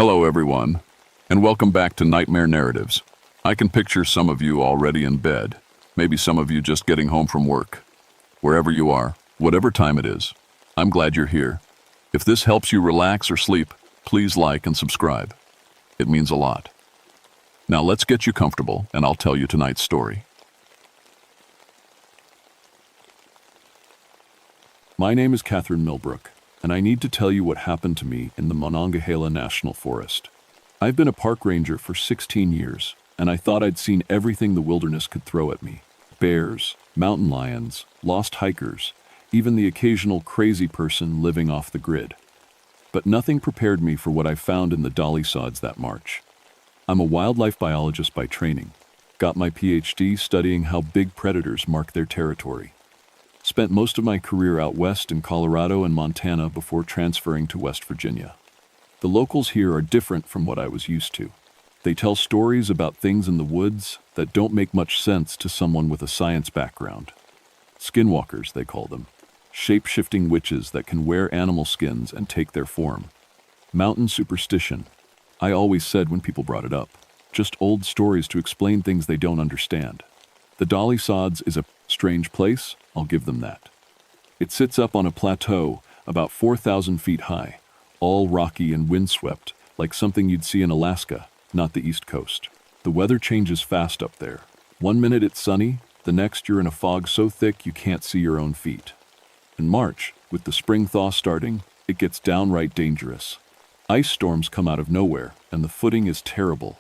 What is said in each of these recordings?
Hello, everyone, and welcome back to Nightmare Narratives. I can picture some of you already in bed, maybe some of you just getting home from work. Wherever you are, whatever time it is, I'm glad you're here. If this helps you relax or sleep, please like and subscribe. It means a lot. Now let's get you comfortable, and I'll tell you tonight's story. My name is Catherine Millbrook, and I need to tell you what happened to me in the Monongahela National Forest. I've been a park ranger for 16 years, and I thought I'd seen everything the wilderness could throw at me. Bears, mountain lions, lost hikers, even the occasional crazy person living off the grid. But nothing prepared me for what I found in the dolly sods that March. I'm a wildlife biologist by training, got my PhD studying how big predators mark their territory. Spent most of my career out west in Colorado and Montana before transferring to West Virginia. The locals here are different from what I was used to. They tell stories about things in the woods that don't make much sense to someone with a science background. Skinwalkers, they call them. Shape-shifting witches that can wear animal skins and take their form. Mountain superstition. I always said when people brought it up, just old stories to explain things they don't understand. The Dolly Sods is a strange place, I'll give them that. It sits up on a plateau about 4,000 feet high, all rocky and windswept, like something you'd see in Alaska, not the East Coast. The weather changes fast up there. One minute it's sunny, the next you're in a fog so thick you can't see your own feet. In March, with the spring thaw starting, it gets downright dangerous. Ice storms come out of nowhere, and the footing is terrible.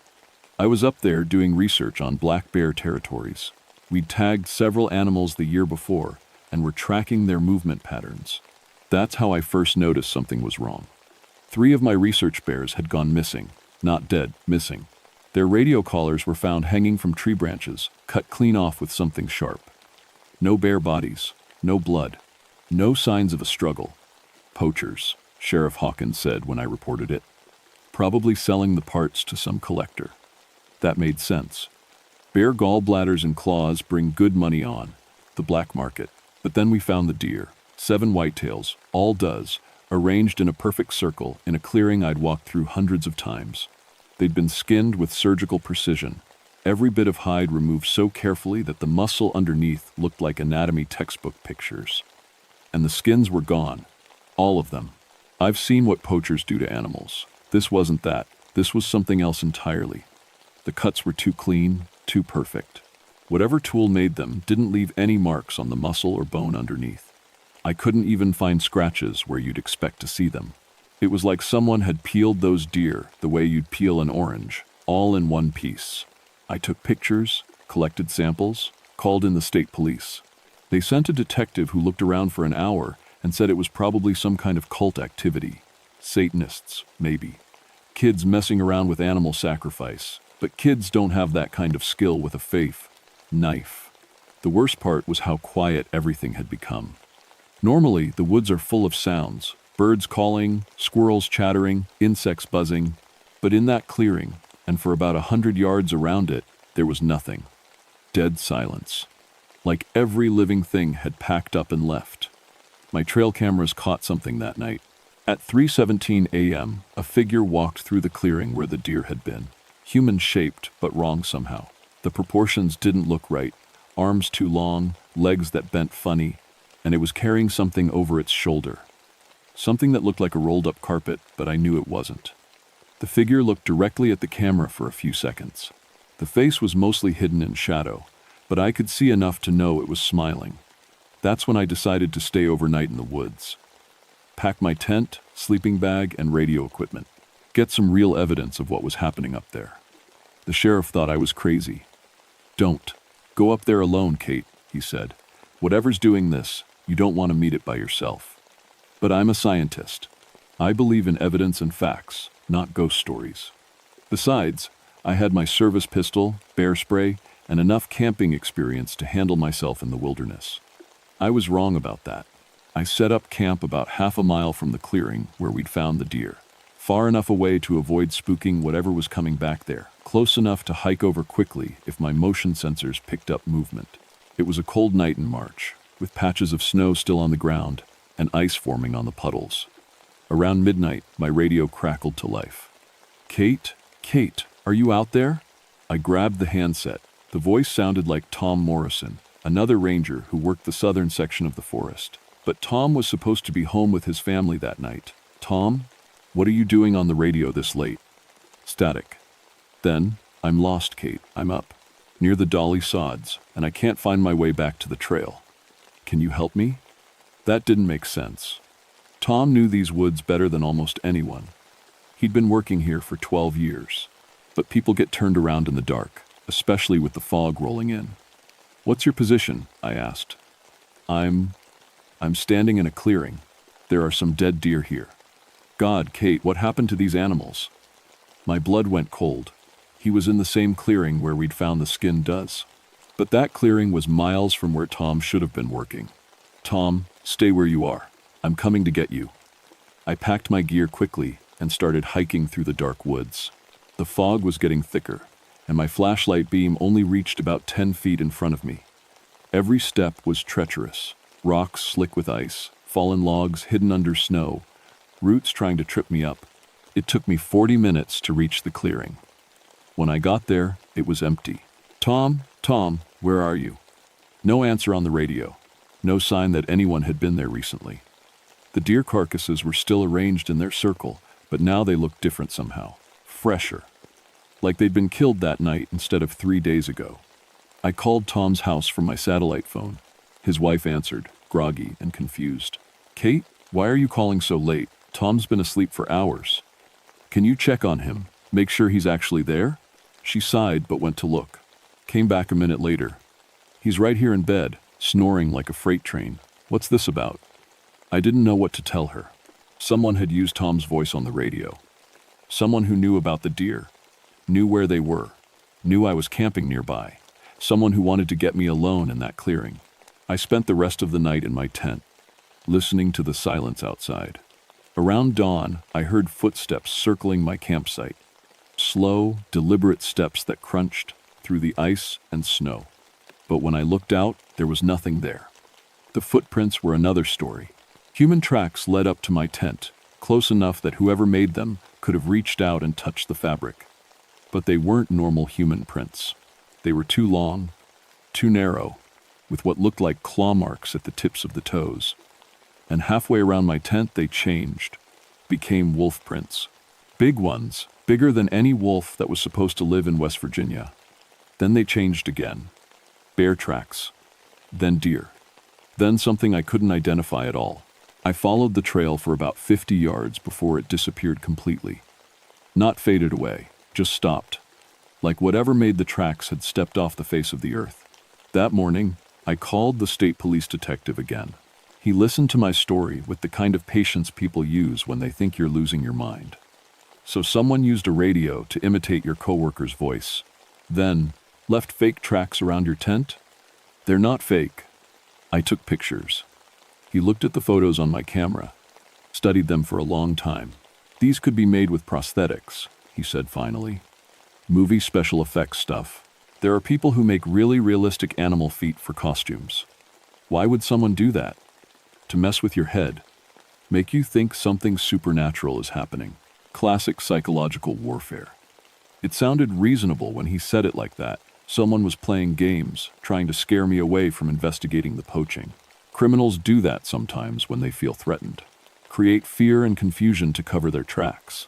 I was up there doing research on black bear territories. We'd tagged several animals the year before, and were tracking their movement patterns. That's how I first noticed something was wrong. 3 of my research bears had gone missing. Not dead, missing. Their radio collars were found hanging from tree branches, cut clean off with something sharp. No bear bodies, no blood, no signs of a struggle. Poachers, Sheriff Hawkins said when I reported it. Probably selling the parts to some collector. That made sense. Bear gallbladders and claws bring good money on the black market. But then we found the deer, 7 whitetails, all does, arranged in a perfect circle in a clearing I'd walked through hundreds of times. They'd been skinned with surgical precision, every bit of hide removed so carefully that the muscle underneath looked like anatomy textbook pictures. And the skins were gone, all of them. I've seen what poachers do to animals. This wasn't that. This was something else entirely. The cuts were too clean, too perfect. Whatever tool made them didn't leave any marks on the muscle or bone underneath. I couldn't even find scratches where you'd expect to see them. It was like someone had peeled those deer the way you'd peel an orange, all in one piece. I took pictures, collected samples, called in the state police. They sent a detective who looked around for an hour and said it was probably some kind of cult activity. Satanists, maybe. Kids messing around with animal sacrifice. But kids don't have that kind of skill with a faith. Knife. The worst part was how quiet everything had become. Normally, the woods are full of sounds, birds calling, squirrels chattering, insects buzzing. But in that clearing, and for about 100 yards around it, there was nothing. Dead silence. Like every living thing had packed up and left. My trail cameras caught something that night. At 3:17 a.m., a figure walked through the clearing where the deer had been. Human-shaped, but wrong somehow. The proportions didn't look right. Arms too long, legs that bent funny, and it was carrying something over its shoulder. Something that looked like a rolled-up carpet, but I knew it wasn't. The figure looked directly at the camera for a few seconds. The face was mostly hidden in shadow, but I could see enough to know it was smiling. That's when I decided to stay overnight in the woods. Pack my tent, sleeping bag, and radio equipment. Get some real evidence of what was happening up there. The sheriff thought I was crazy. Don't. Go up there alone, Kate, he said. Whatever's doing this, you don't want to meet it by yourself. But I'm a scientist. I believe in evidence and facts, not ghost stories. Besides, I had my service pistol, bear spray, and enough camping experience to handle myself in the wilderness. I was wrong about that. I set up camp about half a mile from the clearing where we'd found the deer. Far enough away to avoid spooking whatever was coming back there, close enough to hike over quickly if my motion sensors picked up movement. It was a cold night in March, with patches of snow still on the ground and ice forming on the puddles. Around midnight, my radio crackled to life. Kate? Kate, are you out there? I grabbed the handset. The voice sounded like Tom Morrison, another ranger who worked the southern section of the forest. But Tom was supposed to be home with his family that night. Tom? What are you doing on the radio this late? Static. Then, I'm lost, Kate. I'm up near the Dolly Sods, and I can't find my way back to the trail. Can you help me? That didn't make sense. Tom knew these woods better than almost anyone. He'd been working here for 12 years. But people get turned around in the dark, especially with the fog rolling in. What's your position? I asked. I'm standing in a clearing. There are some dead deer here. God, Kate, what happened to these animals? My blood went cold. He was in the same clearing where we'd found the skinned does. But that clearing was miles from where Tom should have been working. Tom, stay where you are. I'm coming to get you. I packed my gear quickly and started hiking through the dark woods. The fog was getting thicker, and my flashlight beam only reached about 10 feet in front of me. Every step was treacherous. Rocks slick with ice, fallen logs hidden under snow, roots trying to trip me up. It took me 40 minutes to reach the clearing. When I got there, it was empty. Tom, where are you? No answer on the radio. No sign that anyone had been there recently. The deer carcasses were still arranged in their circle, but now they looked different somehow. Fresher. Like they'd been killed that night instead of 3 days ago. I called Tom's house from my satellite phone. His wife answered, groggy and confused. Kate, why are you calling so late? Tom's been asleep for hours. Can you check on him? Make sure he's actually there? She sighed but went to look. Came back a minute later. He's right here in bed, snoring like a freight train. What's this about? I didn't know what to tell her. Someone had used Tom's voice on the radio. Someone who knew about the deer, knew where they were, knew I was camping nearby. Someone who wanted to get me alone in that clearing. I spent the rest of the night in my tent, listening to the silence outside. Around dawn, I heard footsteps circling my campsite. Slow, deliberate steps that crunched through the ice and snow. But when I looked out, there was nothing there. The footprints were another story. Human tracks led up to my tent, close enough that whoever made them could have reached out and touched the fabric. But they weren't normal human prints. They were too long, too narrow, with what looked like claw marks at the tips of the toes. And halfway around my tent they changed, became wolf prints. Big ones, bigger than any wolf that was supposed to live in West Virginia. Then they changed again. Bear tracks, then deer, then something I couldn't identify at all. I followed the trail for about 50 yards before it disappeared completely. Not faded away, just stopped, like whatever made the tracks had stepped off the face of the earth. That morning, I called the state police detective again. He listened to my story with the kind of patience people use when they think you're losing your mind. So someone used a radio to imitate your coworker's voice, then left fake tracks around your tent? They're not fake. I took pictures. He looked at the photos on my camera, studied them for a long time. These could be made with prosthetics, he said finally. Movie special effects stuff. There are people who make really realistic animal feet for costumes. Why would someone do that? To mess with your head. Make you think something supernatural is happening. Classic psychological warfare. It sounded reasonable when he said it like that. Someone was playing games, trying to scare me away from investigating the poaching. Criminals do that sometimes when they feel threatened. Create fear and confusion to cover their tracks.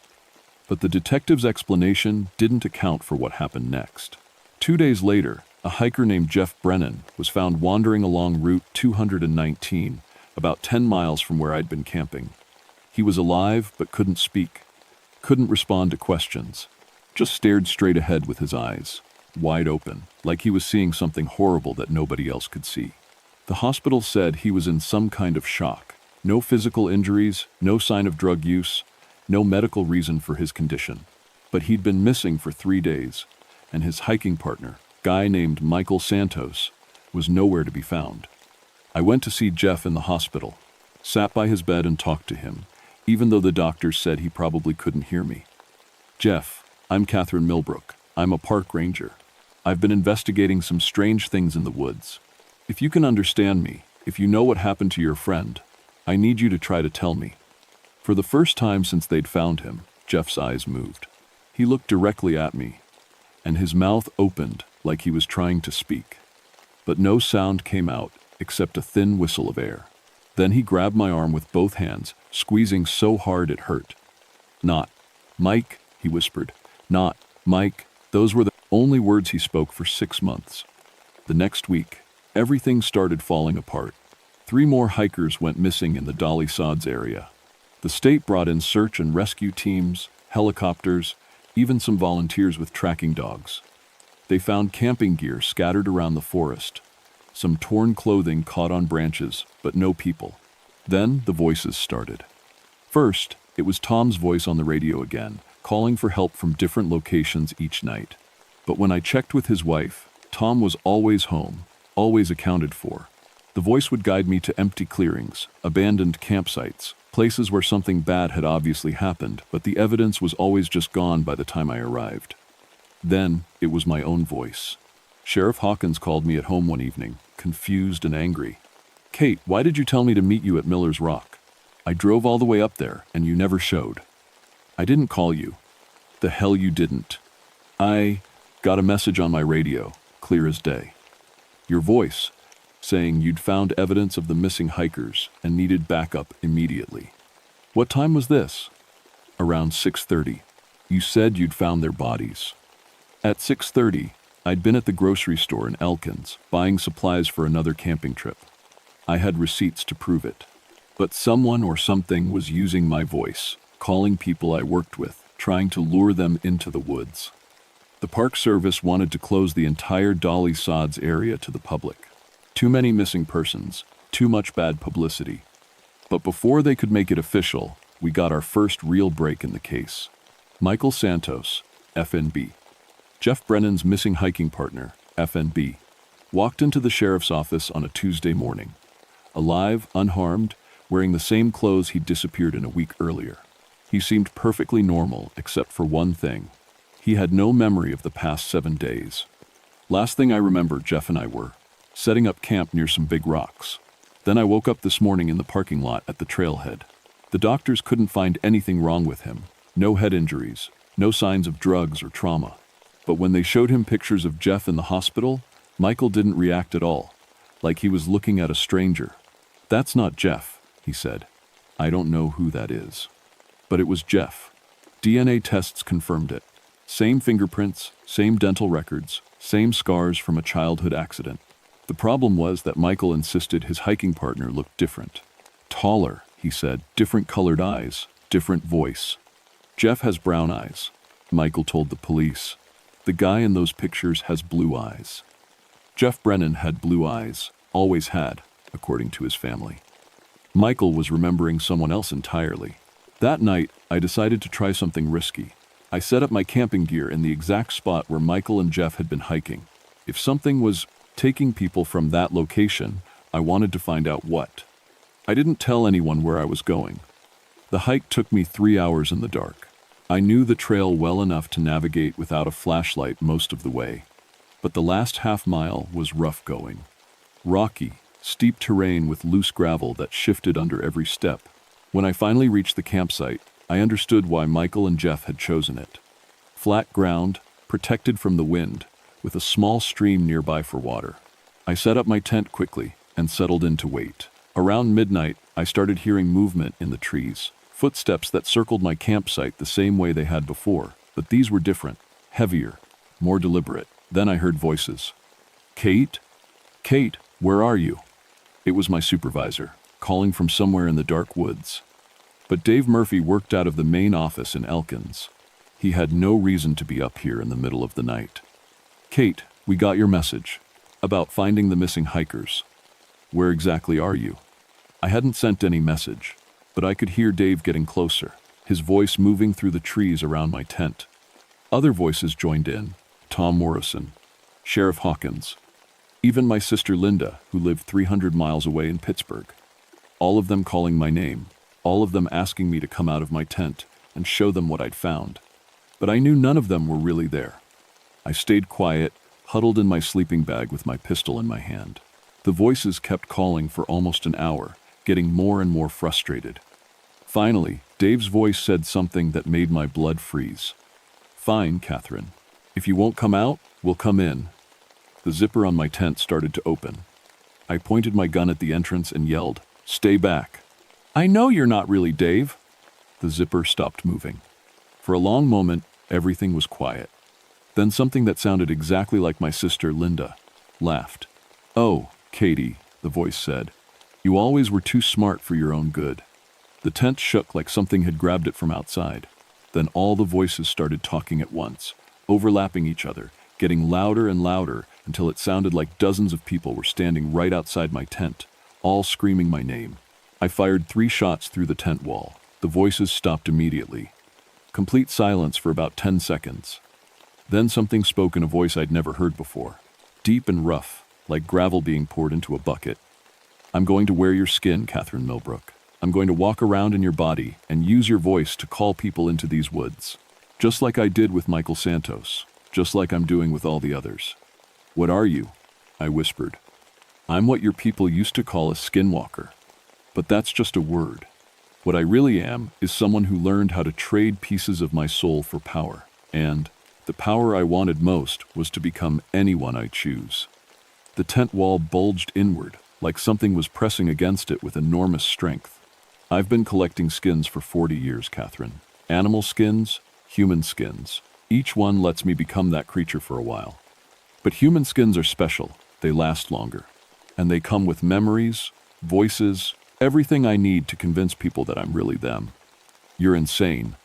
But the detective's explanation didn't account for what happened next. 2 days later, a hiker named Jeff Brennan was found wandering along Route 219, about 10 miles from where I'd been camping. He was alive but couldn't speak, couldn't respond to questions, just stared straight ahead with his eyes, wide open, like he was seeing something horrible that nobody else could see. The hospital said he was in some kind of shock. No physical injuries, no sign of drug use, no medical reason for his condition. But he'd been missing for 3 days, and his hiking partner, guy named Michael Santos, was nowhere to be found. I went to see Jeff in the hospital, sat by his bed and talked to him, even though the doctors said he probably couldn't hear me. Jeff, I'm Catherine Millbrook. I'm a park ranger. I've been investigating some strange things in the woods. If you can understand me, if you know what happened to your friend, I need you to try to tell me. For the first time since they'd found him, Jeff's eyes moved. He looked directly at me, and his mouth opened like he was trying to speak. But no sound came out except a thin whistle of air. Then he grabbed my arm with both hands, squeezing so hard it hurt. "Not Mike," he whispered. "Not Mike." Those were the only words he spoke for 6 months. The next week, everything started falling apart. 3 more hikers went missing in the Dolly Sods area. The state brought in search and rescue teams, helicopters, even some volunteers with tracking dogs. They found camping gear scattered around the forest, some torn clothing caught on branches, but no people. Then the voices started. First, it was Tom's voice on the radio again, calling for help from different locations each night. But when I checked with his wife, Tom was always home, always accounted for. The voice would guide me to empty clearings, abandoned campsites, places where something bad had obviously happened, but the evidence was always just gone by the time I arrived. Then, it was my own voice. Sheriff Hawkins called me at home one evening, confused and angry. "Kate, why did you tell me to meet you at Miller's Rock? I drove all the way up there, and you never showed." "I didn't call you." "The hell you didn't." "I got a message on my radio, clear as day. Your voice, saying you'd found evidence of the missing hikers and needed backup immediately." "What time was this?" "Around 6:30. You said you'd found their bodies." At 6:30, I'd been at the grocery store in Elkins, buying supplies for another camping trip. I had receipts to prove it. But someone or something was using my voice, calling people I worked with, trying to lure them into the woods. The Park Service wanted to close the entire Dolly Sods area to the public. Too many missing persons, too much bad publicity. But before they could make it official, we got our first real break in the case. Michael Santos, FNB, Jeff Brennan's missing hiking partner, FNB, walked into the sheriff's office on a Tuesday morning. Alive, unharmed, wearing the same clothes he'd disappeared in a week earlier. He seemed perfectly normal, except for one thing. He had no memory of the past 7 days. Last thing I remember, Jeff and I were setting up camp near some big rocks. Then I woke up this morning in the parking lot at the trailhead. The doctors couldn't find anything wrong with him. No head injuries, no signs of drugs or trauma. But when they showed him pictures of Jeff in the hospital, Michael didn't react at all, like he was looking at a stranger. "That's not Jeff," he said. "I don't know who that is." But it was Jeff. DNA tests confirmed it. Same fingerprints, same dental records, same scars from a childhood accident. The problem was that Michael insisted his hiking partner looked different. "Taller," he said, "different colored eyes, different voice." "Jeff has brown eyes," Michael told the police. "The guy in those pictures has blue eyes." Jeff Brennan had blue eyes, always had, according to his family. Michael was remembering someone else entirely. That night, I decided to try something risky. I set up my camping gear in the exact spot where Michael and Jeff had been hiking. If something was taking people from that location, I wanted to find out what. I didn't tell anyone where I was going. The hike took me 3 hours in the dark. I knew the trail well enough to navigate without a flashlight most of the way. But the last half mile was rough going. Rocky, steep terrain with loose gravel that shifted under every step. When I finally reached the campsite, I understood why Michael and Jeff had chosen it. Flat ground, protected from the wind, with a small stream nearby for water. I set up my tent quickly and settled in to wait. Around midnight, I started hearing movement in the trees, footsteps that circled my campsite the same way they had before, but these were different, heavier, more deliberate. Then I heard voices. "Kate? Kate, where are you?" It was my supervisor, calling from somewhere in the dark woods. But Dave Murphy worked out of the main office in Elkins. He had no reason to be up here in the middle of the night. "Kate, we got your message about finding the missing hikers. Where exactly are you?" I hadn't sent any message, but I could hear Dave getting closer, his voice moving through the trees around my tent. Other voices joined in. Tom Morrison, Sheriff Hawkins, even my sister Linda, who lived 300 miles away in Pittsburgh. All of them calling my name, all of them asking me to come out of my tent and show them what I'd found. But I knew none of them were really there. I stayed quiet, huddled in my sleeping bag with my pistol in my hand. The voices kept calling for almost an hour, getting more and more frustrated. Finally, Dave's voice said something that made my blood freeze. Fine, Catherine. If you won't come out, we'll come in. The zipper on my tent started to open. I pointed my gun at the entrance and yelled, "Stay back." "I know you're not really Dave." The zipper stopped moving. For a long moment, everything was quiet. Then something that sounded exactly like my sister, Linda, laughed. "Oh, Katie," the voice said, "you always were too smart for your own good." The tent shook like something had grabbed it from outside. Then all the voices started talking at once, overlapping each other, getting louder and louder until it sounded like dozens of people were standing right outside my tent, all screaming my name. I fired 3 shots through the tent wall. The voices stopped immediately. Complete silence for about 10 seconds. Then something spoke in a voice I'd never heard before, deep and rough, like gravel being poured into a bucket. "I'm going to wear your skin, Catherine Millbrook. I'm going to walk around in your body and use your voice to call people into these woods. Just like I did with Michael Santos, just like I'm doing with all the others." "What are you?" I whispered. "I'm what your people used to call a skinwalker. But that's just a word. What I really am is someone who learned how to trade pieces of my soul for power. And the power I wanted most was to become anyone I choose." The tent wall bulged inward, like something was pressing against it with enormous strength. "I've been collecting skins for 40 years, Catherine. Animal skins, human skins. Each one lets me become that creature for a while. But human skins are special. They last longer. And they come with memories, voices, everything I need to convince people that I'm really them." "You're insane."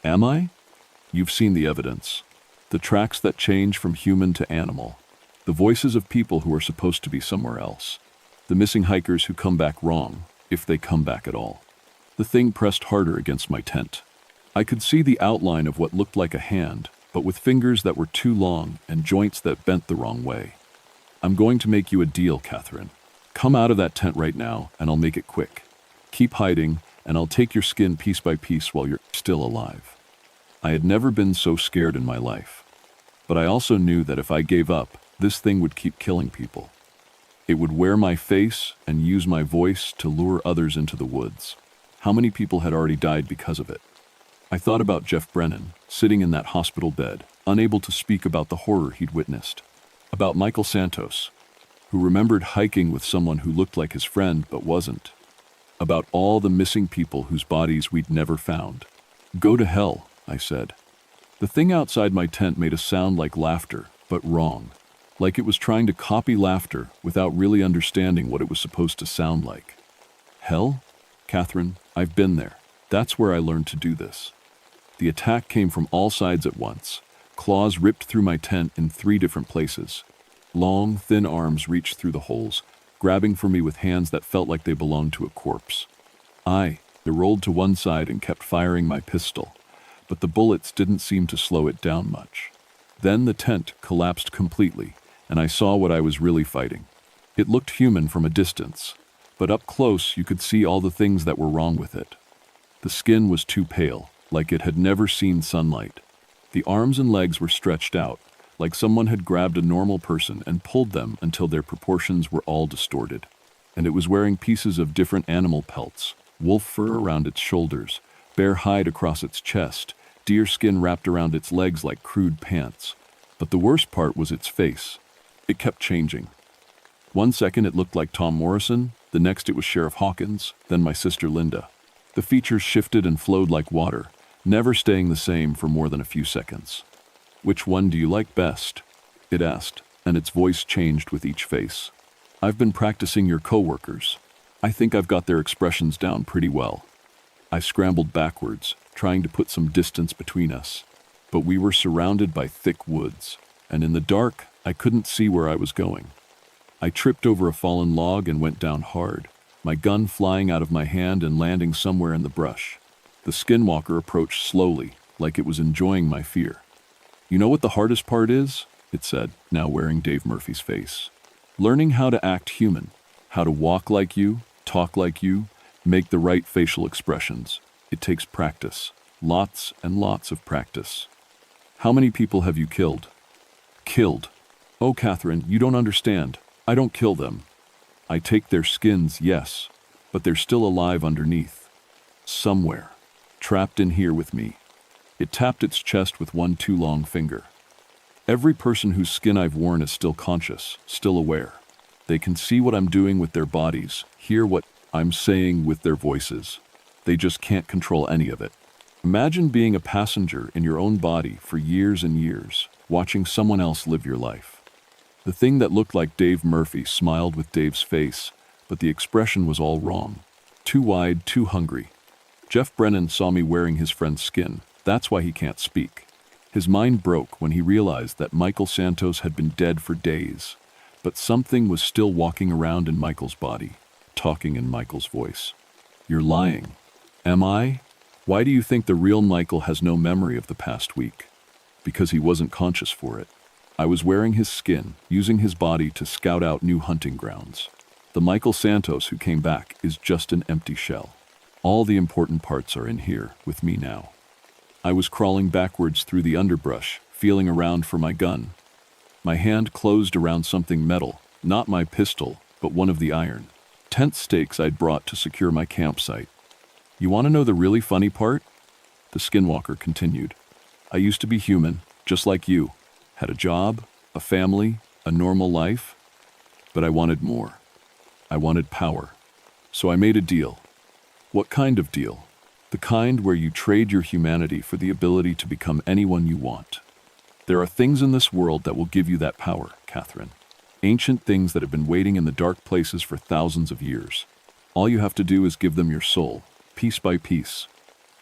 "Am I?" "You've seen the evidence. The tracks that change from human to animal. The voices of people who are supposed to be somewhere else. The missing hikers who come back wrong, if they come back at all." The thing pressed harder against my tent. I could see the outline of what looked like a hand, but with fingers that were too long and joints that bent the wrong way. "I'm going to make you a deal, Catherine. Come out of that tent right now, and I'll make it quick. Keep hiding, and I'll take your skin piece by piece while you're still alive." I had never been so scared in my life. But I also knew that if I gave up, this thing would keep killing people. It would wear my face and use my voice to lure others into the woods. How many people had already died because of it? I thought about Jeff Brennan, sitting in that hospital bed, unable to speak about the horror he'd witnessed. About Michael Santos, who remembered hiking with someone who looked like his friend but wasn't. About all the missing people whose bodies we'd never found. "Go to hell," I said. The thing outside my tent made a sound like laughter, but wrong. Like it was trying to copy laughter without really understanding what it was supposed to sound like. "Hell? Catherine, I've been there. That's where I learned to do this." The attack came from all sides at once. Claws ripped through my tent in 3 different places. Long, thin arms reached through the holes, grabbing for me with hands that felt like they belonged to a corpse. I rolled to one side and kept firing my pistol, but the bullets didn't seem to slow it down much. Then the tent collapsed completely, and I saw what I was really fighting. It looked human from a distance, but up close you could see all the things that were wrong with it. The skin was too pale, like it had never seen sunlight. The arms and legs were stretched out, like someone had grabbed a normal person and pulled them until their proportions were all distorted. And it was wearing pieces of different animal pelts, wolf fur around its shoulders, bear hide across its chest, deer skin wrapped around its legs like crude pants. But the worst part was its face. It kept changing. One second it looked like Tom Morrison, the next it was Sheriff Hawkins, then my sister Linda. The features shifted and flowed like water, never staying the same for more than a few seconds. "Which one do you like best?" it asked, and its voice changed with each face. "I've been practicing your coworkers. I think I've got their expressions down pretty well." I scrambled backwards, trying to put some distance between us. But we were surrounded by thick woods, and in the dark, I couldn't see where I was going. I tripped over a fallen log and went down hard, my gun flying out of my hand and landing somewhere in the brush. The skinwalker approached slowly, like it was enjoying my fear. "You know what the hardest part is?" it said, now wearing Dave Murphy's face. "Learning how to act human, how to walk like you, talk like you, make the right facial expressions. It takes practice, lots and lots of practice." "How many people have you killed?" "Killed? Oh, Catherine, you don't understand. I don't kill them. I take their skins, yes, but they're still alive underneath. Somewhere, trapped in here with me." It tapped its chest with one too long finger. Every person whose skin I've worn is still conscious, still aware. They can see what I'm doing with their bodies, hear what I'm saying with their voices. They just can't control any of it. Imagine being a passenger in your own body for years and years, watching someone else live your life. The thing that looked like Dave Murphy smiled with Dave's face, but the expression was all wrong. Too wide, too hungry. Jeff Brennan saw me wearing his friend's skin. That's why he can't speak. His mind broke when he realized that Michael Santos had been dead for days, but something was still walking around in Michael's body, talking in Michael's voice. You're lying. Am I? Why do you think the real Michael has no memory of the past week? Because he wasn't conscious for it. I was wearing his skin, using his body to scout out new hunting grounds. The Michael Santos who came back is just an empty shell. All the important parts are in here, with me now. I was crawling backwards through the underbrush, feeling around for my gun. My hand closed around something metal, not my pistol, but one of the iron tent stakes I'd brought to secure my campsite. You want to know the really funny part? The skinwalker continued. I used to be human, just like you. Had a job, a family, a normal life. But I wanted more. I wanted power. So I made a deal. What kind of deal? The kind where you trade your humanity for the ability to become anyone you want. There are things in this world that will give you that power, Catherine. Ancient things that have been waiting in the dark places for thousands of years. All you have to do is give them your soul, piece by piece.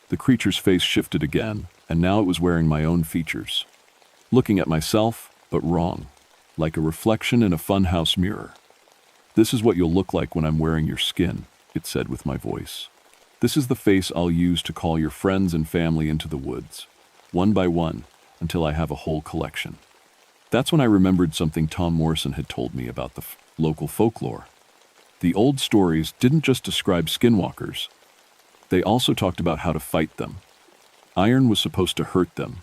The creature's face shifted again, and now it was wearing my own features. Looking at myself, but wrong, like a reflection in a funhouse mirror. This is what you'll look like when I'm wearing your skin, it said with my voice. This is the face I'll use to call your friends and family into the woods, one by one, until I have a whole collection. That's when I remembered something Tom Morrison had told me about the local folklore. The old stories didn't just describe skinwalkers. They also talked about how to fight them. Iron was supposed to hurt them,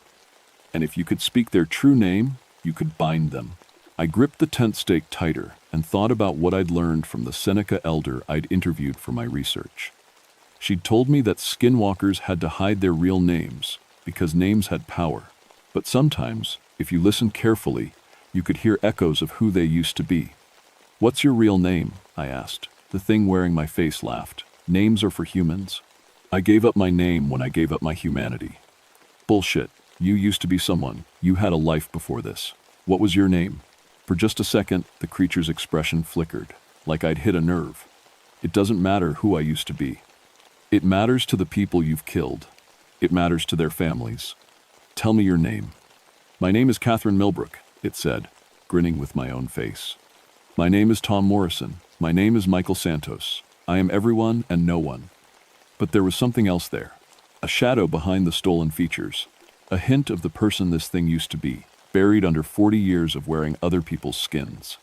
and if you could speak their true name, you could bind them. I gripped the tent stake tighter and thought about what I'd learned from the Seneca elder I'd interviewed for my research. She'd told me that skinwalkers had to hide their real names because names had power. But sometimes, if you listened carefully, you could hear echoes of who they used to be. What's your real name? I asked. The thing wearing my face laughed. Names are for humans. I gave up my name when I gave up my humanity. Bullshit. You used to be someone. You had a life before this. What was your name? For just a second, the creature's expression flickered, like I'd hit a nerve. It doesn't matter who I used to be. It matters to the people you've killed. It matters to their families. Tell me your name. My name is Catherine Millbrook, it said, grinning with my own face. My name is Tom Morrison. My name is Michael Santos. I am everyone and no one. But there was something else there. A shadow behind the stolen features. A hint of the person this thing used to be, buried under 40 years of wearing other people's skins.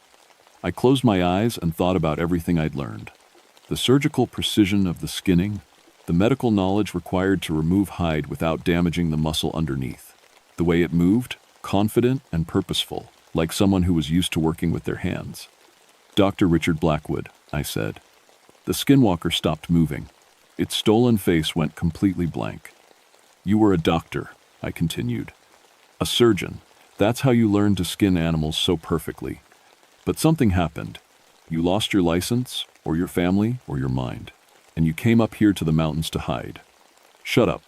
I closed my eyes and thought about everything I'd learned. The surgical precision of the skinning, the medical knowledge required to remove hide without damaging the muscle underneath. The way it moved, confident and purposeful, like someone who was used to working with their hands. Dr. Richard Blackwood, I said. The skinwalker stopped moving. Its stolen face went completely blank. You were a doctor, I continued. A surgeon. That's how you learned to skin animals so perfectly. But something happened. You lost your license, or your family, or your mind. And you came up here to the mountains to hide. Shut up.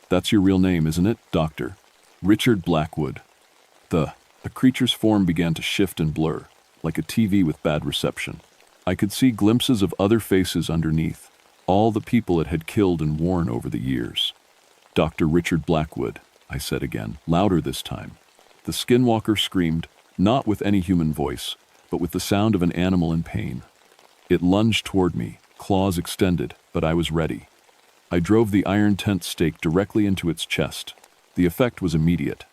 That's your real name, isn't it, Doctor? Richard Blackwood. The creature's form began to shift and blur, like a TV with bad reception. I could see glimpses of other faces underneath, all the people it had killed and worn over the years. Dr. Richard Blackwood, I said again, louder this time. The skinwalker screamed, not with any human voice, but with the sound of an animal in pain. It lunged toward me, claws extended, but I was ready. I drove the iron tent stake directly into its chest. The effect was immediate.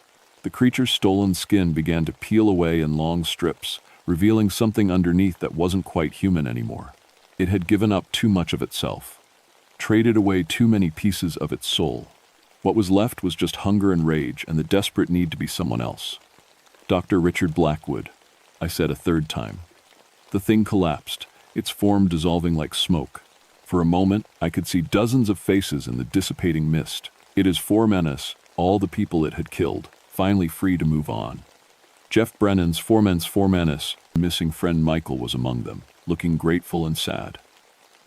The creature's stolen skin began to peel away in long strips, revealing something underneath that wasn't quite human anymore. It had given up too much of itself, traded away too many pieces of its soul. What was left was just hunger and rage and the desperate need to be someone else. Dr. Richard Blackwood, I said a third time. The thing collapsed, its form dissolving like smoke. For a moment, I could see dozens of faces in the dissipating mist. It is for menace, all the people it had killed, finally free to move on. Jeff Brennan's foreman's missing friend Michael was among them, looking grateful and sad.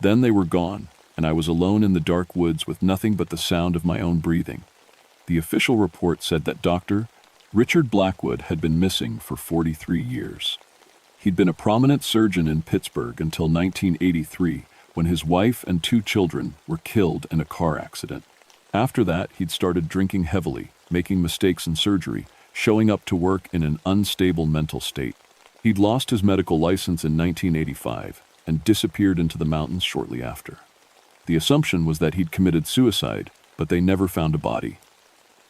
Then they were gone, and I was alone in the dark woods with nothing but the sound of my own breathing. The official report said that Dr. Richard Blackwood had been missing for 43 years. He'd been a prominent surgeon in Pittsburgh until 1983, when his wife and 2 children were killed in a car accident. After that, he'd started drinking heavily, making mistakes in surgery, showing up to work in an unstable mental state. He'd lost his medical license in 1985 and disappeared into the mountains shortly after. The assumption was that he'd committed suicide, but they never found a body.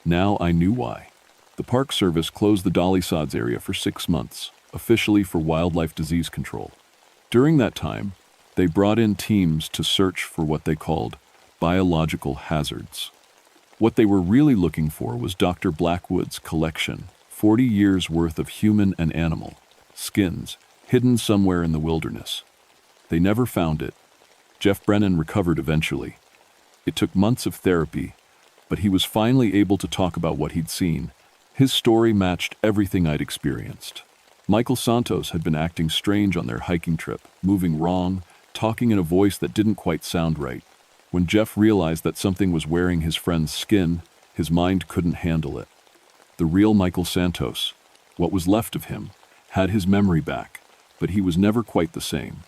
Now I knew why. The Park Service closed the Dolly Sods area for 6 months, officially for wildlife disease control. During that time, they brought in teams to search for what they called biological hazards. What they were really looking for was Dr. Blackwood's collection, 40 years' worth of human and animal skins, hidden somewhere in the wilderness. They never found it. Jeff Brennan recovered eventually. It took months of therapy, but he was finally able to talk about what he'd seen. His story matched everything I'd experienced. Michael Santos had been acting strange on their hiking trip, moving wrong, talking in a voice that didn't quite sound right. When Jeff realized that something was wearing his friend's skin, his mind couldn't handle it. The real Michael Santos, what was left of him, had his memory back, but he was never quite the same.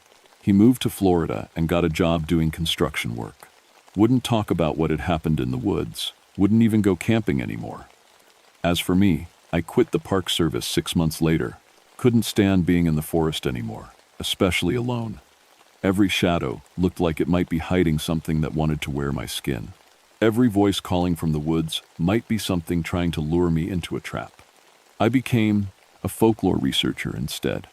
He moved to Florida and got a job doing construction work. Wouldn't talk about what had happened in the woods, wouldn't even go camping anymore. As for me, I quit the Park Service 6 months later. Couldn't stand being in the forest anymore, especially alone. Every shadow looked like it might be hiding something that wanted to wear my skin. Every voice calling from the woods might be something trying to lure me into a trap. I became a folklore researcher instead.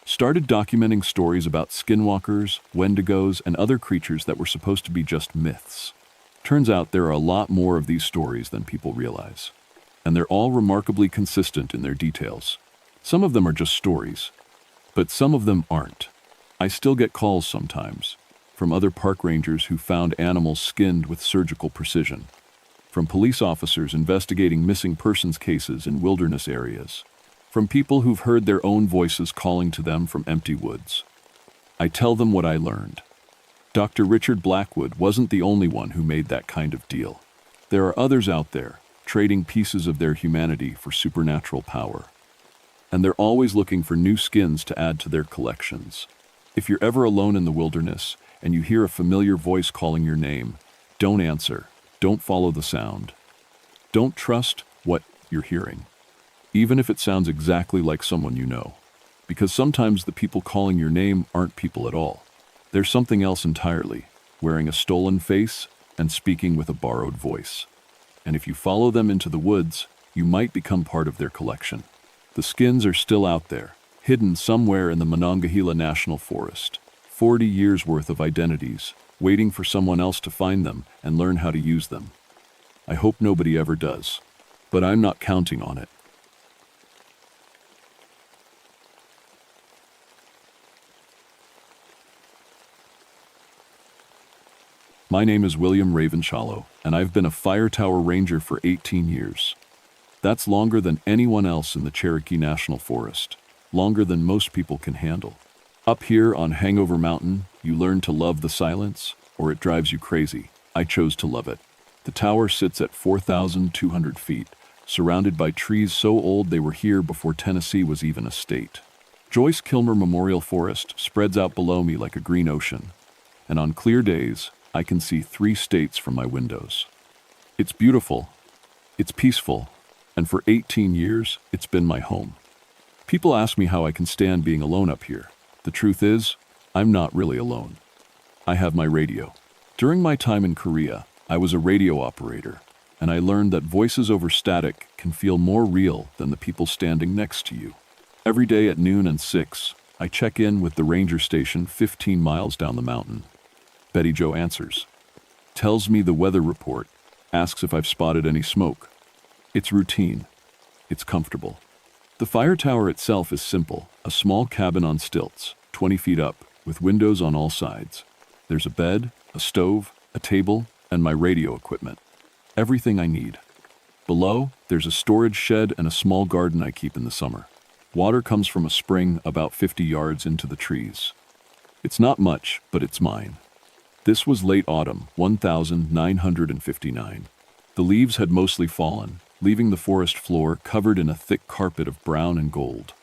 Started documenting stories about skinwalkers, wendigos, and other creatures that were supposed to be just myths. Turns out there are a lot more of these stories than people realize. And they're all remarkably consistent in their details. Some of them are just stories, but some of them aren't. I still get calls sometimes from other park rangers who found animals skinned with surgical precision, from police officers investigating missing persons cases in wilderness areas, from people who've heard their own voices calling to them from empty woods. I tell them what I learned. Dr. Richard Blackwood wasn't the only one who made that kind of deal. There are others out there, trading pieces of their humanity for supernatural power. And they're always looking for new skins to add to their collections. If you're ever alone in the wilderness and you hear a familiar voice calling your name, don't answer. Don't follow the sound. Don't trust what you're hearing, even if it sounds exactly like someone you know. Because sometimes the people calling your name aren't people at all. They're something else entirely, wearing a stolen face and speaking with a borrowed voice. And if you follow them into the woods, you might become part of their collection. The skins are still out there, hidden somewhere in the Monongahela National Forest. 40 years worth of identities, waiting for someone else to find them and learn how to use them. I hope nobody ever does, but I'm not counting on it. My name is William Ravenshallow, and I've been a Fire Tower Ranger for 18 years. That's longer than anyone else in the Cherokee National Forest, longer than most people can handle. Up here on Hangover Mountain, you learn to love the silence, or it drives you crazy. I chose to love it. The tower sits at 4,200 feet, surrounded by trees so old they were here before Tennessee was even a state. Joyce Kilmer Memorial Forest spreads out below me like a green ocean, and on clear days, I can see 3 states from my windows. It's beautiful, it's peaceful, and for 18 years, it's been my home. People ask me how I can stand being alone up here. The truth is, I'm not really alone. I have my radio. During my time in Korea, I was a radio operator, and I learned that voices over static can feel more real than the people standing next to you. Every day at noon and 6, I check in with the ranger station 15 miles down the mountain. Betty Jo answers, tells me the weather report, asks if I've spotted any smoke. It's routine. It's comfortable. The fire tower itself is simple, a small cabin on stilts, 20 feet up, with windows on all sides. There's a bed, a stove, a table, and my radio equipment. Everything I need. Below, there's a storage shed and a small garden I keep in the summer. Water comes from a spring about 50 yards into the trees. It's not much, but it's mine. This was late autumn, 1959. The leaves had mostly fallen, leaving the forest floor covered in a thick carpet of brown and gold.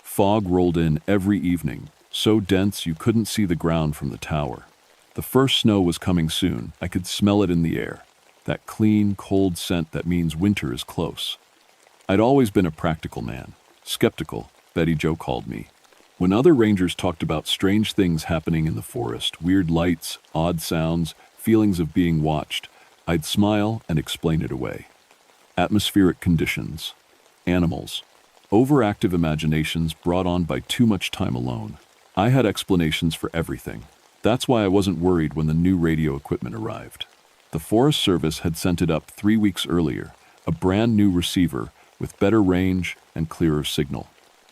Fog rolled in every evening, so dense you couldn't see the ground from the tower. The first snow was coming soon. I could smell it in the air. That clean, cold scent that means winter is close. I'd always been a practical man. Skeptical, Betty Jo called me. When other rangers talked about strange things happening in the forest, weird lights, odd sounds, feelings of being watched, I'd smile and explain it away. Atmospheric conditions, animals, overactive imaginations brought on by too much time alone. I had explanations for everything. That's why I wasn't worried when the new radio equipment arrived. The Forest Service had sent it up 3 weeks earlier, a brand new receiver with better range and clearer signal.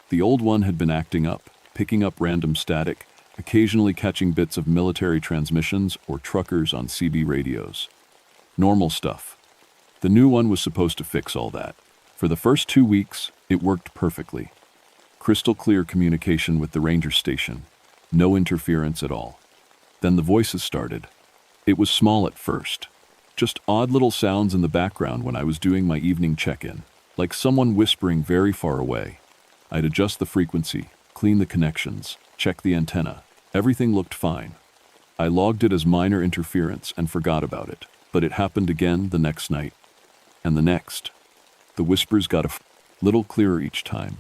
The old one had been acting up, picking up random static, occasionally catching bits of military transmissions or truckers on CB radios. Normal stuff. The new one was supposed to fix all that. For the first 2 weeks, it worked perfectly. Crystal clear communication with the ranger station. No interference at all. Then the voices started. It was small at first. Just odd little sounds in the background when I was doing my evening check-in, like someone whispering very far away. I'd adjust the frequency, clean the connections, check the antenna. Everything looked fine. I logged it as minor interference and forgot about it, but it happened again the next night. And the next. The whispers got a little clearer each time.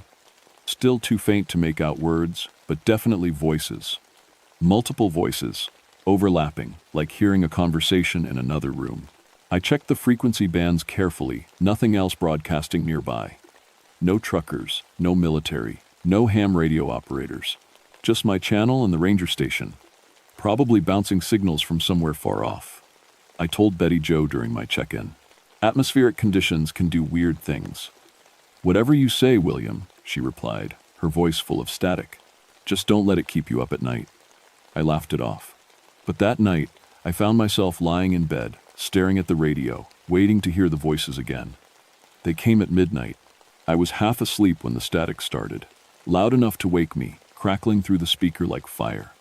Still too faint to make out words, but definitely voices. Multiple voices, overlapping, like hearing a conversation in another room. I checked the frequency bands carefully, nothing else broadcasting nearby. No truckers, no military, no ham radio operators. Just my channel and the ranger station. Probably bouncing signals from somewhere far off. I told Betty Jo during my check-in. Atmospheric conditions can do weird things. Whatever you say, William, she replied, her voice full of static. Just don't let it keep you up at night. I laughed it off. But that night, I found myself lying in bed, staring at the radio, waiting to hear the voices again. They came at midnight. I was half asleep when the static started, loud enough to wake me, crackling through the speaker like fire.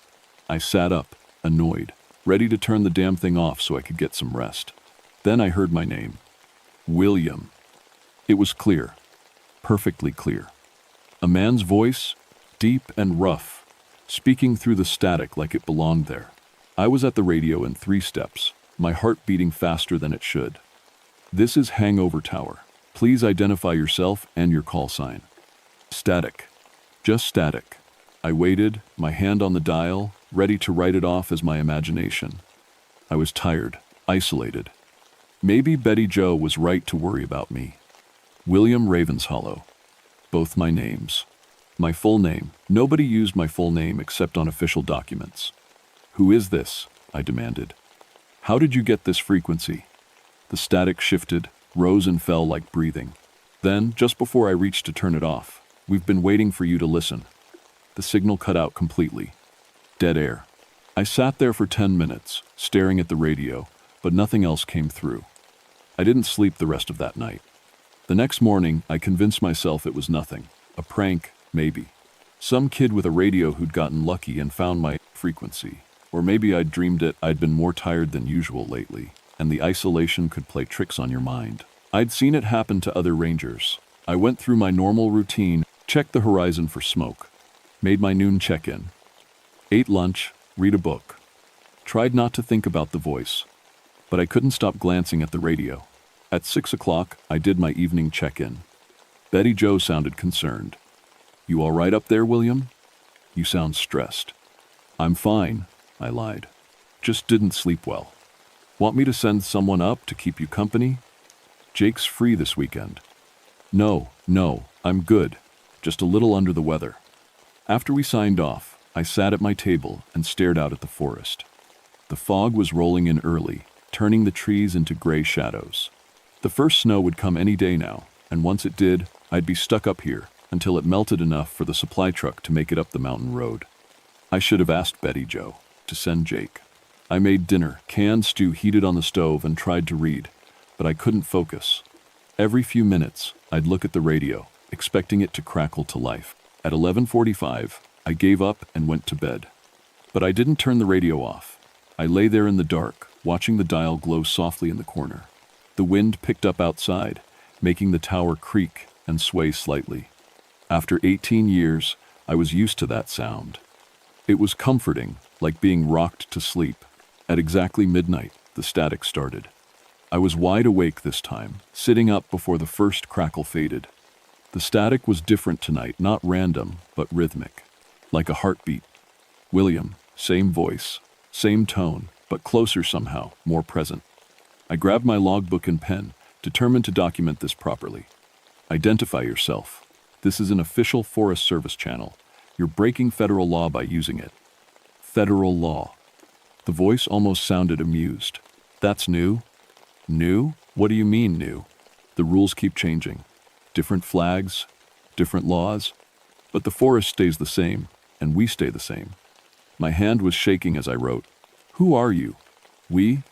I sat up, annoyed, ready to turn the damn thing off so I could get some rest. Then I heard my name. William. It was clear. Perfectly clear. A man's voice, deep and rough, speaking through the static like it belonged there. I was at the radio in 3 steps, my heart beating faster than it should. This is Hangover Tower. Please identify yourself and your call sign. Static. Just static. I waited, my hand on the dial, ready to write it off as my imagination. I was tired, isolated. Maybe Betty Jo was right to worry about me. William Ravenshollow. Both my names. My full name. Nobody used my full name except on official documents. Who is this? I demanded. How did you get this frequency? The static shifted, rose and fell like breathing. Then, just before I reached to turn it off, we've been waiting for you to listen. The signal cut out completely. Dead air. I sat there for 10 minutes, staring at the radio, but nothing else came through. I didn't sleep the rest of that night. The next morning, I convinced myself it was nothing. A prank, maybe. Some kid with a radio who'd gotten lucky and found my frequency. Or maybe I'd dreamed it. I'd been more tired than usual lately, and the isolation could play tricks on your mind. I'd seen it happen to other rangers. I went through my normal routine, checked the horizon for smoke, made my noon check-in, ate lunch, read a book, tried not to think about the voice, but I couldn't stop glancing at the radio. At 6 o'clock, I did my evening check-in. Betty Jo sounded concerned. You all right up there, William? You sound stressed. I'm fine, I lied. Just didn't sleep well. Want me to send someone up to keep you company? Jake's free this weekend. No, I'm good. Just a little under the weather. After we signed off, I sat at my table and stared out at the forest. The fog was rolling in early, turning the trees into gray shadows. The first snow would come any day now, and once it did, I'd be stuck up here until it melted enough for the supply truck to make it up the mountain road. I should have asked Betty Jo to send Jake. I made dinner, canned stew heated on the stove, and tried to read, but I couldn't focus. Every few minutes, I'd look at the radio, expecting it to crackle to life. At 11:45, I gave up and went to bed. But I didn't turn the radio off. I lay there in the dark, watching the dial glow softly in the corner. The wind picked up outside, making the tower creak and sway slightly. After 18 years, I was used to that sound. It was comforting, like being rocked to sleep. At exactly midnight, the static started. I was wide awake this time, sitting up before the first crackle faded. The static was different tonight, not random, but rhythmic, like a heartbeat. William, same voice, same tone, but closer somehow, more present. I grabbed my logbook and pen, determined to document this properly. Identify yourself. This is an official Forest Service channel. You're breaking federal law by using it. Federal law. The voice almost sounded amused. That's new? New? What do you mean new? The rules keep changing. Different flags, different laws. But the forest stays the same, and we stay the same. My hand was shaking as I wrote. Who are you? We?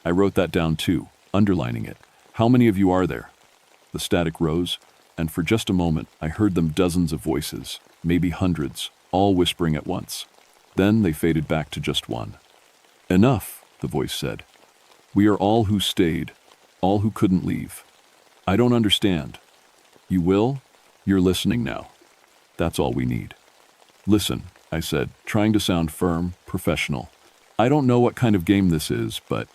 I wrote that down too, underlining it. How many of you are there? The static rose, and for just a moment I heard them dozens of voices, maybe hundreds, all whispering at once. Then they faded back to just one. Enough, the voice said. We are all who stayed, all who couldn't leave. I don't understand. You will? You're listening now. That's all we need. Listen, I said, trying to sound firm, professional. I don't know what kind of game this is, but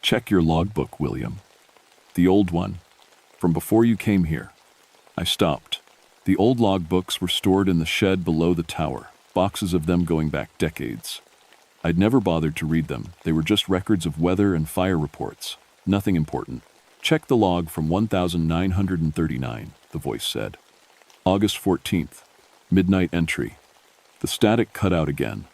check your logbook, William. The old one, from before you came here. I stopped. The old logbooks were stored in the shed below the tower, boxes of them going back decades. I'd never bothered to read them. They were just records of weather and fire reports. Nothing important. Check the log from 1939, the voice said. August 14th, midnight entry. The static cut out again.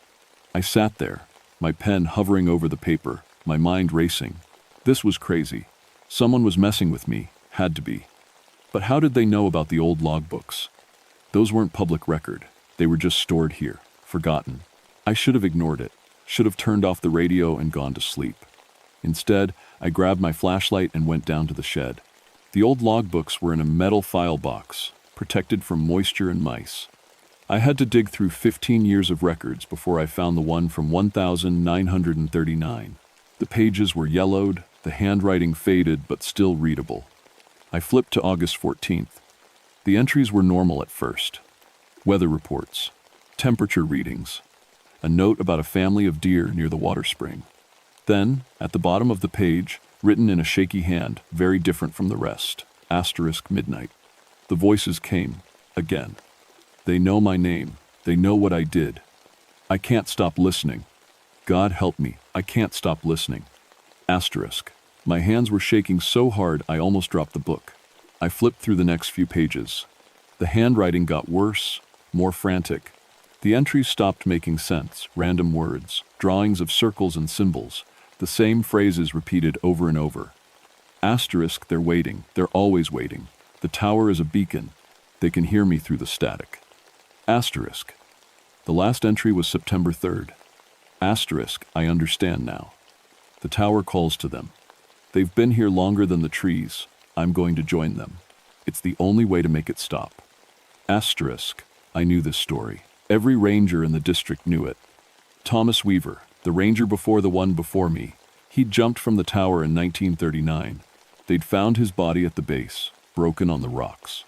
I sat there, my pen hovering over the paper, my mind racing. This was crazy. Someone was messing with me, had to be. But how did they know about the old logbooks? Those weren't public record. They were just stored here, forgotten. I should have ignored it, should have turned off the radio and gone to sleep. Instead, I grabbed my flashlight and went down to the shed. The old logbooks were in a metal file box, protected from moisture and mice. I had to dig through 15 years of records before I found the one from 1939. The pages were yellowed, the handwriting faded but still readable. I flipped to August 14th. The entries were normal at first. Weather reports, temperature readings, a note about a family of deer near the water spring. Then, at the bottom of the page, written in a shaky hand, very different from the rest, *midnight. The voices came, again. They know my name. They know what I did. I can't stop listening. God help me, I can't stop listening. *. My hands were shaking so hard I almost dropped the book. I flipped through the next few pages. The handwriting got worse, more frantic. The entries stopped making sense, random words, drawings of circles and symbols, the same phrases repeated over and over. *, they're waiting, they're always waiting. The tower is a beacon. They can hear me through the static. *. The last entry was September 3rd. *, I understand now. The tower calls to them. They've been here longer than the trees. I'm going to join them. It's the only way to make it stop. *, I knew this story. Every ranger in the district knew it. Thomas Weaver, the ranger before the one before me, he'd jumped from the tower in 1939. They'd found his body at the base, broken on the rocks.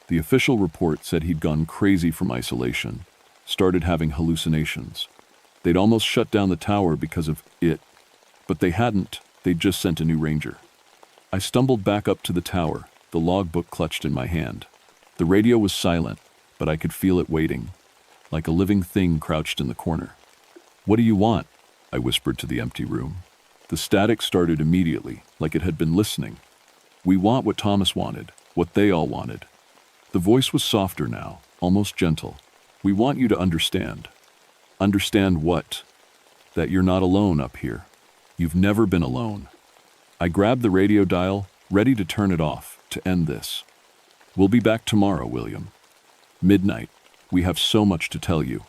The official report said he'd gone crazy from isolation, started having hallucinations. They'd almost shut down the tower because of it, but they hadn't. They'd just sent a new ranger. I stumbled back up to the tower, the logbook clutched in my hand. The radio was silent, but I could feel it waiting, like a living thing crouched in the corner. What do you want? I whispered to the empty room. The static started immediately, like it had been listening. We want what Thomas wanted, what they all wanted. The voice was softer now, almost gentle. We want you to understand. Understand what? That you're not alone up here. You've never been alone. I grabbed the radio dial, ready to turn it off, to end this. We'll be back tomorrow, William. Midnight. We have so much to tell you.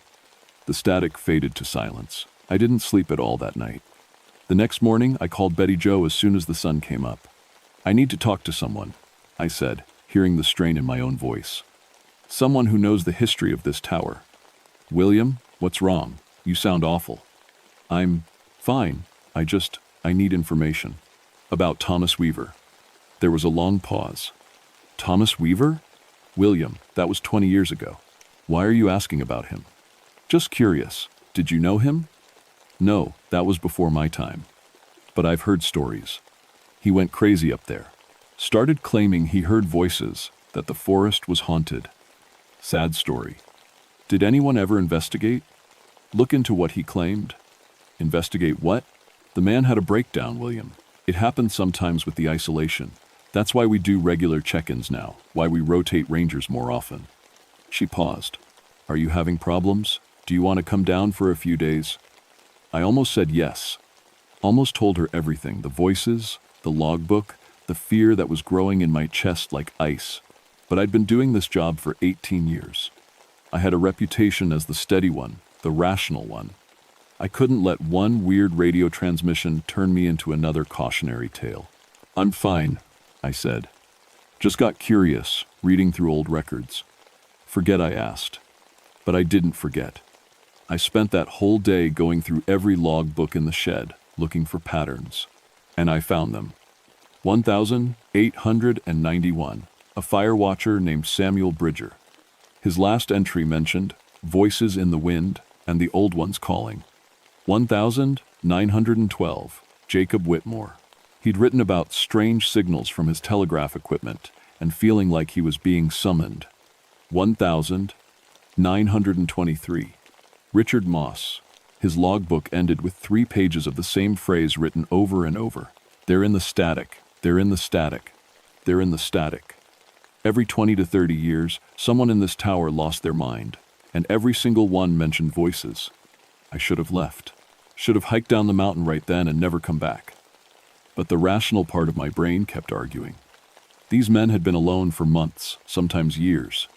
The static faded to silence. I didn't sleep at all that night. The next morning, I called Betty Jo as soon as the sun came up. I need to talk to someone. I said, hearing the strain in my own voice. Someone who knows the history of this tower. William, what's wrong? You sound awful. I'm fine. I need information. About Thomas Weaver. There was a long pause. Thomas Weaver? William, that was 20 years ago. Why are you asking about him? Just curious. Did you know him? No, that was before my time. But I've heard stories. He went crazy up there. Started claiming he heard voices, that the forest was haunted. Sad story. Did anyone ever investigate? Look into what he claimed? Investigate what? The man had a breakdown, William. It happens sometimes with the isolation. That's why we do regular check-ins now, why we rotate rangers more often. She paused. Are you having problems? Do you want to come down for a few days? I almost said yes. Almost told her everything, the voices, the logbook, the fear that was growing in my chest like ice. But I'd been doing this job for 18 years. I had a reputation as the steady one, the rational one. I couldn't let one weird radio transmission turn me into another cautionary tale. I'm fine, I said. Just got curious, reading through old records. Forget I asked. But I didn't forget. I spent that whole day going through every logbook in the shed, looking for patterns. And I found them. 1,891. A fire watcher named Samuel Bridger. His last entry mentioned voices in the wind and the old ones calling. 1,912. Jacob Whitmore. He'd written about strange signals from his telegraph equipment and feeling like he was being summoned. 1,923. Richard Moss. His logbook ended with 3 pages of the same phrase written over and over. They're in the static. They're in the static. They're in the static. Every 20 to 30 years, someone in this tower lost their mind, and every single one mentioned voices. I should have left. Should have hiked down the mountain right then and never come back. But the rational part of my brain kept arguing. These men had been alone for months, sometimes years.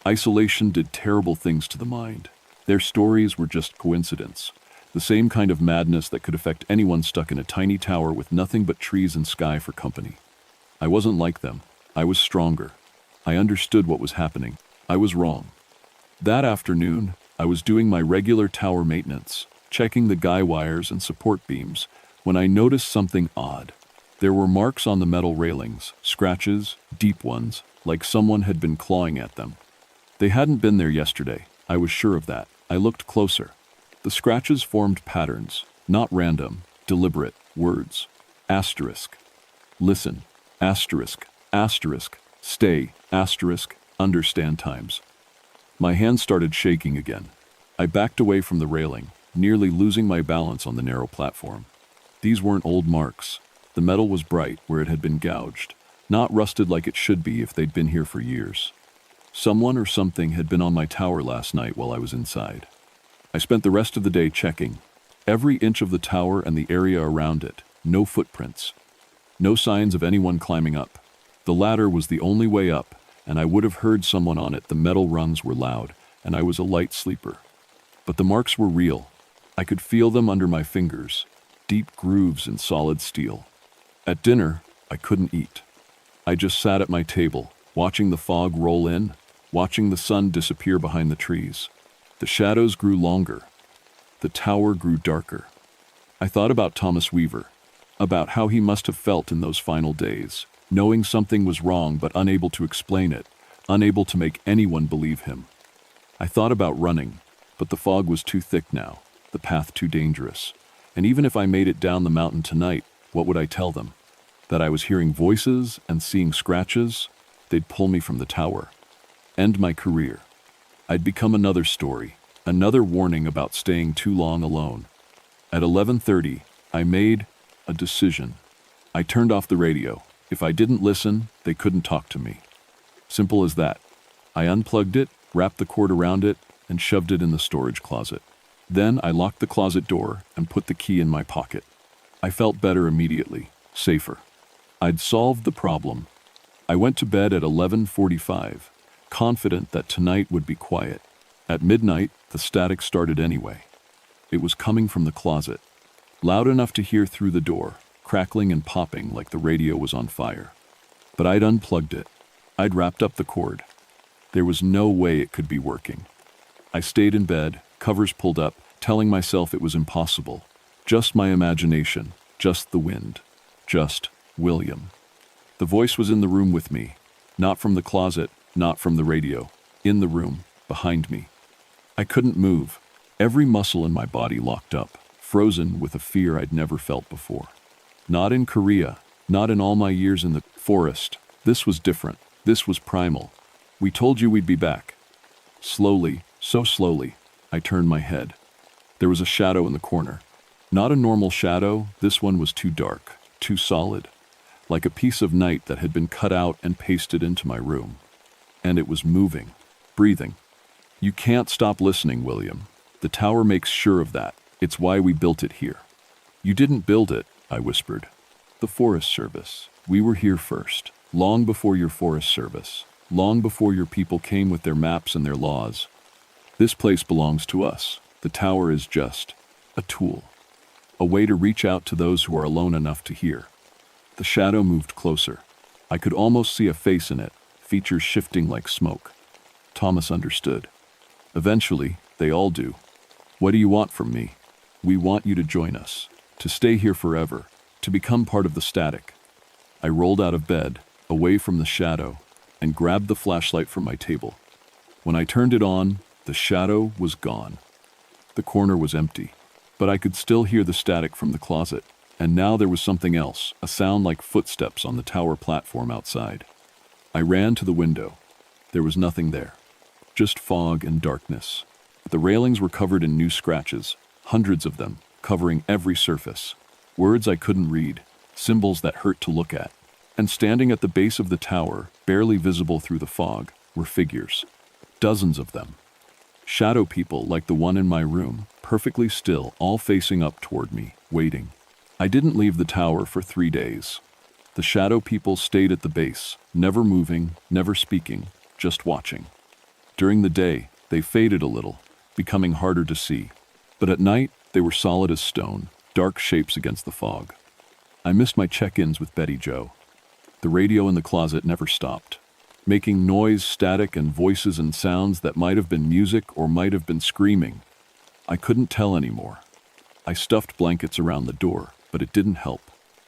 Isolation did terrible things to the mind. Their stories were just coincidence, the same kind of madness that could affect anyone stuck in a tiny tower with nothing but trees and sky for company. I wasn't like them. I was stronger. I understood what was happening. I was wrong. That afternoon, I was doing my regular tower maintenance, checking the guy wires and support beams, when I noticed something odd. There were marks on the metal railings, scratches, deep ones, like someone had been clawing at them. They hadn't been there yesterday. I was sure of that. I looked closer. The scratches formed patterns, not random, deliberate words. Asterisk. Listen. Asterisk. Asterisk. Stay. Asterisk. Understand times. My hands started shaking again. I backed away from the railing, nearly losing my balance on the narrow platform. These weren't old marks. The metal was bright where it had been gouged, not rusted like it should be if they'd been here for years. Someone or something had been on my tower last night while I was inside. I spent the rest of the day checking. Every inch of the tower and the area around it. No footprints. No signs of anyone climbing up. The ladder was the only way up, and I would have heard someone on it. The metal rungs were loud, and I was a light sleeper. But the marks were real. I could feel them under my fingers, deep grooves in solid steel. At dinner, I couldn't eat. I just sat at my table, watching the fog roll in, watching the sun disappear behind the trees. The shadows grew longer. The tower grew darker. I thought about Thomas Weaver, about how he must have felt in those final days, knowing something was wrong but unable to explain it, unable to make anyone believe him. I thought about running, but the fog was too thick now, the path too dangerous. And even if I made it down the mountain tonight, what would I tell them? That I was hearing voices and seeing scratches? They'd pull me from the tower. End my career. I'd become another story, another warning about staying too long alone. At 11:30, I made a decision. I turned off the radio. If I didn't listen, they couldn't talk to me. Simple as that. I unplugged it, wrapped the cord around it, and shoved it in the storage closet. Then I locked the closet door and put the key in my pocket. I felt better immediately, safer. I'd solved the problem. I went to bed at 11:45, confident that tonight would be quiet. At midnight, the static started anyway. It was coming from the closet, loud enough to hear through the door, crackling and popping like the radio was on fire. But I'd unplugged it. I'd wrapped up the cord. There was no way it could be working. I stayed in bed, covers pulled up, telling myself it was impossible. Just my imagination, just the wind, just William. The voice was in the room with me, not from the closet, not from the radio, in the room, behind me. I couldn't move. Every muscle in my body locked up, frozen with a fear I'd never felt before. Not in Korea, not in all my years in the forest. This was different. This was primal. We told you we'd be back. Slowly, so slowly, I turned my head. There was a shadow in the corner. Not a normal shadow, this one was too dark, too solid, like a piece of night that had been cut out and pasted into my room. And it was moving, breathing. You can't stop listening, William. The tower makes sure of that. It's why we built it here. You didn't build it, I whispered. The Forest Service. We were here first, long before your Forest Service, long before your people came with their maps and their laws. This place belongs to us. The tower is just a tool, a way to reach out to those who are alone enough to hear. The shadow moved closer. I could almost see a face in it, features shifting like smoke. Thomas understood. Eventually, they all do. What do you want from me? We want you to join us, to stay here forever, to become part of the static. I rolled out of bed, away from the shadow, and grabbed the flashlight from my table. When I turned it on, the shadow was gone. The corner was empty, but I could still hear the static from the closet, and now there was something else, a sound like footsteps on the tower platform outside. I ran to the window. There was nothing there, just fog and darkness. The railings were covered in new scratches, hundreds of them, covering every surface. Words I couldn't read, symbols that hurt to look at. And standing at the base of the tower, barely visible through the fog, were figures. Dozens of them. Shadow people like the one in my room, perfectly still, all facing up toward me, waiting. I didn't leave the tower for 3 days. The shadow people stayed at the base, never moving, never speaking, just watching. During the day, they faded a little, becoming harder to see. But at night, they were solid as stone, dark shapes against the fog. I missed my check-ins with Betty Jo. The radio in the closet never stopped, making noise, static, and voices and sounds that might have been music or might have been screaming. I couldn't tell anymore. I stuffed blankets around the door, but it didn't help.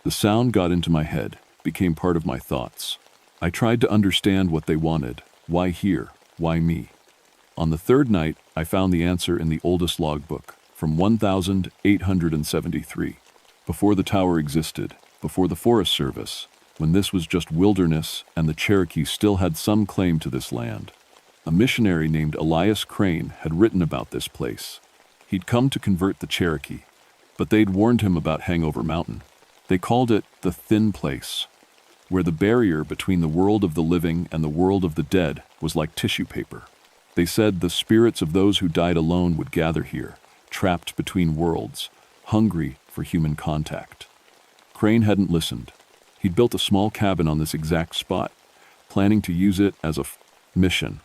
The sound got into my head, became part of my thoughts. I tried to understand what they wanted. Why here? Why me? On the third night, I found the answer in the oldest logbook, from 1873, before the tower existed, before the Forest Service, when this was just wilderness and the Cherokee still had some claim to this land. A missionary named Elias Crane had written about this place. He'd come to convert the Cherokee, but they'd warned him about Hangover Mountain. They called it the Thin Place, where the barrier between the world of the living and the world of the dead was like tissue paper. They said the spirits of those who died alone would gather here, trapped between worlds, hungry for human contact. Crane hadn't listened. He'd built a small cabin on this exact spot, planning to use it as a mission.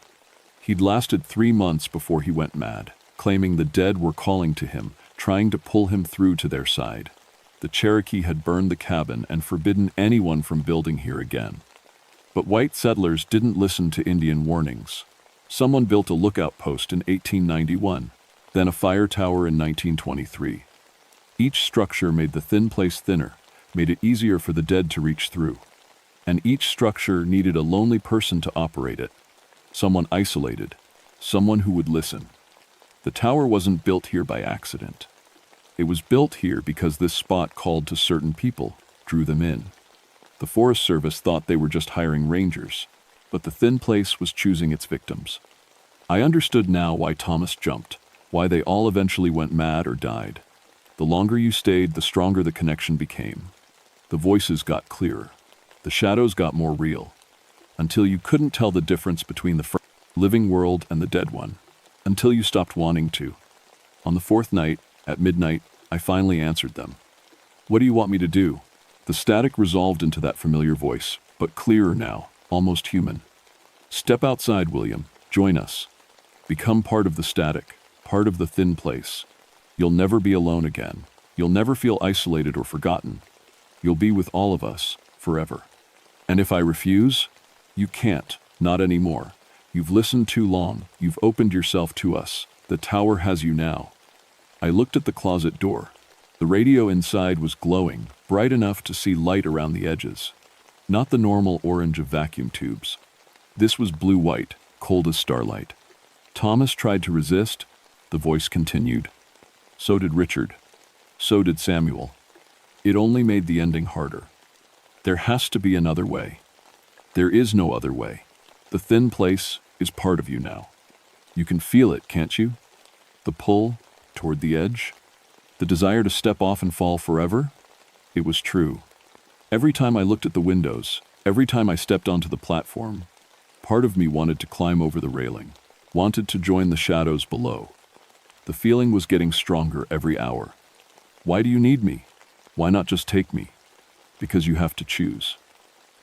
He'd lasted 3 months before he went mad, claiming the dead were calling to him, trying to pull him through to their side. The Cherokee had burned the cabin and forbidden anyone from building here again. But white settlers didn't listen to Indian warnings. Someone built a lookout post in 1891, then a fire tower in 1923. Each structure made the thin place thinner, made it easier for the dead to reach through. And each structure needed a lonely person to operate it, someone isolated, someone who would listen. The tower wasn't built here by accident. It was built here because this spot called to certain people, drew them in. The Forest Service thought they were just hiring rangers, but the thin place was choosing its victims. I understood now why Thomas jumped, why they all eventually went mad or died. The longer you stayed, the stronger the connection became. The voices got clearer. The shadows got more real, until you couldn't tell the difference between the living world and the dead one, until you stopped wanting to. On the 4th night, at midnight, I finally answered them. What do you want me to do? The static resolved into that familiar voice, but clearer now, almost human. Step outside, William. Join us. Become part of the static, part of the thin place. You'll never be alone again. You'll never feel isolated or forgotten. You'll be with all of us, forever. And if I refuse? You can't, not anymore. You've listened too long, you've opened yourself to us. The tower has you now. I looked at the closet door. The radio inside was glowing, bright enough to see light around the edges. Not the normal orange of vacuum tubes. This was blue-white, cold as starlight. Thomas tried to resist. The voice continued. So did Richard. So did Samuel. It only made the ending harder. There has to be another way. There is no other way. The thin place is part of you now. You can feel it, can't you? The pull toward the edge. The desire to step off and fall forever. It was true. Every time I looked at the windows, every time I stepped onto the platform, part of me wanted to climb over the railing, wanted to join the shadows below. The feeling was getting stronger every hour. Why do you need me? Why not just take me? Because you have to choose.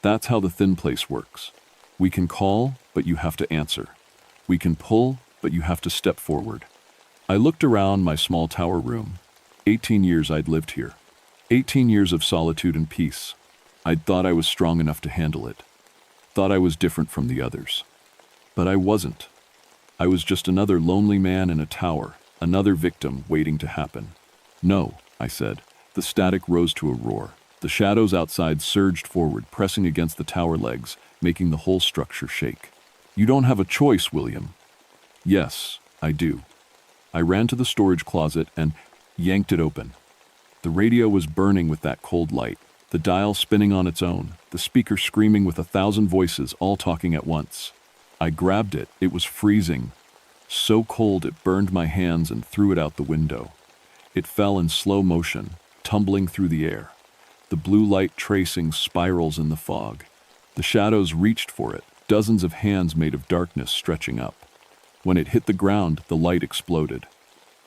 That's how the thin place works. We can call, but you have to answer. We can pull, but you have to step forward. I looked around my small tower room. 18 years I'd lived here. 18 years of solitude and peace. I'd thought I was strong enough to handle it. Thought I was different from the others. But I wasn't. I was just another lonely man in a tower, another victim waiting to happen. No, I said. The static rose to a roar. The shadows outside surged forward, pressing against the tower legs, making the whole structure shake. You don't have a choice, William. Yes, I do. I ran to the storage closet and yanked it open. The radio was burning with that cold light, the dial spinning on its own, the speaker screaming with 1,000 voices all talking at once. I grabbed it. It was freezing. So cold it burned my hands and threw it out the window. It fell in slow motion, tumbling through the air. The blue light tracing spirals in the fog. The shadows reached for it, dozens of hands made of darkness stretching up. When it hit the ground, the light exploded.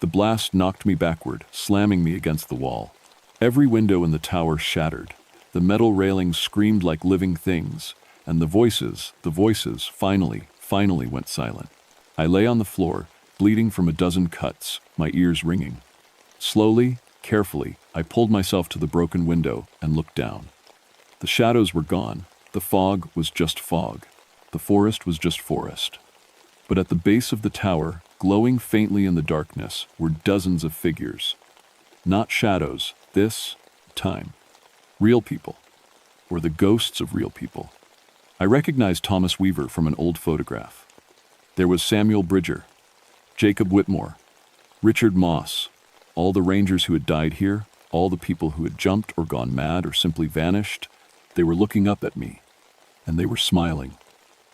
The blast knocked me backward, slamming me against the wall. Every window in the tower shattered. The metal railings screamed like living things, and the voices, finally went silent. I lay on the floor, bleeding from a dozen cuts, my ears ringing. Slowly, carefully, I pulled myself to the broken window and looked down. The shadows were gone. The fog was just fog. The forest was just forest. But at the base of the tower, glowing faintly in the darkness, were dozens of figures. Not shadows, this time. Real people. Or the ghosts of real people. I recognized Thomas Weaver from an old photograph. There was Samuel Bridger, Jacob Whitmore, Richard Moss, all the rangers who had died here, all the people who had jumped or gone mad or simply vanished. They were looking up at me, and they were smiling.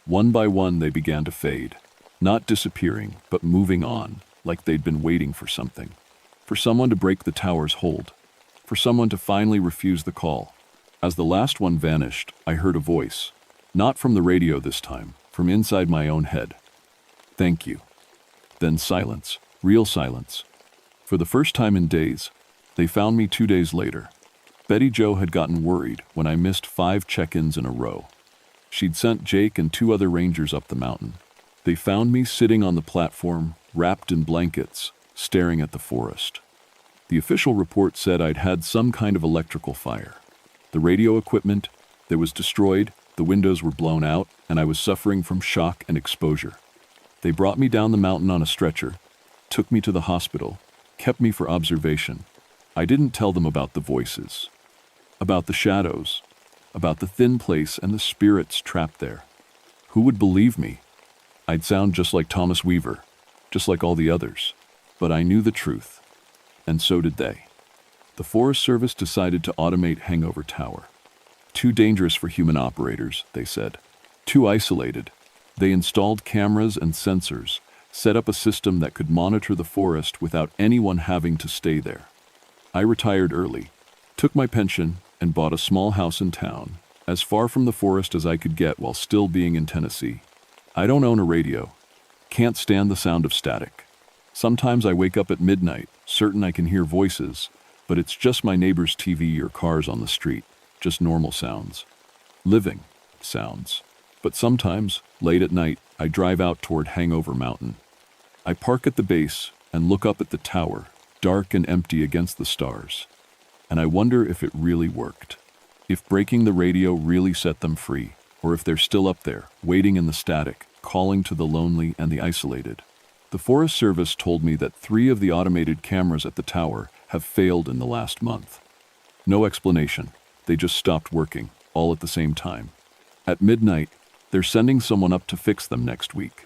One by one they began to fade. Not disappearing, but moving on, like they'd been waiting for something. For someone to break the tower's hold. For someone to finally refuse the call. As the last one vanished, I heard a voice. Not from the radio this time, from inside my own head. Thank you. Then silence, real silence. For the first time in days, they found me 2 days later. Betty Jo had gotten worried when I missed 5 check-ins in a row. She'd sent Jake and 2 other rangers up the mountain. They found me sitting on the platform, wrapped in blankets, staring at the forest. The official report said I'd had some kind of electrical fire. The radio equipment, that was destroyed, the windows were blown out, and I was suffering from shock and exposure. They brought me down the mountain on a stretcher, took me to the hospital, kept me for observation. I didn't tell them about the voices, about the shadows, about the thin place and the spirits trapped there. Who would believe me? I'd sound just like Thomas Weaver, just like all the others. But I knew the truth, and so did they. The Forest Service decided to automate Hangover Tower. Too dangerous for human operators, they said. Too isolated. They installed cameras and sensors, set up a system that could monitor the forest without anyone having to stay there. I retired early, took my pension, and bought a small house in town, as far from the forest as I could get while still being in Tennessee. I don't own a radio. Can't stand the sound of static. Sometimes I wake up at midnight, certain I can hear voices, but it's just my neighbor's TV or cars on the street, just normal sounds. Living sounds. But sometimes, late at night, I drive out toward Hangover Mountain. I park at the base and look up at the tower, dark and empty against the stars. And I wonder if it really worked. If breaking the radio really set them free, or if they're still up there, waiting in the static, calling to the lonely and the isolated. The Forest Service told me that 3 of the automated cameras at the tower have failed in the last month. No explanation. They just stopped working, all at the same time. At midnight, they're sending someone up to fix them next week.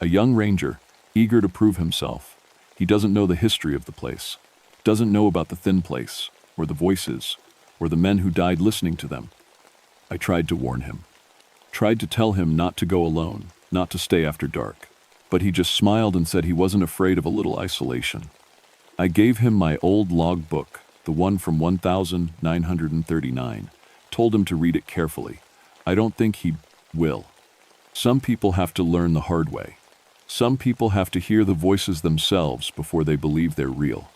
A young ranger, eager to prove himself. He doesn't know the history of the place, doesn't know about the thin place, or the voices, or the men who died listening to them. I tried to warn him. Tried to tell him not to go alone, not to stay after dark. But he just smiled and said he wasn't afraid of a little isolation. I gave him my old log book, the one from 1939, told him to read it carefully. I don't think he will. Some people have to learn the hard way. Some people have to hear the voices themselves before they believe they're real.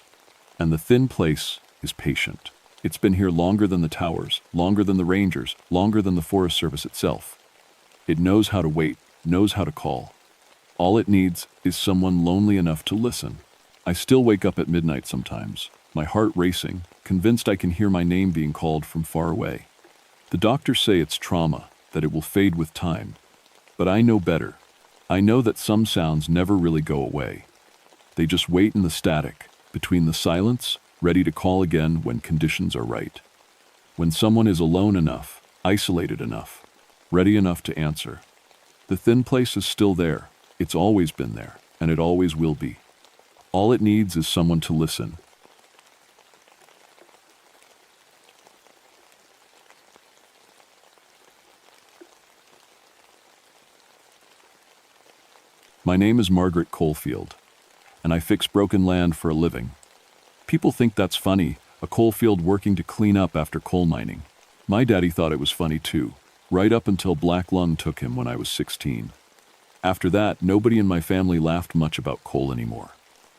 And the thin place is patient. It's been here longer than the towers, longer than the rangers, longer than the Forest Service itself. It knows how to wait, knows how to call. All it needs is someone lonely enough to listen. I still wake up at midnight sometimes, my heart racing, convinced I can hear my name being called from far away. The doctors say it's trauma, that it will fade with time. But I know better. I know that some sounds never really go away. They just wait in the static, between the silence, ready to call again when conditions are right. When someone is alone enough, isolated enough, ready enough to answer. The thin place is still there. It's always been there, and it always will be. All it needs is someone to listen. My name is Margaret Coalfield, and I fix broken land for a living. People think that's funny, a coalfield working to clean up after coal mining. My daddy thought it was funny too, right up until black lung took him when I was 16. After that, nobody in my family laughed much about coal anymore.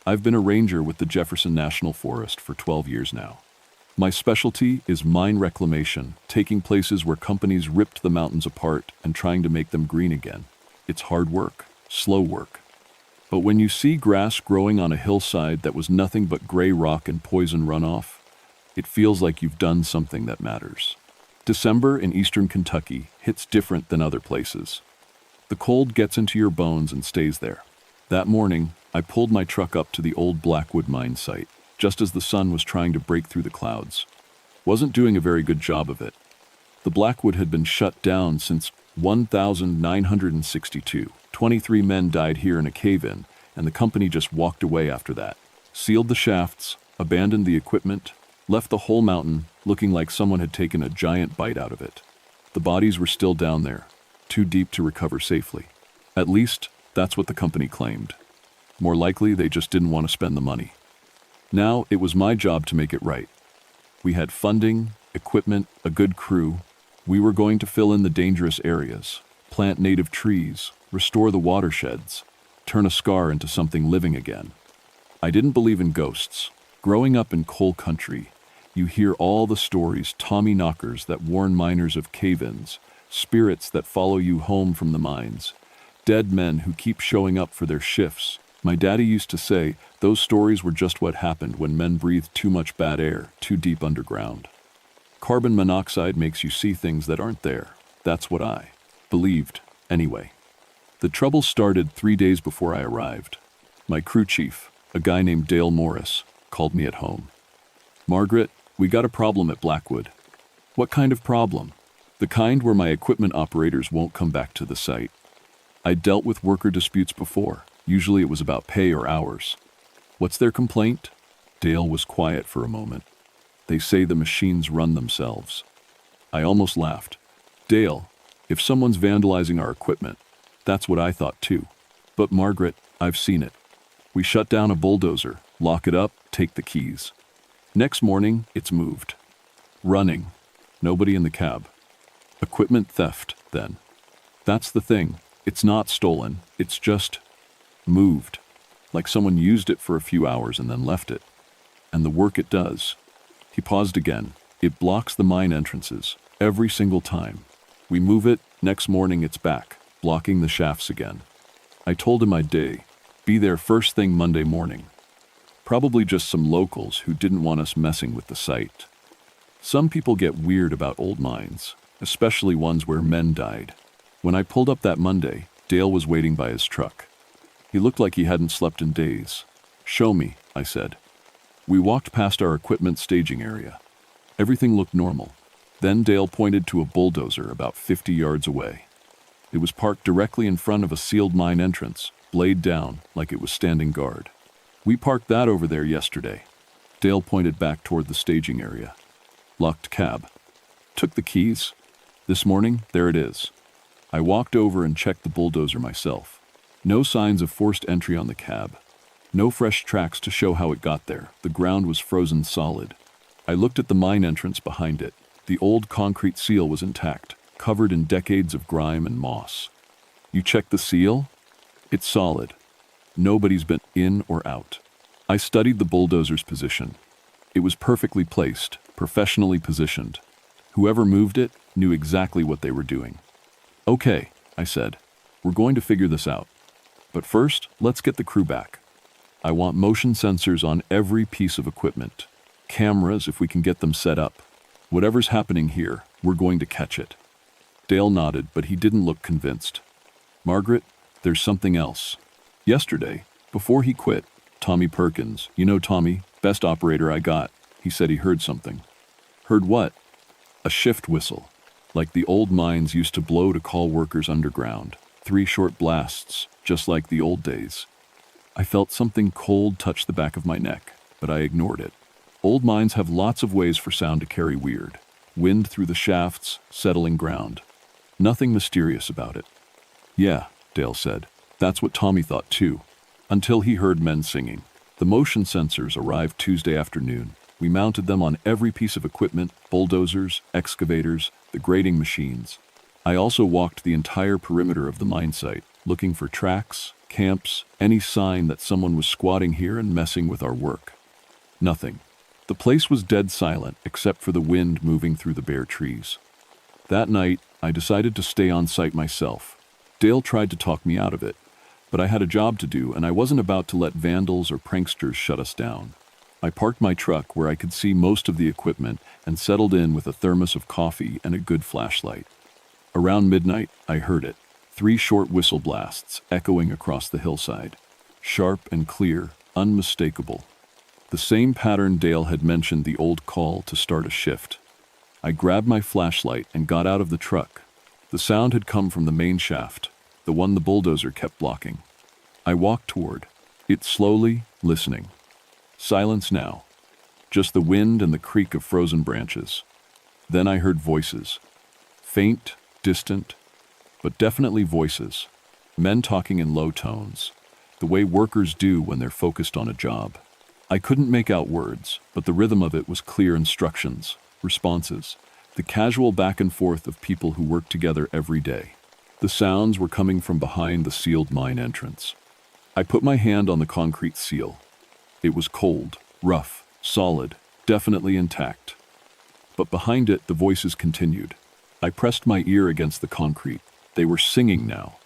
I've been a ranger with the Jefferson National Forest for 12 years now. My specialty is mine reclamation, taking places where companies ripped the mountains apart and trying to make them green again. It's hard work, slow work. But when you see grass growing on a hillside that was nothing but gray rock and poison runoff, it feels like you've done something that matters. December in eastern Kentucky hits different than other places. The cold gets into your bones and stays there. That morning, I pulled my truck up to the old Blackwood mine site, just as the sun was trying to break through the clouds. Wasn't doing a very good job of it. The Blackwood had been shut down since 1962. 23 men died here in a cave-in, and the company just walked away after that. Sealed the shafts, abandoned the equipment, left the whole mountain looking like someone had taken a giant bite out of it. The bodies were still down there, too deep to recover safely. At least, that's what the company claimed. More likely, they just didn't want to spend the money. Now, it was my job to make it right. We had funding, equipment, a good crew. We were going to fill in the dangerous areas, plant native trees, restore the watersheds, turn a scar into something living again. I didn't believe in ghosts. Growing up in coal country, you hear all the stories, Tommy knockers that warn miners of cave-ins, spirits that follow you home from the mines, dead men who keep showing up for their shifts. My daddy used to say those stories were just what happened when men breathed too much bad air, too deep underground. Carbon monoxide makes you see things that aren't there. That's what I believed, anyway. The trouble started 3 days before I arrived. My crew chief, a guy named Dale Morris, called me at home. "Margaret, we got a problem at Blackwood." "What kind of problem?" "The kind where my equipment operators won't come back to the site." I'd dealt with worker disputes before. Usually it was about pay or hours. "What's their complaint?" Dale was quiet for a moment. "They say the machines run themselves." I almost laughed. "Dale, if someone's vandalizing our equipment, that's what I thought too. But Margaret, I've seen it. We shut down a bulldozer, lock it up, take the keys. Next morning, it's moved. Running. Nobody in the cab. Equipment theft, then. That's the thing. It's not stolen. It's just moved. Like someone used it for a few hours and then left it. And the work it does." He paused again. "It blocks the mine entrances. Every single time. We move it, next morning it's back, blocking the shafts again." I told him I'd be there first thing Monday morning. Probably just some locals who didn't want us messing with the site. Some people get weird about old mines, especially ones where men died. When I pulled up that Monday, Dale was waiting by his truck. He looked like he hadn't slept in days. "Show me," I said. We walked past our equipment staging area. Everything looked normal. Then Dale pointed to a bulldozer about 50 yards away. It was parked directly in front of a sealed mine entrance, blade down, like it was standing guard. "We parked that over there yesterday." Dale pointed back toward the staging area. "Locked cab. Took the keys. This morning, there it is." I walked over and checked the bulldozer myself. No signs of forced entry on the cab. No fresh tracks to show how it got there. The ground was frozen solid. I looked at the mine entrance behind it. The old concrete seal was intact, covered in decades of grime and moss. "You checked the seal?" "It's solid. Nobody's been in or out." I studied the bulldozer's position. It was perfectly placed, professionally positioned. Whoever moved it knew exactly what they were doing. "Okay," I said. "We're going to figure this out. But first, let's get the crew back. I want motion sensors on every piece of equipment. Cameras if we can get them set up. Whatever's happening here, we're going to catch it." Dale nodded, but he didn't look convinced. "Margaret, there's something else. Yesterday, before he quit, Tommy Perkins, you know Tommy, best operator I got, he said he heard something." "Heard what?" "A shift whistle, like the old mines used to blow to call workers underground. 3 short blasts, just like the old days." I felt something cold touch the back of my neck, but I ignored it. Old mines have lots of ways for sound to carry weird. Wind through the shafts, settling ground. Nothing mysterious about it. "Yeah," Dale said. "That's what Tommy thought too. Until he heard men singing." The motion sensors arrived Tuesday afternoon. We mounted them on every piece of equipment, bulldozers, excavators, the grading machines. I also walked the entire perimeter of the mine site, looking for tracks, camps, any sign that someone was squatting here and messing with our work. Nothing. The place was dead silent except for the wind moving through the bare trees. That night, I decided to stay on site myself. Dale tried to talk me out of it, but I had a job to do and I wasn't about to let vandals or pranksters shut us down. I parked my truck where I could see most of the equipment and settled in with a thermos of coffee and a good flashlight. Around midnight, I heard it. 3 short whistle blasts echoing across the hillside. Sharp and clear, unmistakable. The same pattern Dale had mentioned, the old call to start a shift. I grabbed my flashlight and got out of the truck. The sound had come from the main shaft, the one the bulldozer kept blocking. I walked toward it slowly, listening. Silence now. Just the wind and the creak of frozen branches. Then I heard voices. Faint, distant, but definitely voices. Men talking in low tones, the way workers do when they're focused on a job. I couldn't make out words, but the rhythm of it was clear instructions, responses, the casual back and forth of people who work together every day. The sounds were coming from behind the sealed mine entrance. I put my hand on the concrete seal. It was cold, rough, solid, definitely intact. But behind it, the voices continued. I pressed my ear against the concrete. They were singing now.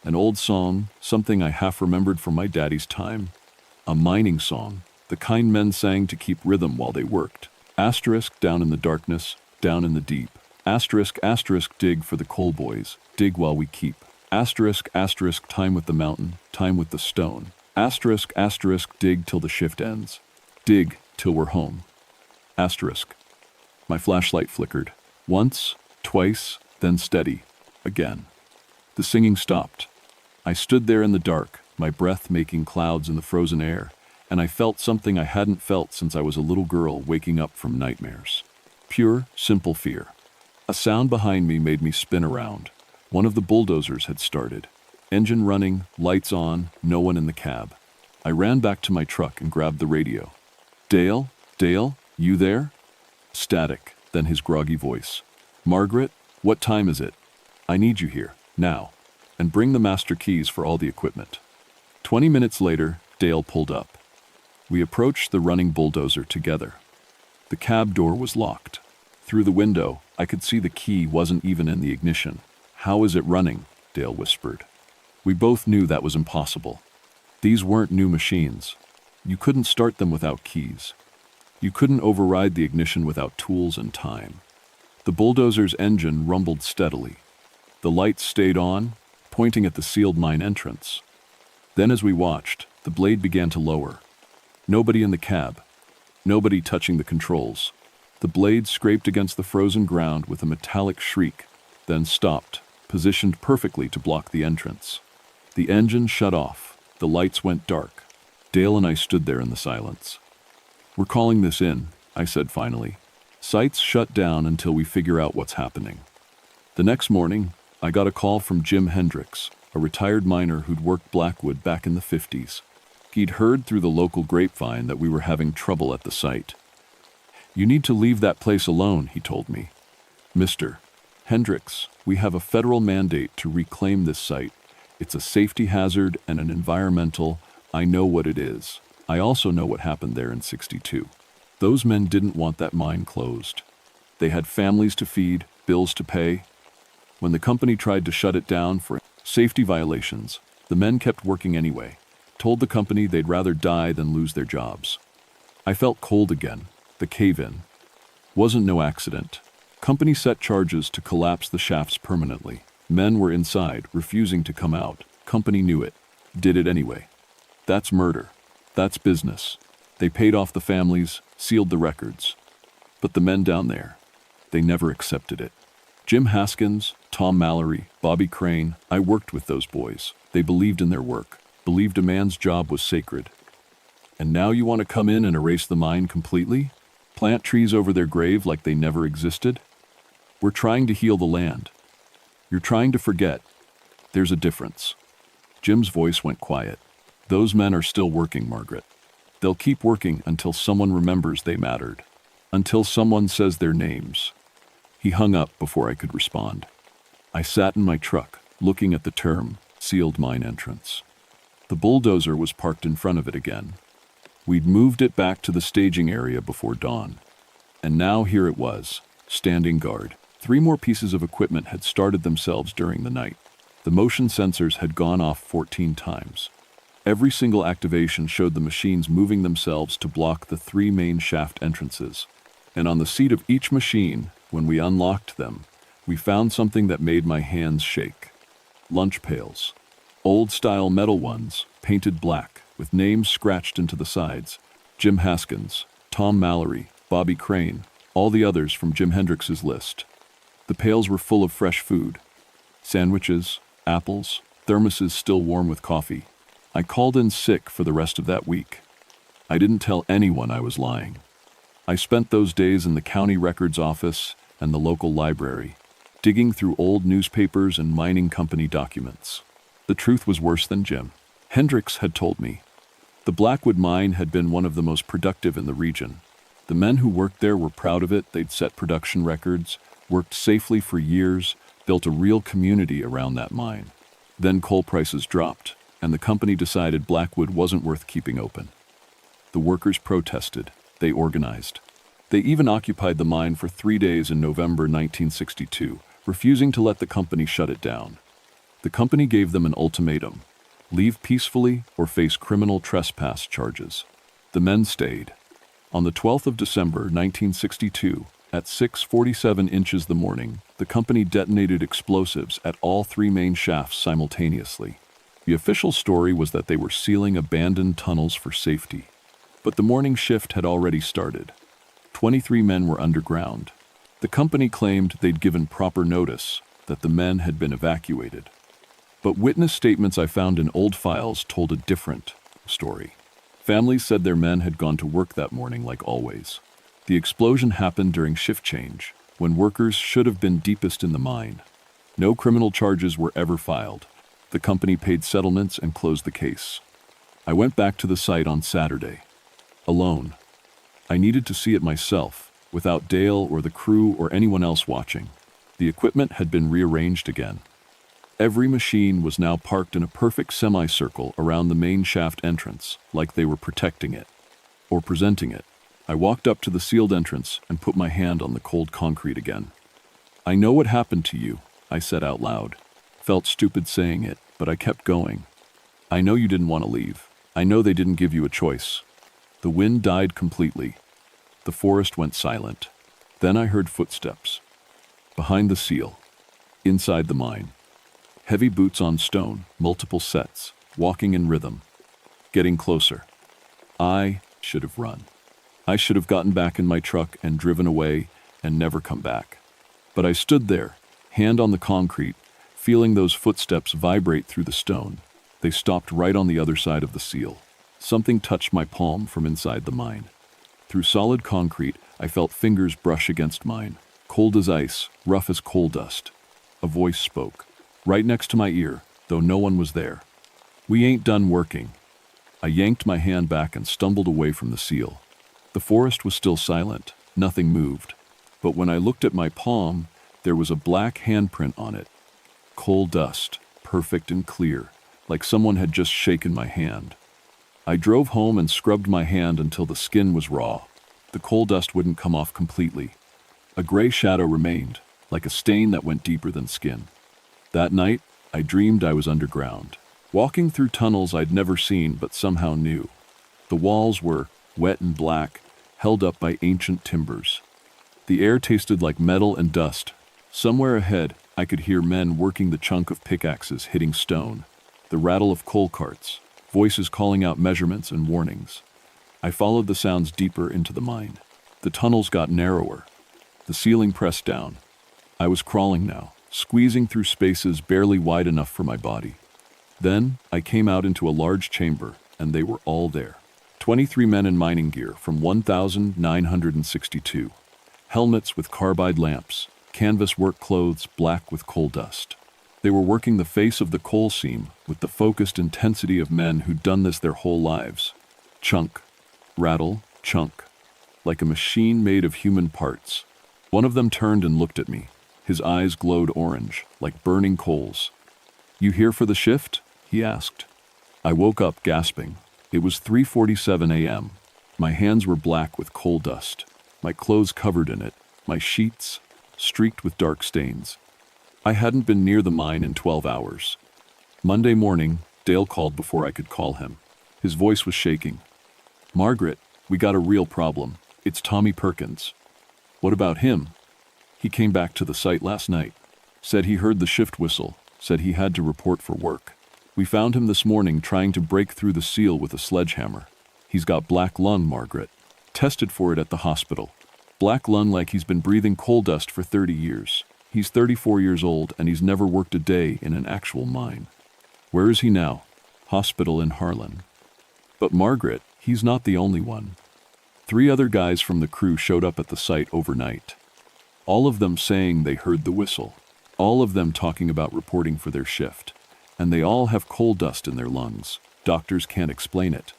An old song, something I half remembered from my daddy's time. A mining song, the kind men sang to keep rhythm while they worked. Asterisk down in the darkness, down in the deep. Asterisk, asterisk, dig for the coal boys, dig while we keep. Asterisk, asterisk, time with the mountain, time with the stone. Asterisk, asterisk, dig till the shift ends. Dig till we're home. Asterisk. My flashlight flickered. Once, twice, then steady. Again. The singing stopped. I stood there in the dark, my breath making clouds in the frozen air, and I felt something I hadn't felt since I was a little girl waking up from nightmares. Pure, simple fear. A sound behind me made me spin around. One of the bulldozers had started. Engine running, lights on, no one in the cab. I ran back to my truck and grabbed the radio. "Dale? Dale? You there?" Static, then his groggy voice. "Margaret, what time is it? I need you here, now. And bring the master keys for all the equipment." 20 minutes later, Dale pulled up. We approached the running bulldozer together. The cab door was locked. Through the window, I could see the key wasn't even in the ignition. "How is it running?" Dale whispered. We both knew that was impossible. These weren't new machines. You couldn't start them without keys. You couldn't override the ignition without tools and time. The bulldozer's engine rumbled steadily. The lights stayed on, pointing at the sealed mine entrance. Then as we watched, the blade began to lower. Nobody in the cab. Nobody touching the controls. The blade scraped against the frozen ground with a metallic shriek, then stopped, positioned perfectly to block the entrance. The engine shut off. The lights went dark. Dale and I stood there in the silence. "We're calling this in," I said finally. "Sites shut down until we figure out what's happening." The next morning, I got a call from Jim Hendricks, a retired miner who'd worked Blackwood back in the 50s. He'd heard through the local grapevine that we were having trouble at the site. "You need to leave that place alone," he told me. "Mr. Hendricks, we have a federal mandate to reclaim this site. It's a safety hazard and an environmental. I know what it is. I also know what happened there in '62. Those men didn't want that mine closed. They had families to feed, bills to pay. When the company tried to shut it down for safety violations, the men kept working anyway, told the company they'd rather die than lose their jobs." I felt cold again. The cave-in wasn't no accident. Company set charges to collapse the shafts permanently. Men were inside, refusing to come out. Company knew it, did it anyway. That's murder. That's business. They paid off the families, sealed the records. But the men down there, they never accepted it. Jim Haskins, Tom Mallory, Bobby Crane, I worked with those boys. They believed in their work, believed a man's job was sacred. And now you want to come in and erase the mine completely? Plant trees over their grave like they never existed? We're trying to heal the land. You're trying to forget. There's a difference." Jim's voice went quiet. "Those men are still working, Margaret. They'll keep working until someone remembers they mattered. Until someone says their names." He hung up before I could respond. I sat in my truck, looking at the term, sealed mine entrance. The bulldozer was parked in front of it again. We'd moved it back to the staging area before dawn. And now here it was, standing guard. 3 more pieces of equipment had started themselves during the night. The motion sensors had gone off 14 times. Every single activation showed the machines moving themselves to block the 3 main shaft entrances. And on the seat of each machine, when we unlocked them, we found something that made my hands shake. Lunch pails. Old-style metal ones, painted black, with names scratched into the sides. Jim Haskins, Tom Mallory, Bobby Crane, all the others from Jim Hendricks's list. The pails were full of fresh food. Sandwiches, apples, thermoses still warm with coffee. I called in sick for the rest of that week. I didn't tell anyone I was lying. I spent those days in the county records office and the local library, digging through old newspapers and mining company documents. The truth was worse than Jim Hendricks had told me. The Blackwood mine had been one of the most productive in the region. The men who worked there were proud of it. They'd set production records, worked safely for years, built a real community around that mine. Then coal prices dropped, and the company decided Blackwood wasn't worth keeping open. The workers protested. They organized. They even occupied the mine for 3 days in November 1962, refusing to let the company shut it down. The company gave them an ultimatum: leave peacefully or face criminal trespass charges. The men stayed. On the 12th of December 1962, at 6:47 inches the morning, the company detonated explosives at all 3 main shafts simultaneously. The official story was that they were sealing abandoned tunnels for safety. But the morning shift had already started. 23 men were underground. The company claimed they'd given proper notice, that the men had been evacuated. But witness statements I found in old files told a different story. Families said their men had gone to work that morning like always. The explosion happened during shift change, when workers should have been deepest in the mine. No criminal charges were ever filed. The company paid settlements and closed the case. I went back to the site on Saturday. Alone. I needed to see it myself, without Dale or the crew or anyone else watching. The equipment had been rearranged again. Every machine was now parked in a perfect semicircle around the main shaft entrance, like they were protecting it, or presenting it. I walked up to the sealed entrance and put my hand on the cold concrete again. "I know what happened to you," I said out loud. Felt stupid saying it, but I kept going. "I know you didn't want to leave. I know they didn't give you a choice." The wind died completely. The forest went silent. Then I heard footsteps. Behind the seal. Inside the mine. Heavy boots on stone, multiple sets, walking in rhythm. Getting closer. I should have run. I should have gotten back in my truck and driven away and never come back. But I stood there, hand on the concrete, feeling those footsteps vibrate through the stone. They stopped right on the other side of the seal. Something touched my palm from inside the mine. Through solid concrete, I felt fingers brush against mine, cold as ice, rough as coal dust. A voice spoke, right next to my ear, though no one was there. "We ain't done working." I yanked my hand back and stumbled away from the seal. The forest was still silent, nothing moved. But when I looked at my palm, there was a black handprint on it. Coal dust, perfect and clear, like someone had just shaken my hand. I drove home and scrubbed my hand until the skin was raw. The coal dust wouldn't come off completely. A gray shadow remained, like a stain that went deeper than skin. That night, I dreamed I was underground, walking through tunnels I'd never seen but somehow knew. The walls were wet and black, held up by ancient timbers. The air tasted like metal and dust. Somewhere ahead, I could hear men working the chunk of pickaxes hitting stone, the rattle of coal carts, voices calling out measurements and warnings. I followed the sounds deeper into the mine. The tunnels got narrower. The ceiling pressed down. I was crawling now, squeezing through spaces barely wide enough for my body. Then I came out into a large chamber, and they were all there. 23 men in mining gear from 1,962. Helmets with carbide lamps, canvas work clothes black with coal dust. They were working the face of the coal seam with the focused intensity of men who'd done this their whole lives. Chunk, rattle, chunk, like a machine made of human parts. One of them turned and looked at me. His eyes glowed orange, like burning coals. "You here for the shift?" he asked. I woke up gasping. It was 3:47 a.m. My hands were black with coal dust, my clothes covered in it, my sheets streaked with dark stains. I hadn't been near the mine in 12 hours. Monday morning, Dale called before I could call him. His voice was shaking. "Margaret, we got a real problem. It's Tommy Perkins." "What about him?" "He came back to the site last night. Said he heard the shift whistle, said he had to report for work. We found him this morning trying to break through the seal with a sledgehammer. He's got black lung, Margaret. Tested for it at the hospital. Black lung like he's been breathing coal dust for 30 years. He's 34 years old and he's never worked a day in an actual mine." "Where is he now?" "Hospital in Harlan." "But Margaret, he's not the only one." 3 other guys from the crew showed up at the site overnight. All of them saying they heard the whistle. All of them talking about reporting for their shift. And they all have coal dust in their lungs. Doctors can't explain it.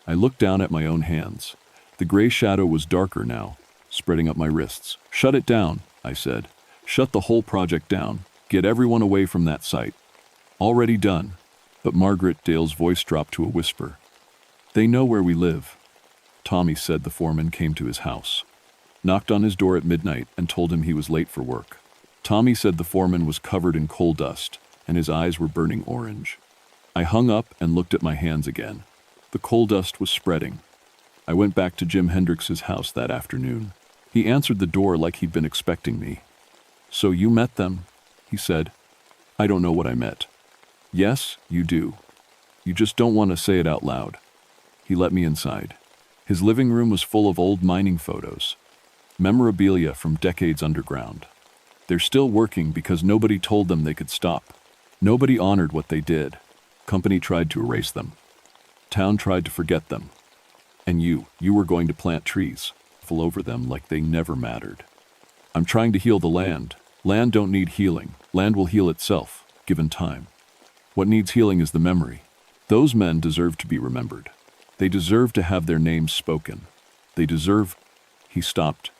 I looked down at my own hands. The gray shadow was darker now, spreading up my wrists. "Shut it down," I said. "Shut the whole project down. Get everyone away from that site." "Already done." But Margaret, Dale's voice dropped to a whisper. "They know where we live." Tommy said the foreman came to his house. Knocked on his door at midnight and told him he was late for work. Tommy said the foreman was covered in coal dust and his eyes were burning orange. I hung up and looked at my hands again. The coal dust was spreading. I went back to Jim Hendrix's house that afternoon. He answered the door like he'd been expecting me. "So you met them," he said. "I don't know what I met." "Yes, you do. You just don't want to say it out loud." He let me inside. His living room was full of old mining photos, memorabilia from decades underground. They're still working because nobody told them they could stop. Nobody honored what they did. Company tried to erase them. Town tried to forget them. And you were going to plant trees, fall over them like they never mattered. I'm trying to heal the land. Land don't need healing. Land will heal itself, given time. What needs healing is the memory. Those men deserve to be remembered. They deserve to have their names spoken. They deserve... He stopped,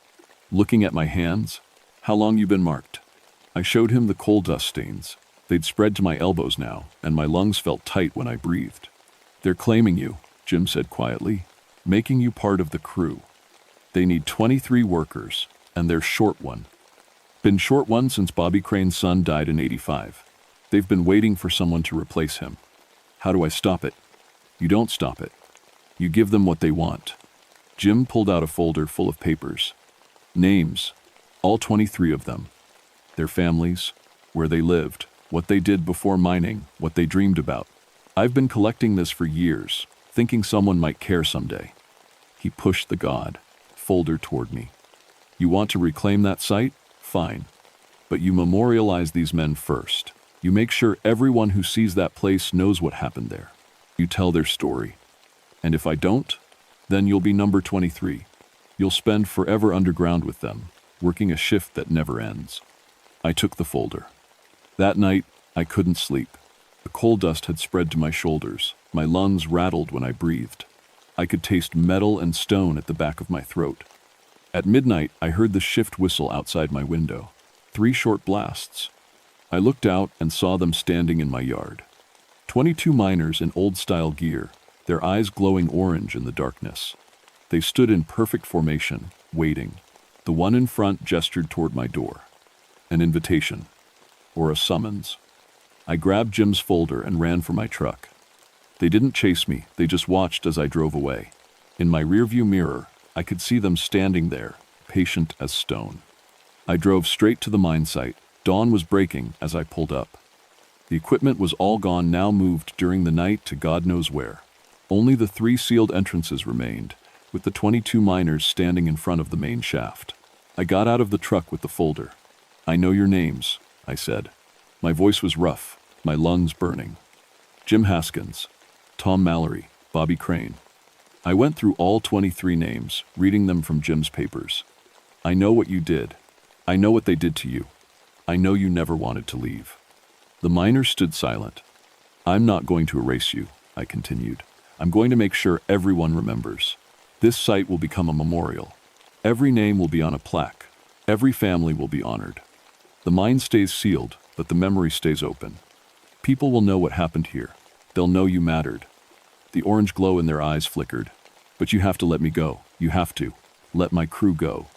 looking at my hands. "How long you been marked?" I showed him the coal dust stains. They'd spread to my elbows now, and my lungs felt tight when I breathed. "They're claiming you," Jim said quietly, "making you part of the crew. They need 23 workers, and they're short one. Been short one since Bobby Crane's son died in '85. They've been waiting for someone to replace him. How do I stop it?" "You don't stop it. You give them what they want." Jim pulled out a folder full of papers. Names, all 23 of them. Their families, where they lived, what they did before mining, what they dreamed about. I've been collecting this for years, thinking someone might care someday. He pushed the folder toward me. You want to reclaim that site? Fine. But you memorialize these men first. You make sure everyone who sees that place knows what happened there. You tell their story. And if I don't, then you'll be number 23. You'll spend forever underground with them, working a shift that never ends. I took the folder. That night, I couldn't sleep. The coal dust had spread to my shoulders. My lungs rattled when I breathed. I could taste metal and stone at the back of my throat. At midnight, I heard the shift whistle outside my window. 3 short blasts. I looked out and saw them standing in my yard. 22 miners in old-style gear, their eyes glowing orange in the darkness. They stood in perfect formation, waiting. The one in front gestured toward my door. An invitation. Or a summons. I grabbed Jim's folder and ran for my truck. They didn't chase me, they just watched as I drove away. In my rearview mirror, I could see them standing there, patient as stone. I drove straight to the mine site. Dawn was breaking as I pulled up. The equipment was all gone, now moved during the night to God knows where. Only the 3 sealed entrances remained, with the 22 miners standing in front of the main shaft. I got out of the truck with the folder. I know your names, I said. My voice was rough, my lungs burning. Jim Haskins, Tom Mallory, Bobby Crane. I went through all 23 names, reading them from Jim's papers. I know what you did. I know what they did to you. I know you never wanted to leave. The miners stood silent. I'm not going to erase you, I continued. I'm going to make sure everyone remembers. This site will become a memorial. Every name will be on a plaque. Every family will be honored. The mine stays sealed, but the memory stays open. People will know what happened here. They'll know you mattered. The orange glow in their eyes flickered. But you have to let me go. You have to. Let my crew go.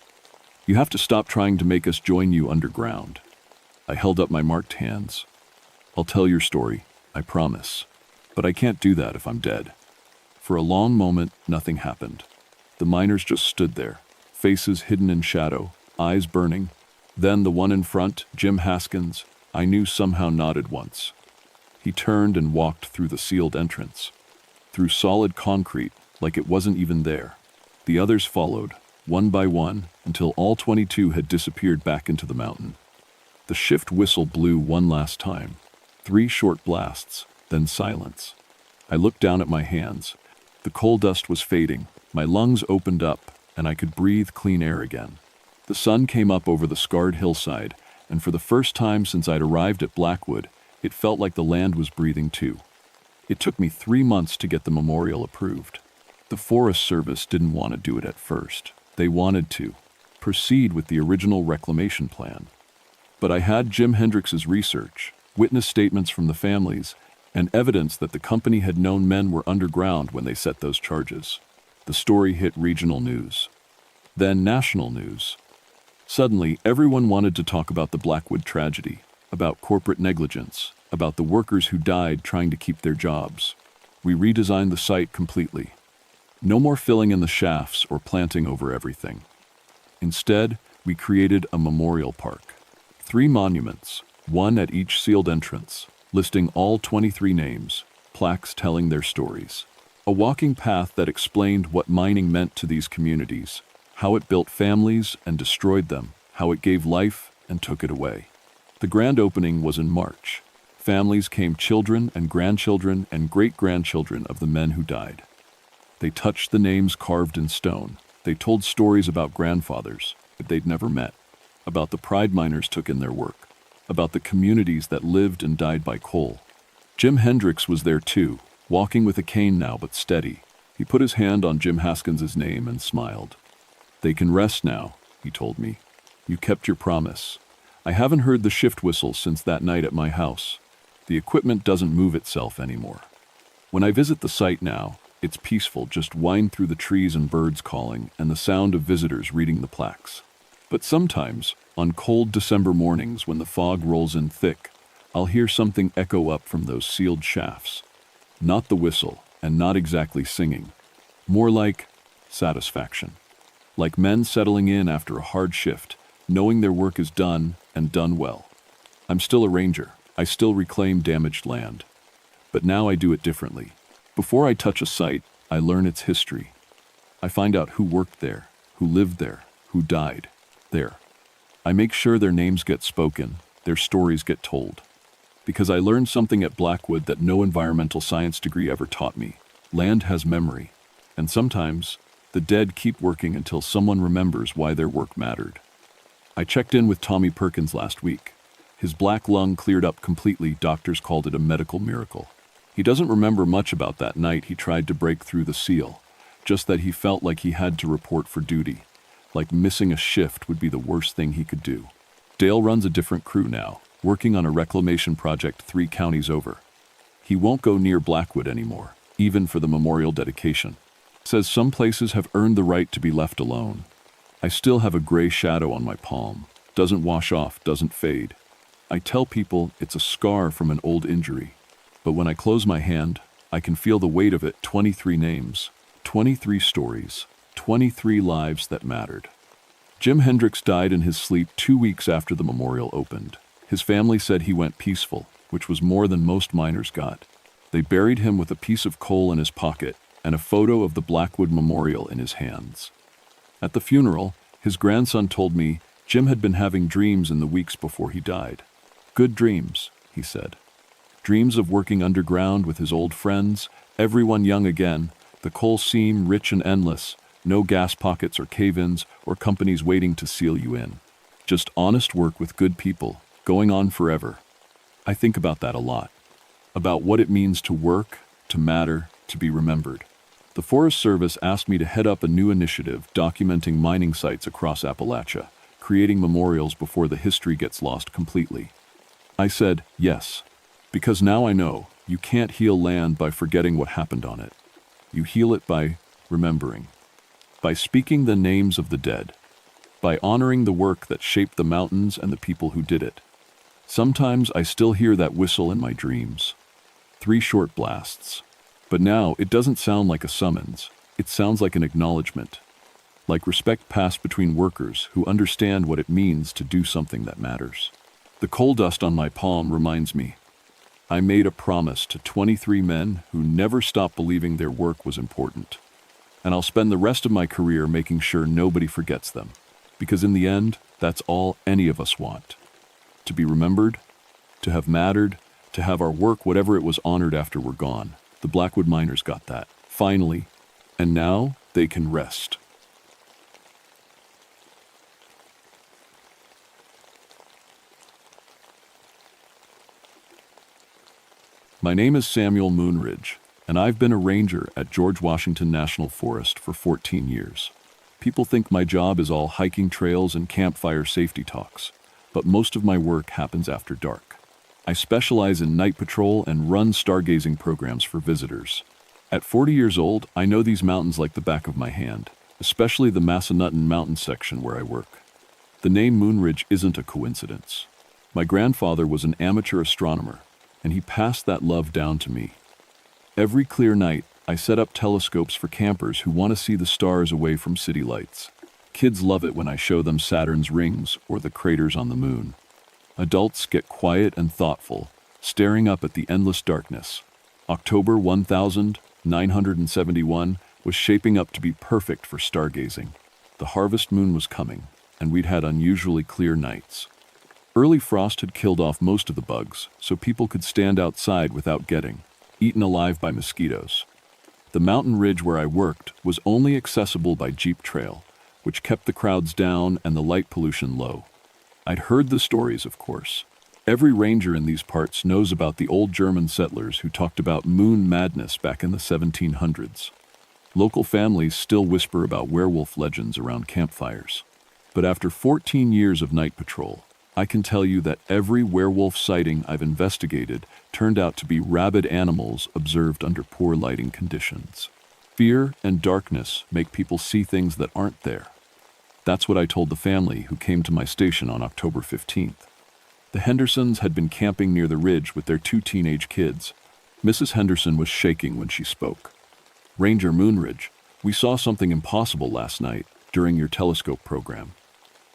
You have to stop trying to make us join you underground. I held up my marked hands. I'll tell your story, I promise. But I can't do that if I'm dead. For a long moment, nothing happened. The miners just stood there, faces hidden in shadow, eyes burning. Then the one in front, Jim Haskins, I knew somehow nodded once. He turned and walked through the sealed entrance. Through solid concrete, like it wasn't even there. The others followed, one by one, until all 22 had disappeared back into the mountain. The shift whistle blew one last time. 3 short blasts, then silence. I looked down at my hands. The coal dust was fading, my lungs opened up, and I could breathe clean air again. The sun came up over the scarred hillside, and for the first time since I'd arrived at Blackwood, it felt like the land was breathing too. It took me 3 months to get the memorial approved. The Forest Service didn't want to do it at first. They wanted to proceed with the original reclamation plan. But I had Jim Hendrix's research, witness statements from the families, and evidence that the company had known men were underground when they set those charges. The story hit regional news, then national news. Suddenly, everyone wanted to talk about the Blackwood tragedy, about corporate negligence, about the workers who died trying to keep their jobs. We redesigned the site completely. No more filling in the shafts or planting over everything. Instead, we created a memorial park. 3 monuments, one at each sealed entrance, listing all 23 names, plaques telling their stories. A walking path that explained what mining meant to these communities, how it built families and destroyed them, how it gave life and took it away. The grand opening was in March. Families came, children and grandchildren and great-grandchildren of the men who died. They touched the names carved in stone. They told stories about grandfathers that they'd never met, about the pride miners took in their work, about the communities that lived and died by coal. Jim Hendrix was there too, walking with a cane now but steady. He put his hand on Jim Haskins's name and smiled. They can rest now, he told me. You kept your promise. I haven't heard the shift whistle since that night at my house. The equipment doesn't move itself anymore. When I visit the site now, it's peaceful, just wind through the trees and birds calling and the sound of visitors reading the plaques. But sometimes, on cold December mornings when the fog rolls in thick, I'll hear something echo up from those sealed shafts. Not the whistle, and not exactly singing. More like satisfaction. Like men settling in after a hard shift, knowing their work is done and done well. I'm still a ranger. I still reclaim damaged land. But now I do it differently. Before I touch a site, I learn its history. I find out who worked there, who lived there, who died there. I make sure their names get spoken, their stories get told. Because I learned something at Blackwood that no environmental science degree ever taught me. Land has memory. And sometimes, the dead keep working until someone remembers why their work mattered. I checked in with Tommy Perkins last week. His black lung cleared up completely. Doctors called it a medical miracle. He doesn't remember much about that night he tried to break through the seal, just that he felt like he had to report for duty, like missing a shift would be the worst thing he could do. Dale runs a different crew now, working on a reclamation project 3 counties over. He won't go near Blackwood anymore, even for the memorial dedication. Says some places have earned the right to be left alone. I still have a gray shadow on my palm. Doesn't wash off, doesn't fade. I tell people it's a scar from an old injury. But when I close my hand, I can feel the weight of it. 23 names, 23 stories, 23 lives that mattered. Jim Hendricks died in his sleep 2 weeks after the memorial opened. His family said he went peaceful, which was more than most miners got. They buried him with a piece of coal in his pocket and a photo of the Blackwood Memorial in his hands. At the funeral, his grandson told me Jim had been having dreams in the weeks before he died. Good dreams, he said. Dreams of working underground with his old friends, everyone young again, the coal seam rich and endless, no gas pockets or cave-ins or companies waiting to seal you in. Just honest work with good people, going on forever. I think about that a lot. About what it means to work, to matter, to be remembered. The Forest Service asked me to head up a new initiative documenting mining sites across Appalachia, creating memorials before the history gets lost completely. I said yes. Because now I know you can't heal land by forgetting what happened on it. You heal it by remembering, by speaking the names of the dead, by honoring the work that shaped the mountains and the people who did it. Sometimes I still hear that whistle in my dreams. 3 short blasts. But now it doesn't sound like a summons. It sounds like an acknowledgement. Like respect passed between workers who understand what it means to do something that matters. The coal dust on my palm reminds me I made a promise to 23 men who never stopped believing their work was important. And I'll spend the rest of my career making sure nobody forgets them. Because in the end, that's all any of us want. To be remembered, to have mattered, to have our work, whatever it was, honored after we're gone. The Blackwood miners got that, finally, and now they can rest. My name is Samuel Moonridge, and I've been a ranger at George Washington National Forest for 14 years. People think my job is all hiking trails and campfire safety talks, but most of my work happens after dark. I specialize in night patrol and run stargazing programs for visitors. At 40 years old, I know these mountains like the back of my hand, especially the Massanutten Mountain section where I work. The name Moonridge isn't a coincidence. My grandfather was an amateur astronomer, and he passed that love down to me. Every clear night, I set up telescopes for campers who want to see the stars away from city lights. Kids love it when I show them Saturn's rings or the craters on the moon. Adults get quiet and thoughtful, staring up at the endless darkness. October 1971 was shaping up to be perfect for stargazing. The harvest moon was coming, and we'd had unusually clear nights. Early frost had killed off most of the bugs, so people could stand outside without getting eaten alive by mosquitoes. The mountain ridge where I worked was only accessible by Jeep Trail, which kept the crowds down and the light pollution low. I'd heard the stories, of course. Every ranger in these parts knows about the old German settlers who talked about moon madness back in the 1700s. Local families still whisper about werewolf legends around campfires. But after 14 years of night patrol, I can tell you that every werewolf sighting I've investigated turned out to be rabid animals observed under poor lighting conditions. Fear and darkness make people see things that aren't there. That's what I told the family who came to my station on October 15th. The Hendersons had been camping near the ridge with their 2 teenage kids. Mrs. Henderson was shaking when she spoke. "Ranger Moonridge, We saw something impossible last night during your telescope program.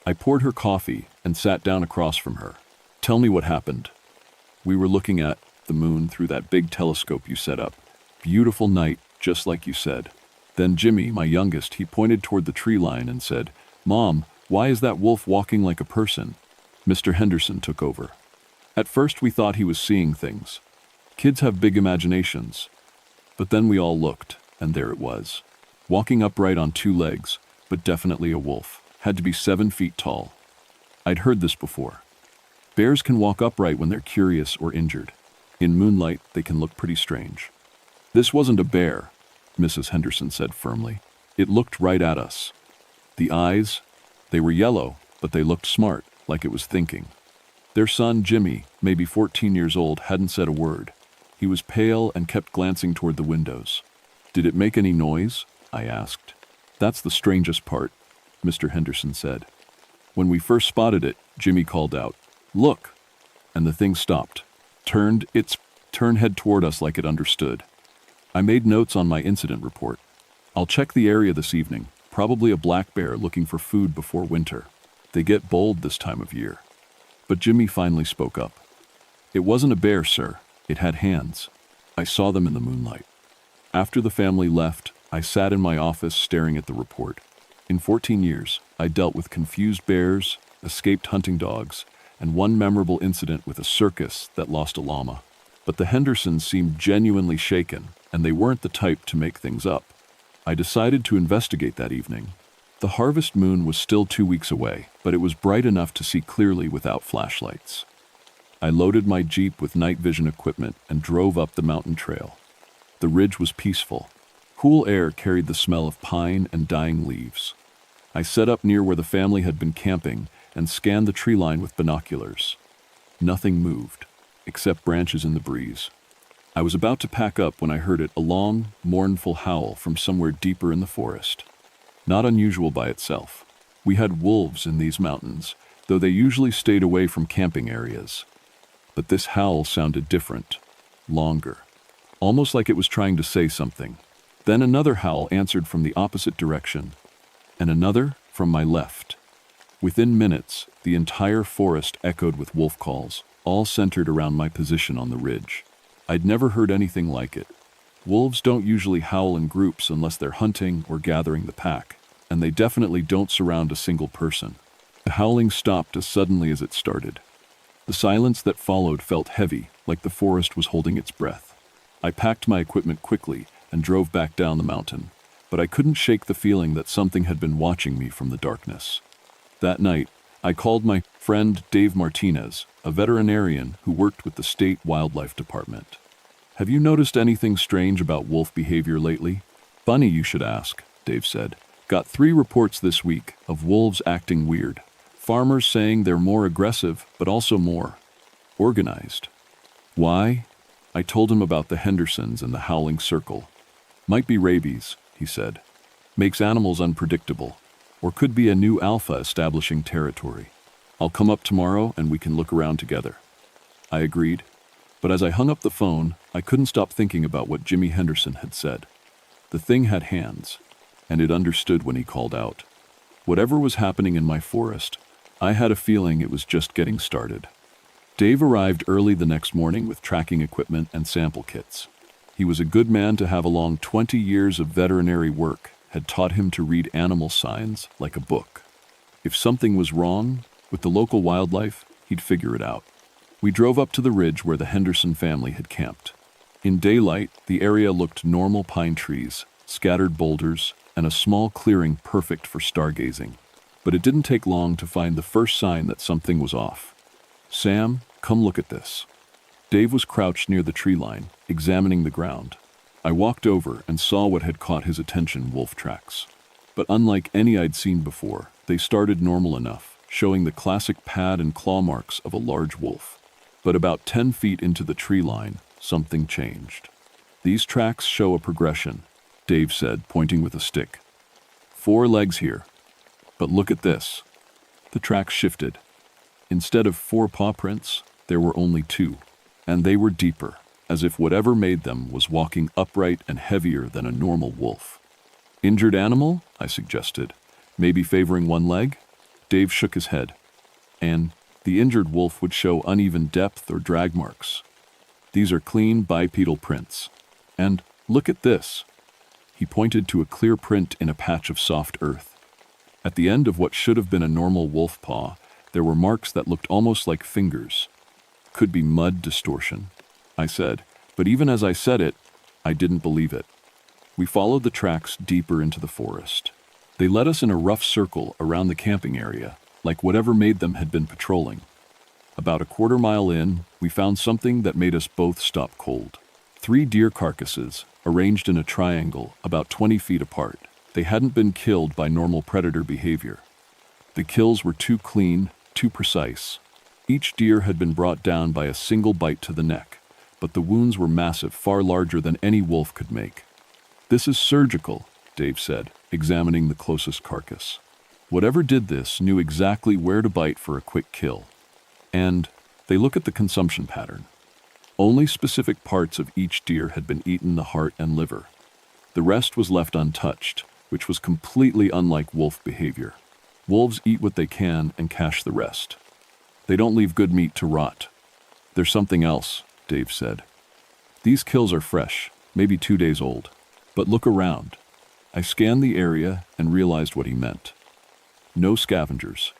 I poured her coffee and sat down across from her. Tell me what happened. We were looking at the moon through that big telescope you set up. Beautiful night, just like you said. Then Jimmy, my youngest, he pointed toward the tree line and said, "Mom, why is that wolf walking like a person?" Mr. Henderson took over. At first we thought he was seeing things. Kids have big imaginations. But then we all looked, and there it was. Walking upright on two legs, but definitely a wolf. Had to be 7 feet tall. I'd heard this before. Bears can walk upright when they're curious or injured. In moonlight, they can look pretty strange. This wasn't a bear, Mrs. Henderson said firmly. It looked right at us. The eyes, they were yellow, but they looked smart, like it was thinking. Their son, Jimmy, maybe 14 years old, hadn't said a word. He was pale and kept glancing toward the windows. Did it make any noise? I asked. That's the strangest part, Mr. Henderson said. When we first spotted it, Jimmy called out, "Look!" And the thing stopped, turned head toward us like it understood. I made notes on my incident report. I'll check the area this evening, probably a black bear looking for food before winter. They get bold this time of year. But Jimmy finally spoke up. It wasn't a bear, sir. It had hands. I saw them in the moonlight. After the family left, I sat in my office staring at the report. In 14 years, I dealt with confused bears, escaped hunting dogs, and one memorable incident with a circus that lost a llama. But the Hendersons seemed genuinely shaken, and they weren't the type to make things up. I decided to investigate that evening. The harvest moon was still 2 weeks away, but it was bright enough to see clearly without flashlights. I loaded my Jeep with night vision equipment and drove up the mountain trail. The ridge was peaceful. Cool air carried the smell of pine and dying leaves. I set up near where the family had been camping and scanned the tree line with binoculars. Nothing moved, except branches in the breeze. I was about to pack up when I heard a long, mournful howl from somewhere deeper in the forest. Not unusual by itself. We had wolves in these mountains, though they usually stayed away from camping areas. But this howl sounded different, longer, almost like it was trying to say something. Then another howl answered from the opposite direction, and another from my left. Within minutes, the entire forest echoed with wolf calls, all centered around my position on the ridge. I'd never heard anything like it. Wolves don't usually howl in groups unless they're hunting or gathering the pack, and they definitely don't surround a single person. The howling stopped as suddenly as it started. The silence that followed felt heavy, like the forest was holding its breath. I packed my equipment quickly and drove back down the mountain, but I couldn't shake the feeling that something had been watching me from the darkness. That night, I called my friend Dave Martinez, a veterinarian who worked with the state wildlife department. "Have you noticed anything strange about wolf behavior lately?" "Funny you should ask," Dave said. "Got 3 reports this week of wolves acting weird. Farmers saying they're more aggressive, but also more organized." "Why?" I told him about the Hendersons and the howling circle. "Might be rabies," he said. "Makes animals unpredictable. Or could be a new alpha establishing territory. I'll come up tomorrow and we can look around together." I agreed. But as I hung up the phone, I couldn't stop thinking about what Jimmy Henderson had said. The thing had hands, and it understood when he called out. Whatever was happening in my forest, I had a feeling it was just getting started. Dave arrived early the next morning with tracking equipment and sample kits. He was a good man to have along. 20 years of veterinary work had taught him to read animal signs like a book. If something was wrong with the local wildlife, he'd figure it out. We drove up to the ridge where the Henderson family had camped. In daylight, the area looked normal: pine trees, scattered boulders, and a small clearing perfect for stargazing. But it didn't take long to find the first sign that something was off. "Sam, come look at this." Dave was crouched near the tree line, examining the ground. I walked over and saw what had caught his attention: wolf tracks. But unlike any I'd seen before, they started normal enough, showing the classic pad and claw marks of a large wolf. But about 10 feet into the tree line, something changed. "These tracks show a progression," Dave said, pointing with a stick. 4 legs here. But look at this." The tracks shifted. Instead of 4 paw prints, there were only 2. And they were deeper, as if whatever made them was walking upright and heavier than a normal wolf. Injured animal? I suggested. Maybe favoring one leg? Dave shook his head. And the injured wolf would show uneven depth or drag marks. These are clean bipedal prints. And look at this. He pointed to a clear print in a patch of soft earth. At the end of what should have been a normal wolf paw, there were marks that looked almost like fingers. Could be mud distortion, I said, but even as I said it, I didn't believe it. We followed the tracks deeper into the forest. They led us in a rough circle around the camping area, like whatever made them had been patrolling. About a quarter-mile in, we found something that made us both stop cold. 3 deer carcasses, arranged in a triangle about 20 feet apart. They hadn't been killed by normal predator behavior. The kills were too clean, too precise. Each deer had been brought down by a single bite to the neck, but the wounds were massive, far larger than any wolf could make. "This is surgical," Dave said, examining the closest carcass. Whatever did this knew exactly where to bite for a quick kill. And they look at the consumption pattern. Only specific parts of each deer had been eaten, the heart and liver. The rest was left untouched, which was completely unlike wolf behavior. Wolves eat what they can and cache the rest. They don't leave good meat to rot. "There's something else," Dave said. "These kills are fresh, maybe 2 days old. But look around." I scanned the area and realized what he meant. No scavengers.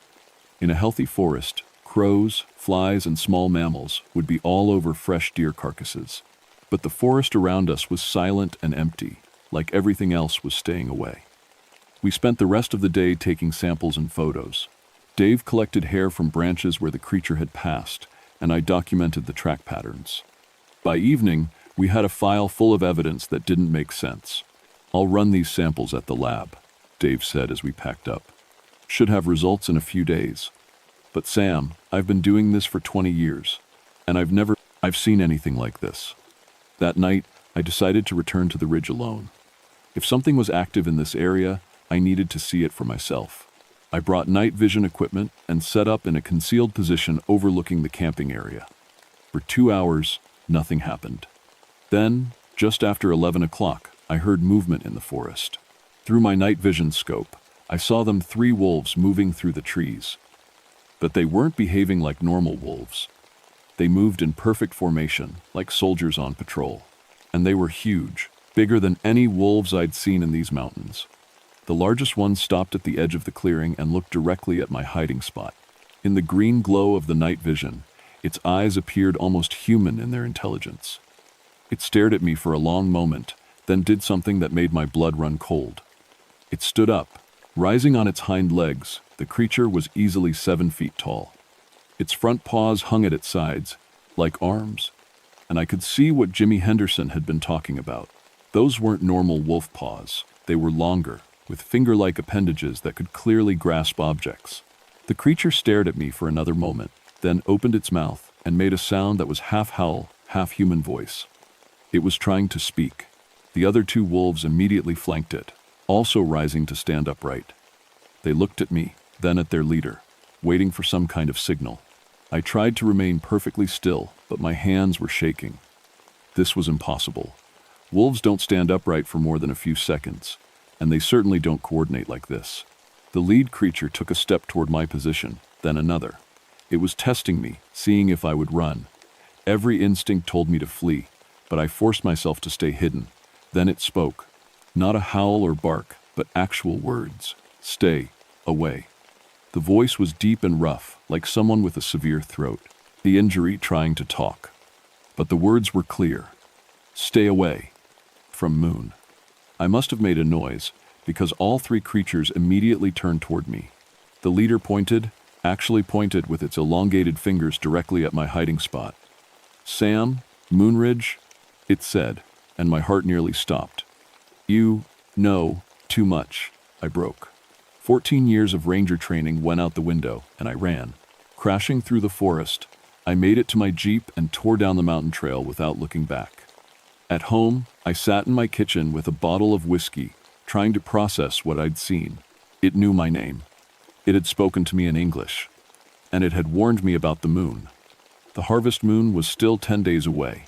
In a healthy forest, crows, flies, and small mammals would be all over fresh deer carcasses. But the forest around us was silent and empty, like everything else was staying away. We spent the rest of the day taking samples and photos. Dave collected hair from branches where the creature had passed, and I documented the track patterns. By evening, we had a file full of evidence that didn't make sense. "I'll run these samples at the lab," Dave said as we packed up. "Should have results in a few days. But Sam, I've been doing this for 20 years, and I've seen anything like this." That night, I decided to return to the ridge alone. If something was active in this area, I needed to see it for myself. I brought night vision equipment and set up in a concealed position overlooking the camping area. For 2 hours, nothing happened. Then, just after 11 o'clock, I heard movement in the forest. Through my night vision scope, I saw 3 wolves moving through the trees. But they weren't behaving like normal wolves. They moved in perfect formation, like soldiers on patrol. And they were huge, bigger than any wolves I'd seen in these mountains. The largest one stopped at the edge of the clearing and looked directly at my hiding spot. In the green glow of the night vision, its eyes appeared almost human in their intelligence. It stared at me for a long moment, then did something that made my blood run cold. It stood up. Rising on its hind legs, the creature was easily 7 feet tall. Its front paws hung at its sides, like arms, and I could see what Jimmy Henderson had been talking about. Those weren't normal wolf paws. They were longer, with finger-like appendages that could clearly grasp objects. The creature stared at me for another moment, then opened its mouth and made a sound that was half howl, half human voice. It was trying to speak. The other 2 wolves immediately flanked it, also rising to stand upright. They looked at me, then at their leader, waiting for some kind of signal. I tried to remain perfectly still, but my hands were shaking. This was impossible. Wolves don't stand upright for more than a few seconds, and they certainly don't coordinate like this. The lead creature took a step toward my position, then another. It was testing me, seeing if I would run. Every instinct told me to flee, but I forced myself to stay hidden. Then it spoke. Not a howl or bark, but actual words. "Stay away." The voice was deep and rough, like someone with a severe throat, the injury trying to talk. But the words were clear. "Stay away." From Moon. I must have made a noise, because all 3 creatures immediately turned toward me. The leader actually pointed with its elongated fingers directly at my hiding spot. "Sam, Moonridge," it said, and my heart nearly stopped. "You know too much," I broke. 14 years of ranger training went out the window, and I ran. Crashing through the forest, I made it to my Jeep and tore down the mountain trail without looking back. At home, I sat in my kitchen with a bottle of whiskey, trying to process what I'd seen. It knew my name. It had spoken to me in English, and it had warned me about the moon. The harvest moon was still 10 days away.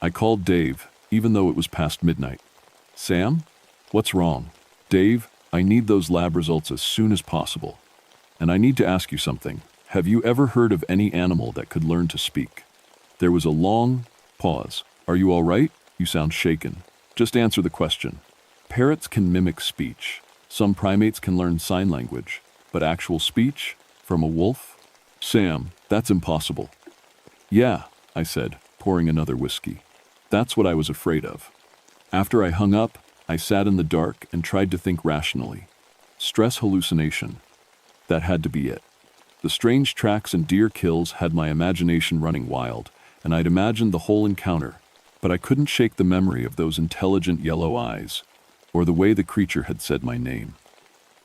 I called Dave, even though it was past midnight. "Sam? What's wrong?" Dave, I need those lab results as soon as possible. And I need to ask you something. Have you ever heard of any animal that could learn to speak? There was a long pause. Are you all right? You sound shaken. Just answer the question. Parrots can mimic speech. Some primates can learn sign language. But actual speech? From a wolf? Sam, that's impossible. Yeah, I said, pouring another whiskey. That's what I was afraid of. After I hung up, I sat in the dark and tried to think rationally. Stress hallucination. That had to be it. The strange tracks and deer kills had my imagination running wild, and I'd imagined the whole encounter, but I couldn't shake the memory of those intelligent yellow eyes, or the way the creature had said my name.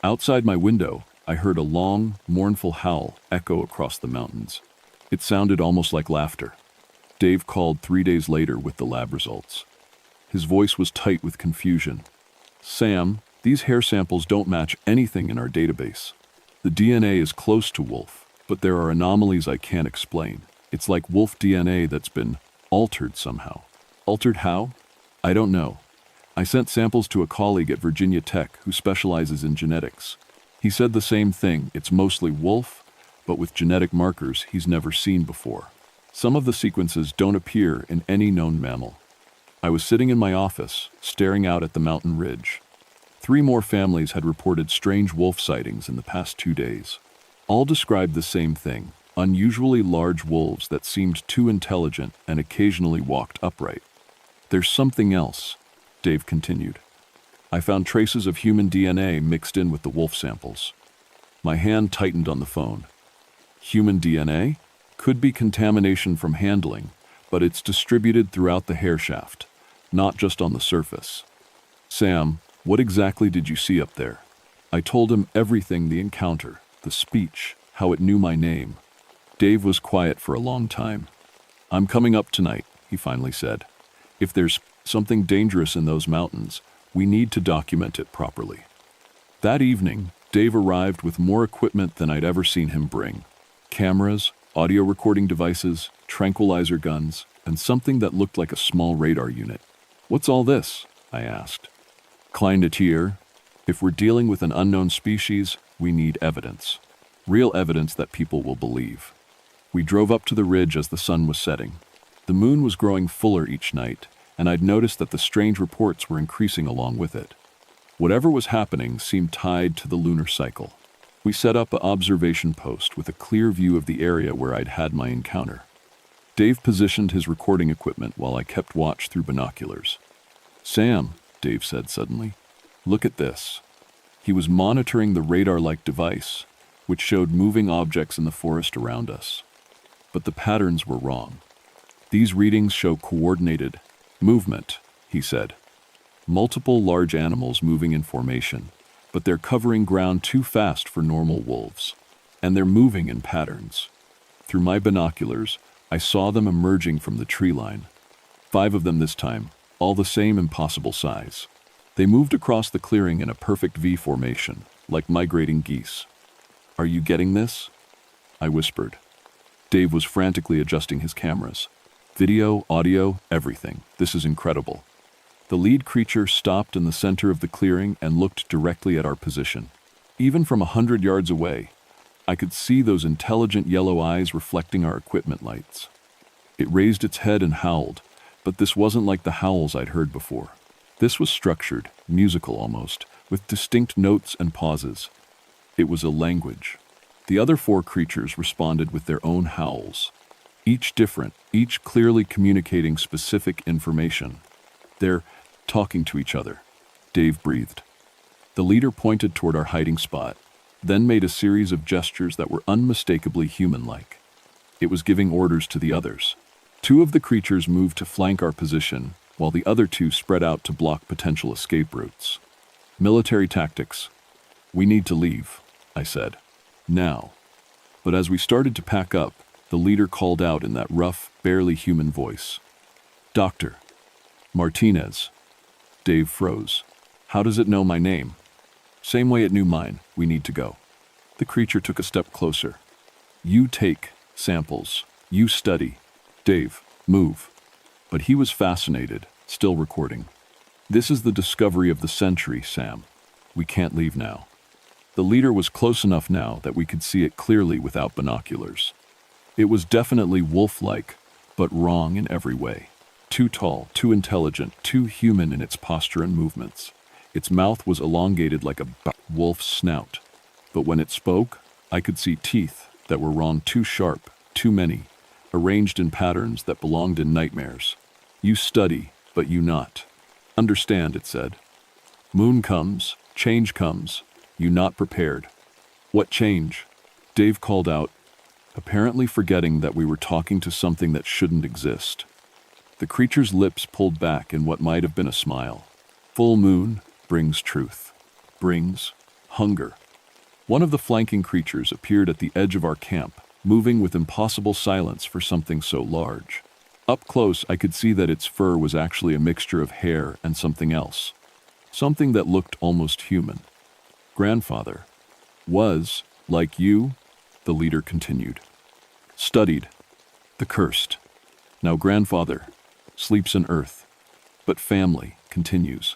Outside my window, I heard a long, mournful howl echo across the mountains. It sounded almost like laughter. Dave called 3 days later with the lab results. His voice was tight with confusion. Sam, these hair samples don't match anything in our database. The DNA is close to wolf, but there are anomalies I can't explain. It's like wolf DNA that's been altered somehow. Altered how? I don't know. I sent samples to a colleague at Virginia Tech who specializes in genetics. He said the same thing, it's mostly wolf, but with genetic markers he's never seen before. Some of the sequences don't appear in any known mammal. I was sitting in my office, staring out at the mountain ridge. 3 more families had reported strange wolf sightings in the past 2 days. All described the same thing, unusually large wolves that seemed too intelligent and occasionally walked upright. There's something else, Dave continued. I found traces of human DNA mixed in with the wolf samples. My hand tightened on the phone. Human DNA? Could be contamination from handling, but it's distributed throughout the hair shaft, not just on the surface. Sam, what exactly did you see up there? I told him everything, the encounter, the speech, how it knew my name. Dave was quiet for a long time. I'm coming up tonight, he finally said. If there's something dangerous in those mountains, we need to document it properly. That evening, Dave arrived with more equipment than I'd ever seen him bring. Cameras, audio recording devices, tranquilizer guns, and something that looked like a small radar unit. What's all this? I asked. Klein-Natier, if we're dealing with an unknown species, we need evidence. Real evidence that people will believe. We drove up to the ridge as the sun was setting. The moon was growing fuller each night, and I'd noticed that the strange reports were increasing along with it. Whatever was happening seemed tied to the lunar cycle. We set up an observation post with a clear view of the area where I'd had my encounter. Dave positioned his recording equipment while I kept watch through binoculars. Sam, Dave said suddenly, look at this. He was monitoring the radar-like device, which showed moving objects in the forest around us. But the patterns were wrong. These readings show coordinated movement, he said. Multiple large animals moving in formation, but they're covering ground too fast for normal wolves. And they're moving in patterns. Through my binoculars, I saw them emerging from the tree line. 5 of them this time, all the same impossible size. They moved across the clearing in a perfect V formation, like migrating geese. Are you getting this? I whispered. Dave was frantically adjusting his cameras. Video, audio, everything. This is incredible. The lead creature stopped in the center of the clearing and looked directly at our position. Even from 100 yards away, I could see those intelligent yellow eyes reflecting our equipment lights. It raised its head and howled, but this wasn't like the howls I'd heard before. This was structured, musical almost, with distinct notes and pauses. It was a language. The other 4 creatures responded with their own howls. Each different, each clearly communicating specific information. They're talking to each other. Dave breathed. The leader pointed toward our hiding spot, then made a series of gestures that were unmistakably human-like. It was giving orders to the others. 2 of the creatures moved to flank our position, while the other 2 spread out to block potential escape routes. Military tactics. We need to leave, I said. Now. But as we started to pack up, the leader called out in that rough, barely human voice. Doctor. Martinez. Dave froze. How does it know my name? Same way it knew mine. We need to go. The creature took a step closer. You take samples. You study. Dave, move. But he was fascinated, still recording. This is the discovery of the century, Sam. We can't leave now. The leader was close enough now that we could see it clearly without binoculars. It was definitely wolf-like, but wrong in every way. Too tall, too intelligent, too human in its posture and movements. Its mouth was elongated like a wolf's snout. But when it spoke, I could see teeth that were wrong, too sharp, too many, arranged in patterns that belonged in nightmares. You study, but you not. Understand, it said. Moon comes, change comes, you not prepared. What change? Dave called out, apparently forgetting that we were talking to something that shouldn't exist. The creature's lips pulled back in what might have been a smile. Full moon brings truth, brings hunger. One of the flanking creatures appeared at the edge of our camp, moving with impossible silence for something so large. Up close, I could see that its fur was actually a mixture of hair and something else. Something that looked almost human. Grandfather was, like you, the leader continued. Studied. The cursed. Now grandfather sleeps in earth. But family continues.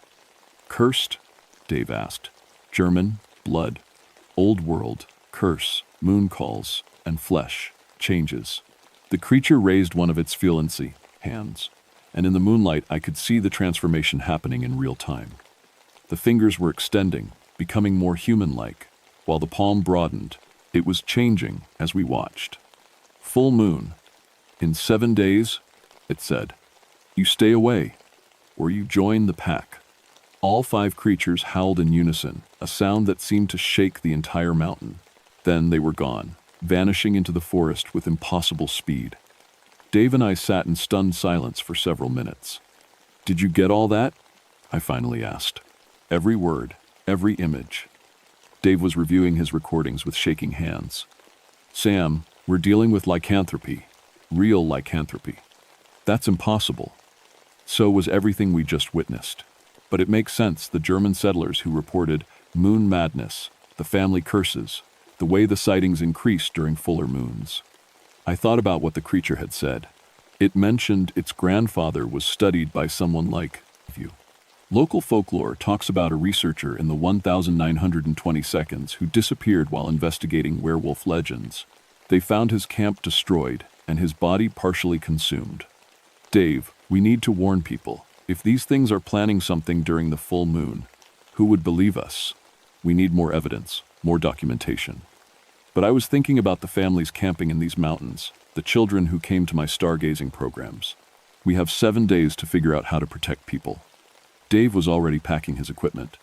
Cursed? Dave asked. German, blood. Old world, curse, moon calls, and flesh, changes. The creature raised one of its fluency hands, and in the moonlight I could see the transformation happening in real time. The fingers were extending, becoming more human-like, while the palm broadened. It was changing as we watched. Full moon. In 7 days, it said, you stay away, or you join the pack. All 5 creatures howled in unison, a sound that seemed to shake the entire mountain. Then they were gone, vanishing into the forest with impossible speed. Dave and I sat in stunned silence for several minutes. Did you get all that? I finally asked. Every word, every image. Dave was reviewing his recordings with shaking hands. Sam, we're dealing with lycanthropy. Real lycanthropy. That's impossible. So was everything we just witnessed. But it makes sense, the German settlers who reported moon madness, the family curses, the way the sightings increased during fuller moons. I thought about what the creature had said. It mentioned its grandfather was studied by someone like you. Local folklore talks about a researcher in the 1920 seconds who disappeared while investigating werewolf legends. They found his camp destroyed and his body partially consumed. Dave, we need to warn people. If these things are planning something during the full moon, who would believe us? We need more evidence, more documentation. But I was thinking about the families camping in these mountains, the children who came to my stargazing programs. We have 7 days to figure out how to protect people. Dave was already packing his equipment.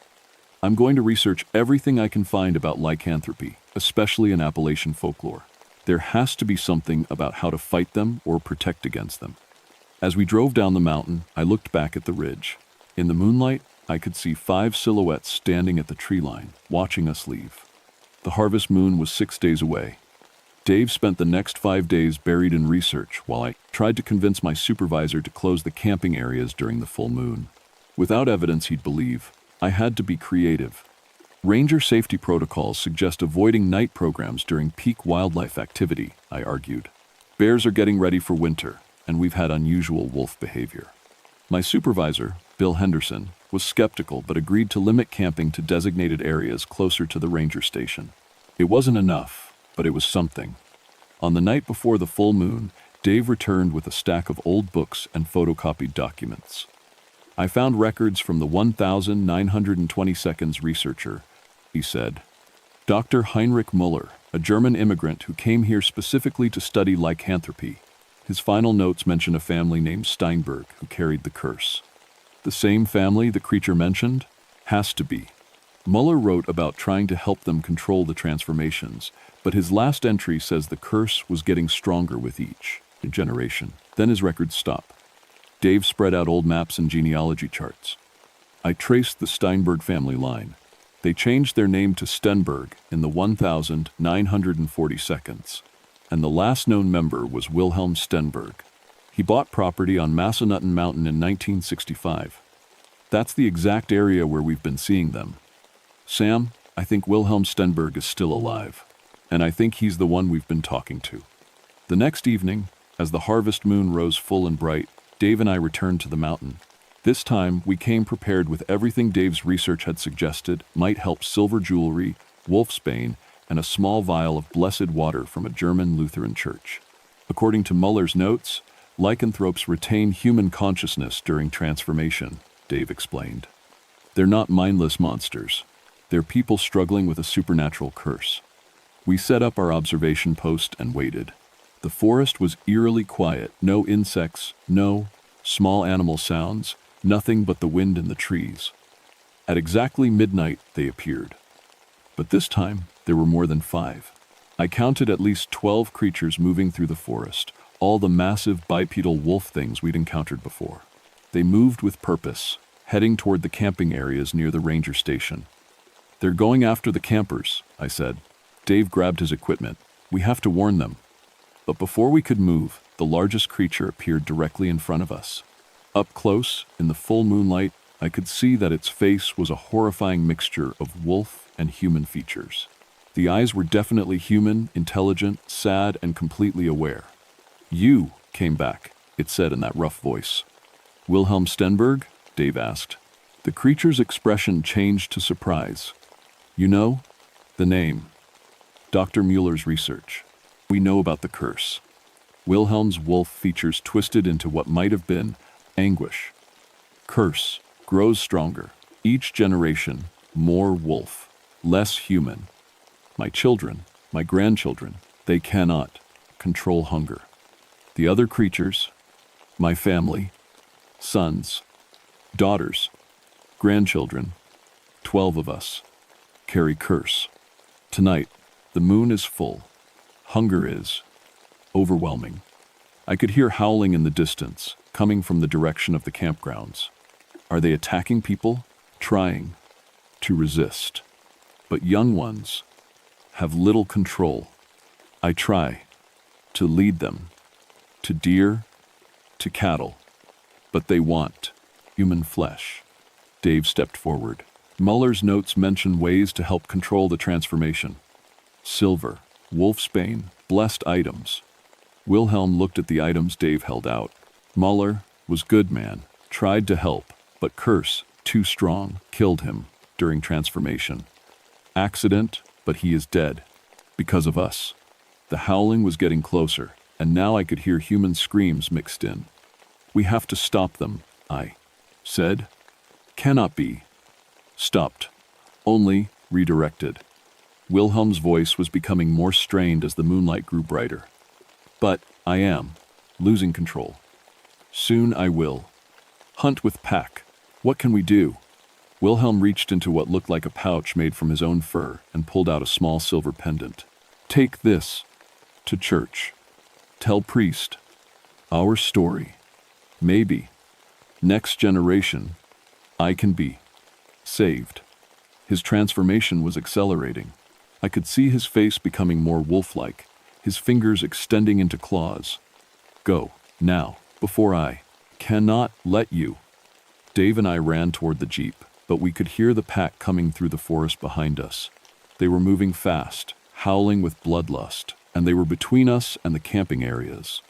I'm going to research everything I can find about lycanthropy, especially in Appalachian folklore. There has to be something about how to fight them or protect against them. As we drove down the mountain, I looked back at the ridge. In the moonlight, I could see 5 silhouettes standing at the tree line, watching us leave. The harvest moon was 6 days away. Dave spent the next 5 days buried in research while I tried to convince my supervisor to close the camping areas during the full moon. Without evidence he'd believe, I had to be creative. Ranger safety protocols suggest avoiding night programs during peak wildlife activity, I argued. Bears are getting ready for winter, and we've had unusual wolf behavior. My supervisor, Bill Henderson, was skeptical but agreed to limit camping to designated areas closer to the ranger station. It wasn't enough, but it was something. On the night before the full moon, Dave returned with a stack of old books and photocopied documents. I found records from the 1920 seconds researcher, he said. Dr. Heinrich Müller, a German immigrant who came here specifically to study lycanthropy. His final notes mention a family named Steinberg who carried the curse. The same family the creature mentioned? Has to be. Müller wrote about trying to help them control the transformations, but his last entry says the curse was getting stronger with each generation. Then his records stop. Dave spread out old maps and genealogy charts. I traced the Steinberg family line. They changed their name to Stenberg in the 1940 seconds, and the last known member was Wilhelm Stenberg. He bought property on Massanutten Mountain in 1965. That's the exact area where we've been seeing them. Sam, I think Wilhelm Stenberg is still alive, and I think he's the one we've been talking to. The next evening, as the harvest moon rose full and bright, Dave and I returned to the mountain. This time, we came prepared with everything Dave's research had suggested might help: silver jewelry, wolfsbane, and a small vial of blessed water from a German Lutheran church. According to Muller's notes, lycanthropes retain human consciousness during transformation, Dave explained. They're not mindless monsters. They're people struggling with a supernatural curse. We set up our observation post and waited. The forest was eerily quiet, no insects, no small animal sounds, nothing but the wind in the trees. At exactly midnight, they appeared. But this time, there were more than 5. I counted at least 12 creatures moving through the forest, all the massive bipedal wolf things we'd encountered before. They moved with purpose, heading toward the camping areas near the ranger station. "They're going after the campers," I said. Dave grabbed his equipment. "We have to warn them." But before we could move, the largest creature appeared directly in front of us. Up close, in the full moonlight, I could see that its face was a horrifying mixture of wolf and human features. The eyes were definitely human, intelligent, sad, and completely aware. "You came back," it said in that rough voice. "Wilhelm Stenberg?" Dave asked. The creature's expression changed to surprise. "You know? The name. Dr. Mueller's research. We know about the curse." Wilhelm's wolf features twisted into what might have been anguish. "Curse grows stronger. Each generation, more wolf, less human. My children, my grandchildren, they cannot control hunger. The other creatures, my family, sons, daughters, grandchildren, 12 of us, carry curse. Tonight, the moon is full. Hunger is overwhelming." I could hear howling in the distance, coming from the direction of the campgrounds. Are they attacking people? Trying to resist. But young ones have little control. I try to lead them to deer, to cattle, but they want human flesh. Dave stepped forward. Muller's notes mention ways to help control the transformation. Silver, wolfsbane, blessed items. Wilhelm looked at the items Dave held out. Muller was good man, tried to help, but curse, too strong, killed him during transformation. Accident, but he is dead. Because of us. The howling was getting closer, and now I could hear human screams mixed in. "We have to stop them," I said. "Cannot be stopped, only redirected." Wilhelm's voice was becoming more strained as the moonlight grew brighter. "But I am losing control. Soon I will. Hunt with pack. What can we do?" Wilhelm reached into what looked like a pouch made from his own fur and pulled out a small silver pendant. "Take this to church. Tell priest our story. Maybe next generation I can be saved." His transformation was accelerating. I could see his face becoming more wolf-like, his fingers extending into claws. "Go, now, before I cannot let you." Dave and I ran toward the jeep, but we could hear the pack coming through the forest behind us. They were moving fast, howling with bloodlust, and they were between us and the camping areas.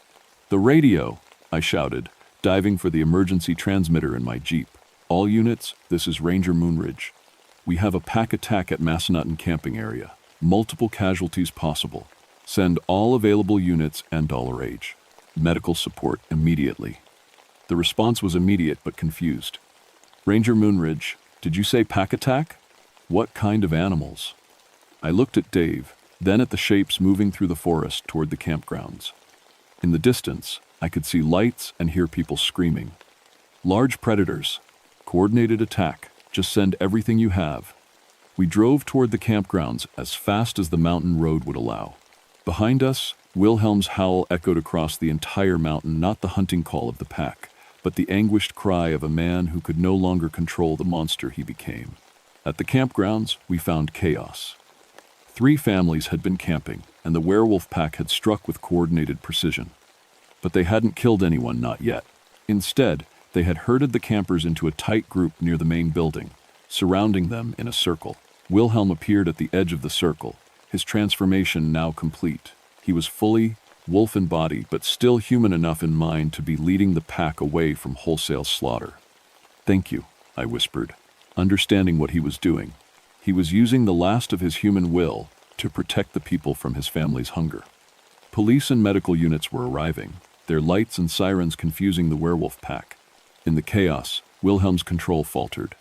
"The radio!" I shouted, diving for the emergency transmitter in my jeep. "All units, this is Ranger Moonridge. We have a pack attack at Massanutten camping area. Multiple casualties possible. Send all available units and $H. Medical support immediately." The response was immediate but confused. "Ranger Moonridge, did you say pack attack? What kind of animals?" I looked at Dave, then at the shapes moving through the forest toward the campgrounds. In the distance, I could see lights and hear people screaming. "Large predators. Coordinated attack. Just send everything you have." We drove toward the campgrounds as fast as the mountain road would allow. Behind us, Wilhelm's howl echoed across the entire mountain, not the hunting call of the pack, but the anguished cry of a man who could no longer control the monster he became. At the campgrounds, we found chaos. 3 families had been camping, and the werewolf pack had struck with coordinated precision. But they hadn't killed anyone, not yet. Instead, they had herded the campers into a tight group near the main building, surrounding them in a circle. Wilhelm appeared at the edge of the circle, his transformation now complete. He was fully wolf in body, but still human enough in mind to be leading the pack away from wholesale slaughter. Thank you, I whispered, understanding what he was doing. He was using the last of his human will to protect the people from his family's hunger. Police and medical units were arriving, their lights and sirens confusing the werewolf pack. In the chaos, Wilhelm's control faltered.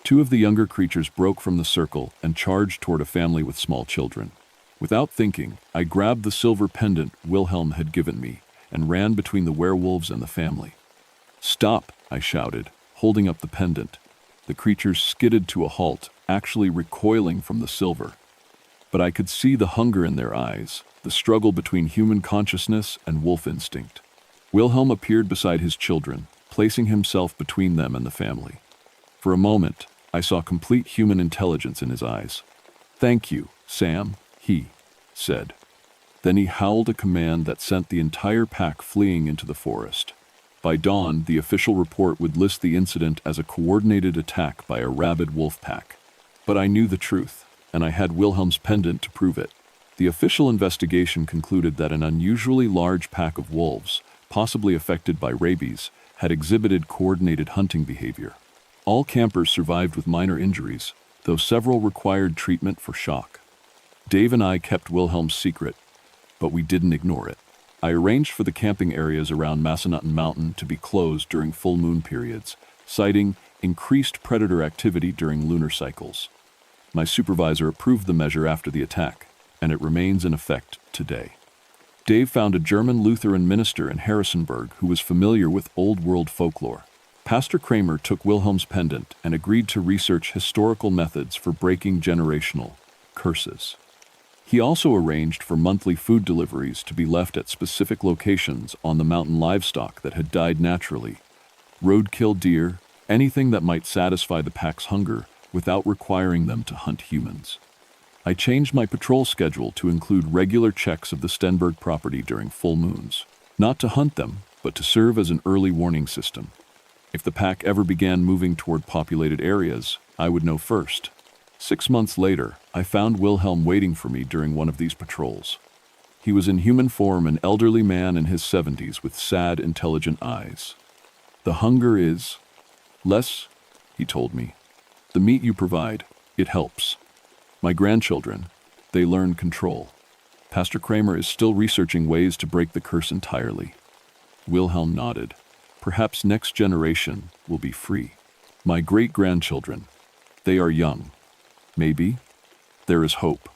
Two of the younger creatures broke from the circle and charged toward a family with small children. Without thinking, I grabbed the silver pendant Wilhelm had given me and ran between the werewolves and the family. "Stop!" I shouted, holding up the pendant. The creatures skidded to a halt, actually recoiling from the silver. But I could see the hunger in their eyes, the struggle between human consciousness and wolf instinct. Wilhelm appeared beside his children, placing himself between them and the family. For a moment, I saw complete human intelligence in his eyes. "Thank you, Sam," he said. Then he howled a command that sent the entire pack fleeing into the forest. By dawn, the official report would list the incident as a coordinated attack by a rabid wolf pack. But I knew the truth, and I had Wilhelm's pendant to prove it. The official investigation concluded that an unusually large pack of wolves, possibly affected by rabies, had exhibited coordinated hunting behavior. All campers survived with minor injuries, though several required treatment for shock. Dave and I kept Wilhelm's secret, but we didn't ignore it. I arranged for the camping areas around Unspoken Mountain to be closed during full moon periods, citing increased predator activity during lunar cycles. My supervisor approved the measure after the attack, and it remains in effect today. Dave found a German Lutheran minister in Harrisonburg who was familiar with Old World folklore. Pastor Kramer took Wilhelm's pendant and agreed to research historical methods for breaking generational curses. He also arranged for monthly food deliveries to be left at specific locations on the mountain livestock that had died naturally. Roadkill deer, anything that might satisfy the pack's hunger without requiring them to hunt humans. I changed my patrol schedule to include regular checks of the Stenberg property during full moons, not to hunt them, but to serve as an early warning system. If the pack ever began moving toward populated areas, I would know first. 6 months later, I found Wilhelm waiting for me during one of these patrols. He was in human form, an elderly man in his 70s with sad, intelligent eyes. "The hunger is less," he told me. "The meat you provide, it helps. My grandchildren, they learn control. Pastor Kramer is still researching ways to break the curse entirely." Wilhelm nodded. "Perhaps next generation will be free. My great-grandchildren, they are young. Maybe there is hope."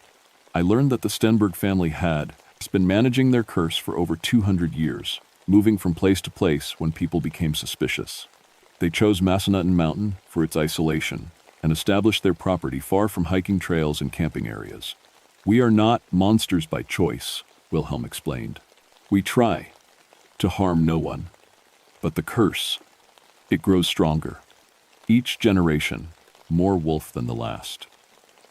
I learned that the Stenberg family had been managing their curse for over 200 years, moving from place to place when people became suspicious. They chose Unspoken Mountain for its isolation and established their property far from hiking trails and camping areas. "We are not monsters by choice," Wilhelm explained. "We try to harm no one. But the curse, it grows stronger. Each generation, more wolf than the last."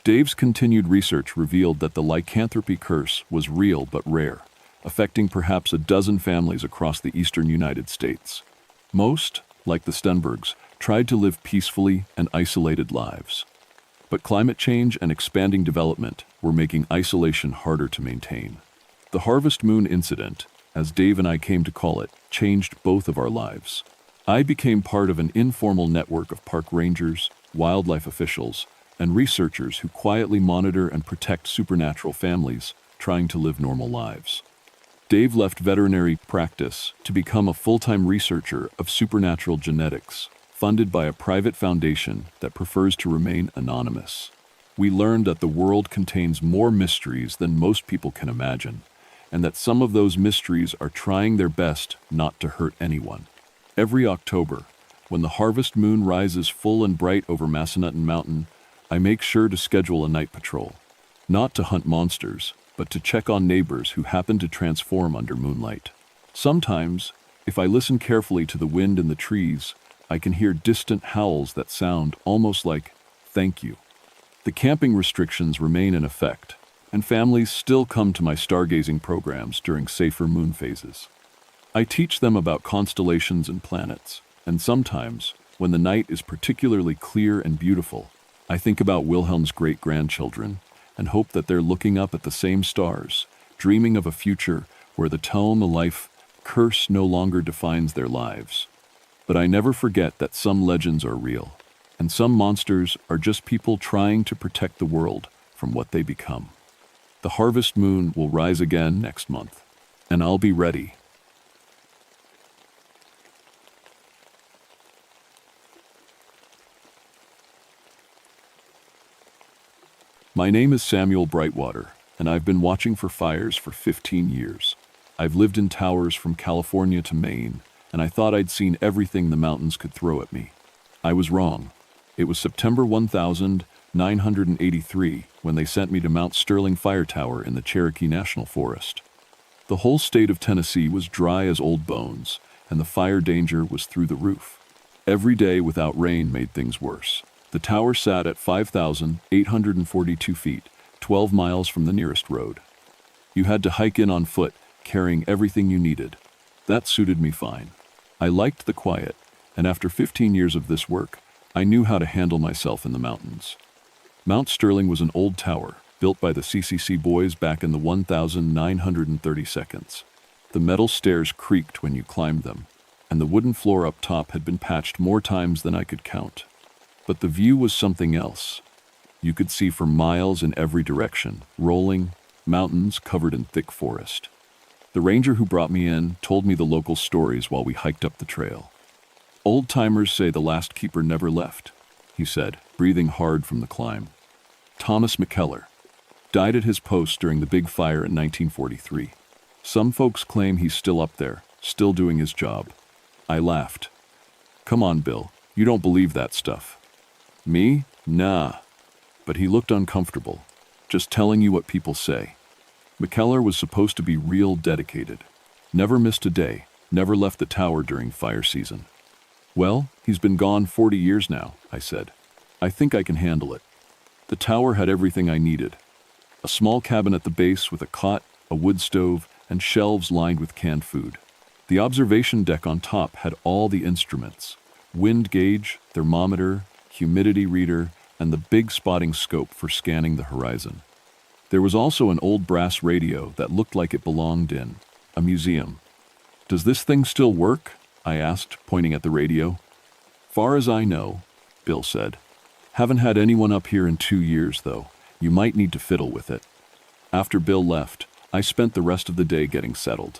Dave's continued research revealed that the lycanthropy curse was real but rare, affecting perhaps a dozen families across the eastern United States. Most, like the Stenbergs, tried to live peacefully and isolated lives. But climate change and expanding development were making isolation harder to maintain. The Harvest Moon incident, as Dave and I came to call it, changed both of our lives. I became part of an informal network of park rangers, wildlife officials, and researchers who quietly monitor and protect supernatural families trying to live normal lives. Dave left veterinary practice to become a full-time researcher of supernatural genetics, funded by a private foundation that prefers to remain anonymous. We learned that the world contains more mysteries than most people can imagine, and that some of those mysteries are trying their best not to hurt anyone. Every October, when the harvest moon rises full and bright over Unspoken Mountain, I make sure to schedule a night patrol, not to hunt monsters, but to check on neighbors who happen to transform under moonlight. Sometimes, if I listen carefully to the wind in the trees, I can hear distant howls that sound almost like "thank you." The camping restrictions remain in effect, and families still come to my stargazing programs during safer moon phases. I teach them about constellations and planets, and sometimes, when the night is particularly clear and beautiful, I think about Wilhelm's great-grandchildren and hope that they're looking up at the same stars, dreaming of a future where the tone, the life, curse no longer defines their lives. But I never forget that some legends are real, and some monsters are just people trying to protect the world from what they become. The harvest moon will rise again next month, and I'll be ready. My name is Samuel Brightwater, and I've been watching for fires for 15 years. I've lived in towers from California to Maine, and I thought I'd seen everything the mountains could throw at me. I was wrong. It was September 1983 when they sent me to Mount Sterling Fire Tower in the Cherokee National Forest. The whole state of Tennessee was dry as old bones, and the fire danger was through the roof. Every day without rain made things worse. The tower sat at 5,842 feet, 12 miles from the nearest road. You had to hike in on foot, carrying everything you needed. That suited me fine. I liked the quiet, and after 15 years of this work, I knew how to handle myself in the mountains. Mount Sterling was an old tower, built by the CCC boys back in the 1932. The metal stairs creaked when you climbed them, and the wooden floor up top had been patched more times than I could count. But the view was something else. You could see for miles in every direction, rolling mountains covered in thick forest. The ranger who brought me in told me the local stories while we hiked up the trail. Old-timers say the last keeper never left, he said, breathing hard from the climb. Thomas McKellar died at his post during the big fire in 1943. Some folks claim he's still up there, still doing his job. I laughed. Come on, Bill, you don't believe that stuff. Me? Nah. But he looked uncomfortable, just telling you what people say. McKellar was supposed to be real dedicated. Never missed a day, never left the tower during fire season. Well, he's been gone 40 years now, I said. I think I can handle it. The tower had everything I needed. A small cabin at the base with a cot, a wood stove, and shelves lined with canned food. The observation deck on top had all the instruments: wind gauge, thermometer, humidity reader, and the big spotting scope for scanning the horizon. There was also an old brass radio that looked like it belonged in a museum. Does this thing still work? I asked, pointing at the radio. Far as I know, Bill said. Haven't had anyone up here in 2 years, though. You might need to fiddle with it. After Bill left, I spent the rest of the day getting settled.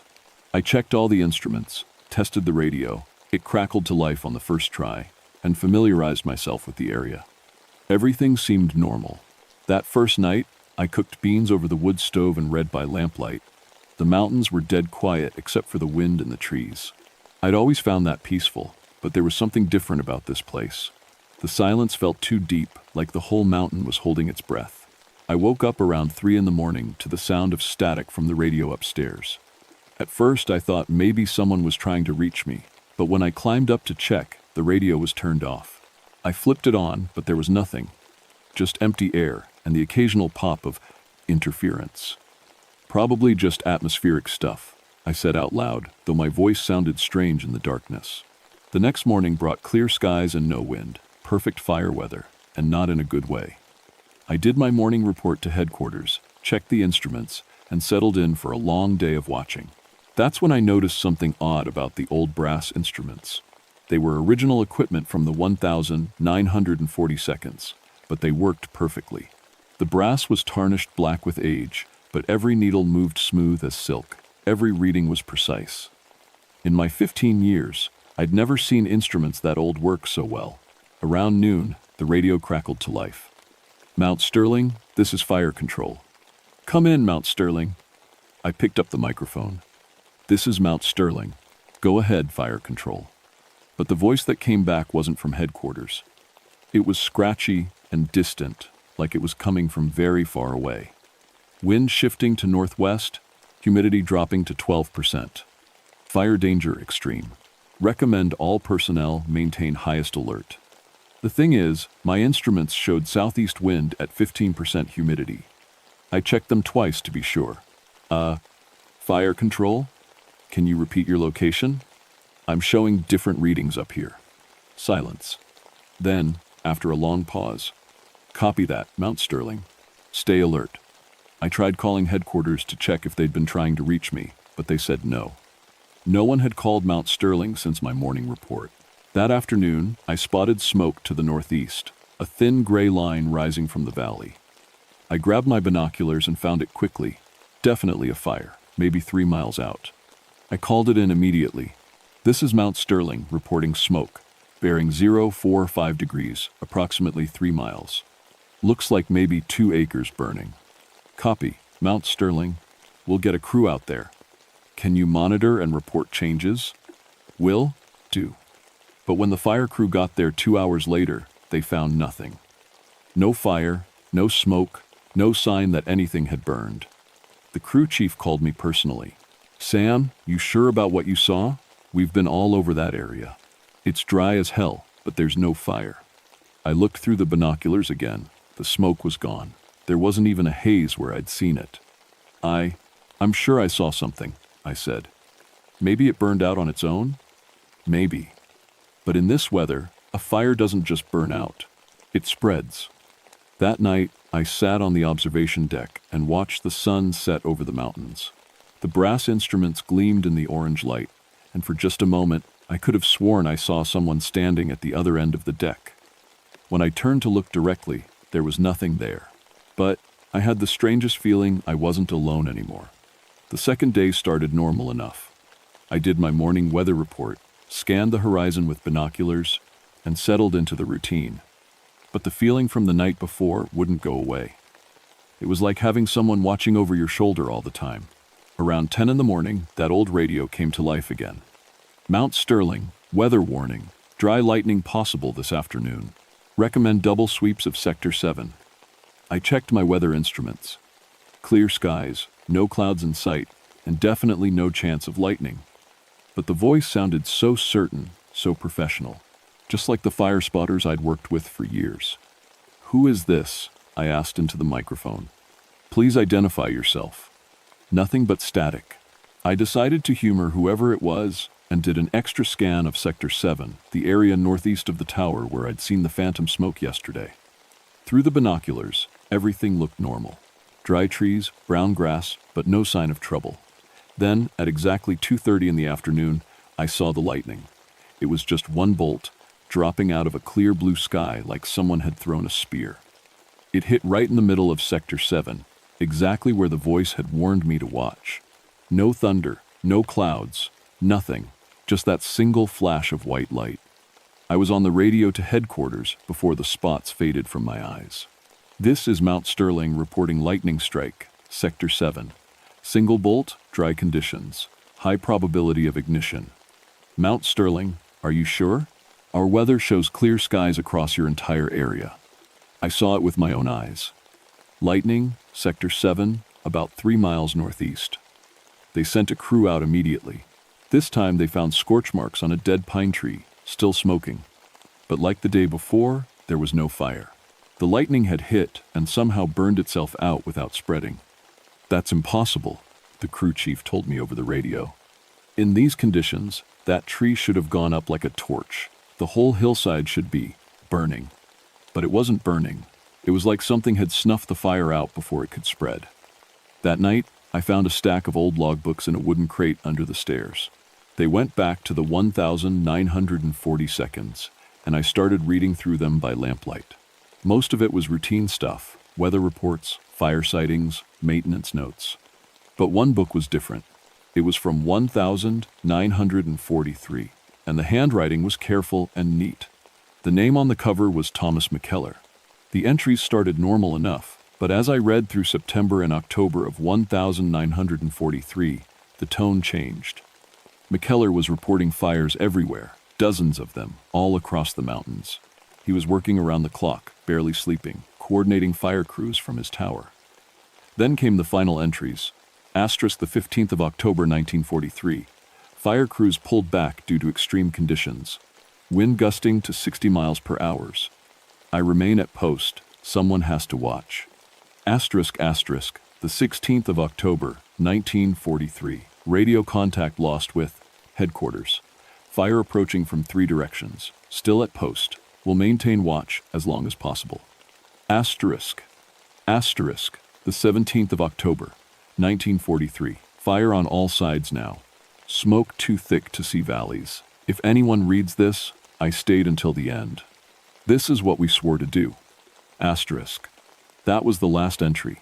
I checked all the instruments, tested the radio. It crackled to life on the first try, and familiarized myself with the area. Everything seemed normal. That first night, I cooked beans over the wood stove and read by lamplight. The mountains were dead quiet except for the wind and the trees. I'd always found that peaceful, but there was something different about this place. The silence felt too deep, like the whole mountain was holding its breath. I woke up around 3 a.m. to the sound of static from the radio upstairs. At first, I thought maybe someone was trying to reach me, but when I climbed up to check, the radio was turned off. I flipped it on, but there was nothing. Just empty air and the occasional pop of interference. Probably just atmospheric stuff, I said out loud, though my voice sounded strange in the darkness. The next morning brought clear skies and no wind, perfect fire weather, and not in a good way. I did my morning report to headquarters, checked the instruments, and settled in for a long day of watching. That's when I noticed something odd about the old brass instruments. They were original equipment from the 1942, but they worked perfectly. The brass was tarnished black with age, but every needle moved smooth as silk. Every reading was precise. In my 15 years, I'd never seen instruments that old work so well. Around noon, the radio crackled to life. Mount Sterling, this is fire control. Come in, Mount Sterling. I picked up the microphone. This is Mount Sterling. Go ahead, fire control. But the voice that came back wasn't from headquarters. It was scratchy and distant, like it was coming from very far away. Wind shifting to northwest, humidity dropping to 12%. Fire danger extreme. Recommend all personnel maintain highest alert. The thing is, my instruments showed southeast wind at 15% humidity. I checked them twice to be sure. Fire control? Can you repeat your location? I'm showing different readings up here. Silence. Then, after a long pause, copy that, Mount Sterling. Stay alert. I tried calling headquarters to check if they'd been trying to reach me, but they said no. No one had called Mount Sterling since my morning report. That afternoon, I spotted smoke to the northeast, a thin gray line rising from the valley. I grabbed my binoculars and found it quickly. Definitely a fire, maybe 3 miles out. I called it in immediately. This is Mount Sterling reporting smoke, bearing 045 degrees, approximately 3 miles. Looks like maybe 2 acres burning. Copy, Mount Sterling. We'll get a crew out there. Can you monitor and report changes? Will do. But when the fire crew got there 2 hours later, they found nothing. No fire, no smoke, no sign that anything had burned. The crew chief called me personally. Sam, you sure about what you saw? We've been all over that area. It's dry as hell, but there's no fire. I looked through the binoculars again. The smoke was gone. There wasn't even a haze where I'd seen it. I'm sure I saw something, I said. Maybe it burned out on its own? Maybe. But in this weather, a fire doesn't just burn out. It spreads. That night, I sat on the observation deck and watched the sun set over the mountains. The brass instruments gleamed in the orange light, and for just a moment, I could have sworn I saw someone standing at the other end of the deck. When I turned to look directly, there was nothing there. But I had the strangest feeling I wasn't alone anymore. The second day started normal enough. I did my morning weather report, scanned the horizon with binoculars, and settled into the routine. But the feeling from the night before wouldn't go away. It was like having someone watching over your shoulder all the time. Around 10 in the morning, that old radio came to life again. Mount Sterling, weather warning, dry lightning possible this afternoon. Recommend double sweeps of Sector 7. I checked my weather instruments. Clear skies, no clouds in sight, and definitely no chance of lightning. But the voice sounded so certain, so professional, just like the fire spotters I'd worked with for years. Who is this? I asked into the microphone. Please identify yourself. Nothing but static. I decided to humor whoever it was and did an extra scan of Sector 7, the area northeast of the tower where I'd seen the phantom smoke yesterday. Through the binoculars, everything looked normal. Dry trees, brown grass, but no sign of trouble. Then, at exactly 2:30 in the afternoon, I saw the lightning. It was just one bolt, dropping out of a clear blue sky like someone had thrown a spear. It hit right in the middle of Sector 7, exactly where the voice had warned me to watch. No thunder, no clouds, nothing, just that single flash of white light. I was on the radio to headquarters before the spots faded from my eyes. This is Mount Sterling reporting lightning strike, Sector 7. Single bolt, dry conditions, high probability of ignition. Mount Sterling, are you sure? Our weather shows clear skies across your entire area. I saw it with my own eyes. Lightning, Sector 7, about 3 miles northeast. They sent a crew out immediately. This time they found scorch marks on a dead pine tree, still smoking. But like the day before, there was no fire. The lightning had hit and somehow burned itself out without spreading. That's impossible, the crew chief told me over the radio. In these conditions, that tree should have gone up like a torch. The whole hillside should be burning. But it wasn't burning. It was like something had snuffed the fire out before it could spread. That night, I found a stack of old logbooks in a wooden crate under the stairs. They went back to the 1,940 seconds, and I started reading through them by lamplight. Most of it was routine stuff, weather reports, fire sightings, maintenance notes. But one book was different. It was from 1,943, and the handwriting was careful and neat. The name on the cover was Thomas McKellar. The entries started normal enough, but as I read through September and October of 1,943, the tone changed. McKellar was reporting fires everywhere, dozens of them, all across the mountains. He was working around the clock, barely sleeping, coordinating fire crews from his tower. Then came the final entries. Asterisk the 15th of October 1943. Fire crews pulled back due to extreme conditions. Wind gusting to 60 miles per hour. I remain at post. Someone has to watch. Asterisk asterisk the 16th of October 1943. Radio contact lost with headquarters. Fire approaching from 3 directions. Still at post. Will maintain watch as long as possible. Asterisk. Asterisk. The 17th of October, 1943. Fire on all sides now. Smoke too thick to see valleys. If anyone reads this, I stayed until the end. This is what we swore to do. Asterisk. That was the last entry.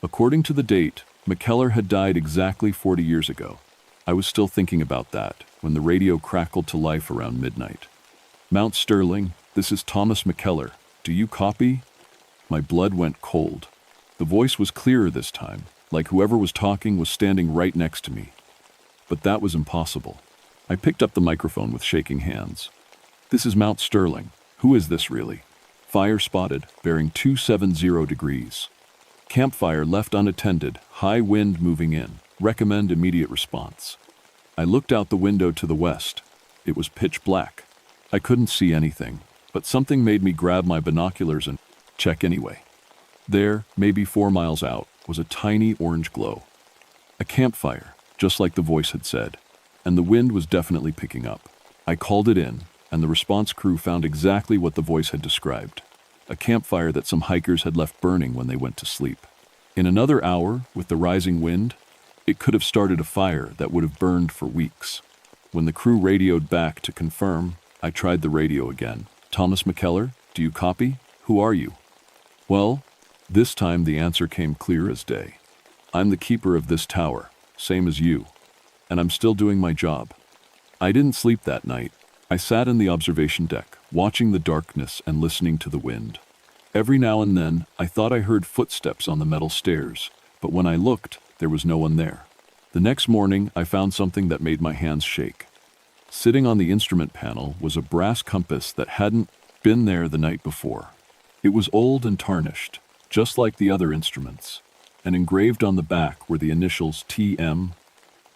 According to the date, McKellar had died exactly 40 years ago. I was still thinking about that when the radio crackled to life around midnight. Mount Sterling, this is Thomas McKellar. Do you copy? My blood went cold. The voice was clearer this time, like whoever was talking was standing right next to me. But that was impossible. I picked up the microphone with shaking hands. This is Mount Sterling. Who is this really? Fire spotted, bearing 270 degrees. Campfire left unattended, high wind moving in. Recommend immediate response. I looked out the window to the west. It was pitch black. I couldn't see anything, but something made me grab my binoculars and check anyway. There, maybe 4 miles out, was a tiny orange glow. A campfire, just like the voice had said, and the wind was definitely picking up. I called it in, and the response crew found exactly what the voice had described. A campfire that some hikers had left burning when they went to sleep. In another hour, with the rising wind, it could have started a fire that would have burned for weeks. When the crew radioed back to confirm, I tried the radio again. Thomas McKellar, do you copy? Who are you? Well, this time the answer came clear as day. I'm the keeper of this tower, same as you, and I'm still doing my job. I didn't sleep that night. I sat in the observation deck, watching the darkness and listening to the wind. Every now and then, I thought I heard footsteps on the metal stairs, but when I looked, there was no one there. The next morning, I found something that made my hands shake. Sitting on the instrument panel was a brass compass that hadn't been there the night before. It was old and tarnished, just like the other instruments, and engraved on the back were the initials TM.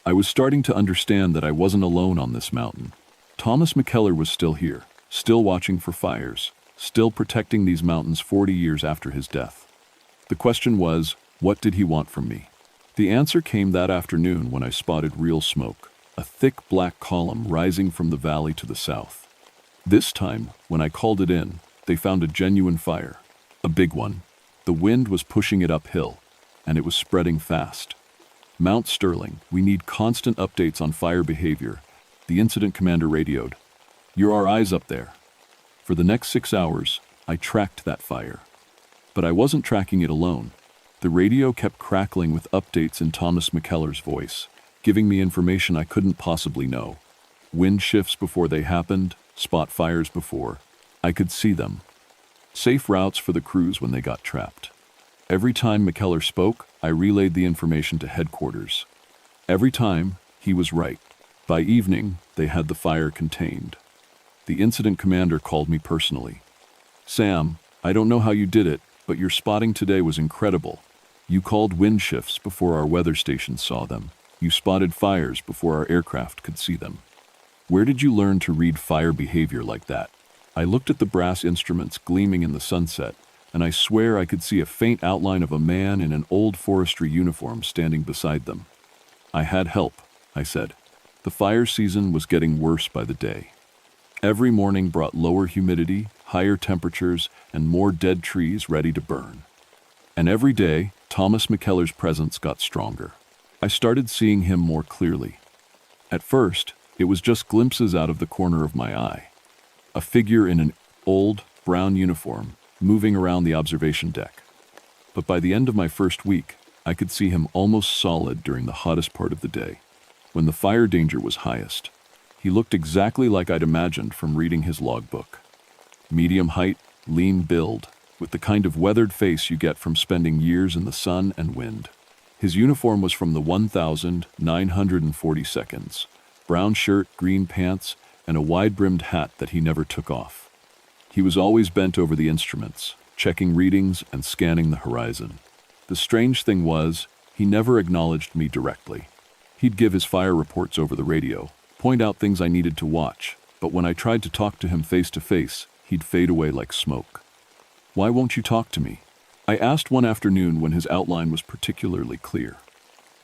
I was starting to understand that I wasn't alone on this mountain. Thomas McKellar was still here, still watching for fires, still protecting these mountains 40 years after his death. The question was, what did he want from me? The answer came that afternoon when I spotted real smoke, a thick black column rising from the valley to the south. This time, when I called it in, they found a genuine fire, a big one. The wind was pushing it uphill, and it was spreading fast. Mount Sterling, we need constant updates on fire behavior. The incident commander radioed. You're our eyes up there. For the next 6 hours, I tracked that fire. But I wasn't tracking it alone. The radio kept crackling with updates in Thomas McKellar's voice, giving me information I couldn't possibly know. Wind shifts before they happened, spot fires before. I could see them. Safe routes for the crews when they got trapped. Every time McKellar spoke, I relayed the information to headquarters. Every time, he was right. By evening, they had the fire contained. The incident commander called me personally. Sam, I don't know how you did it, but your spotting today was incredible. You called wind shifts before our weather stations saw them. You spotted fires before our aircraft could see them. Where did you learn to read fire behavior like that? I looked at the brass instruments gleaming in the sunset, and I swear I could see a faint outline of a man in an old forestry uniform standing beside them. I had help, I said. The fire season was getting worse by the day. Every morning brought lower humidity, higher temperatures, and more dead trees ready to burn. And every day, Thomas McKellar's presence got stronger. I started seeing him more clearly. At first, it was just glimpses out of the corner of my eye. A figure in an old, brown uniform, moving around the observation deck. But by the end of my first week, I could see him almost solid during the hottest part of the day, when the fire danger was highest. He looked exactly like I'd imagined from reading his logbook. Medium height, lean build, with the kind of weathered face you get from spending years in the sun and wind. His uniform was from the 1942nd. Brown shirt, green pants, and a wide-brimmed hat that he never took off. He was always bent over the instruments, checking readings and scanning the horizon. The strange thing was, he never acknowledged me directly. He'd give his fire reports over the radio, point out things I needed to watch, but when I tried to talk to him face to face, he'd fade away like smoke. Why won't you talk to me? I asked one afternoon when his outline was particularly clear.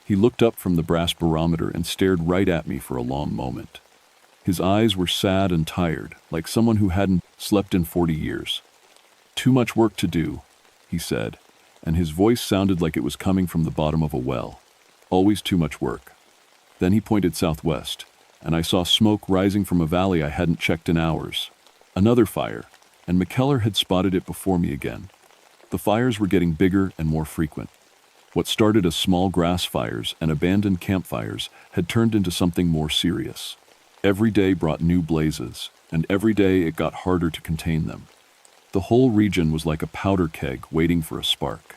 He looked up from the brass barometer and stared right at me for a long moment. His eyes were sad and tired, like someone who hadn't slept in 40 years. Too much work to do, he said, and his voice sounded like it was coming from the bottom of a well. Always too much work. Then he pointed southwest. and I saw smoke rising from a valley I hadn't checked in hours. Another fire, and McKellar had spotted it before me again. The fires were getting bigger and more frequent. What started as small grass fires and abandoned campfires had turned into something more serious. Every day brought new blazes, and every day it got harder to contain them. The whole region was like a powder keg waiting for a spark.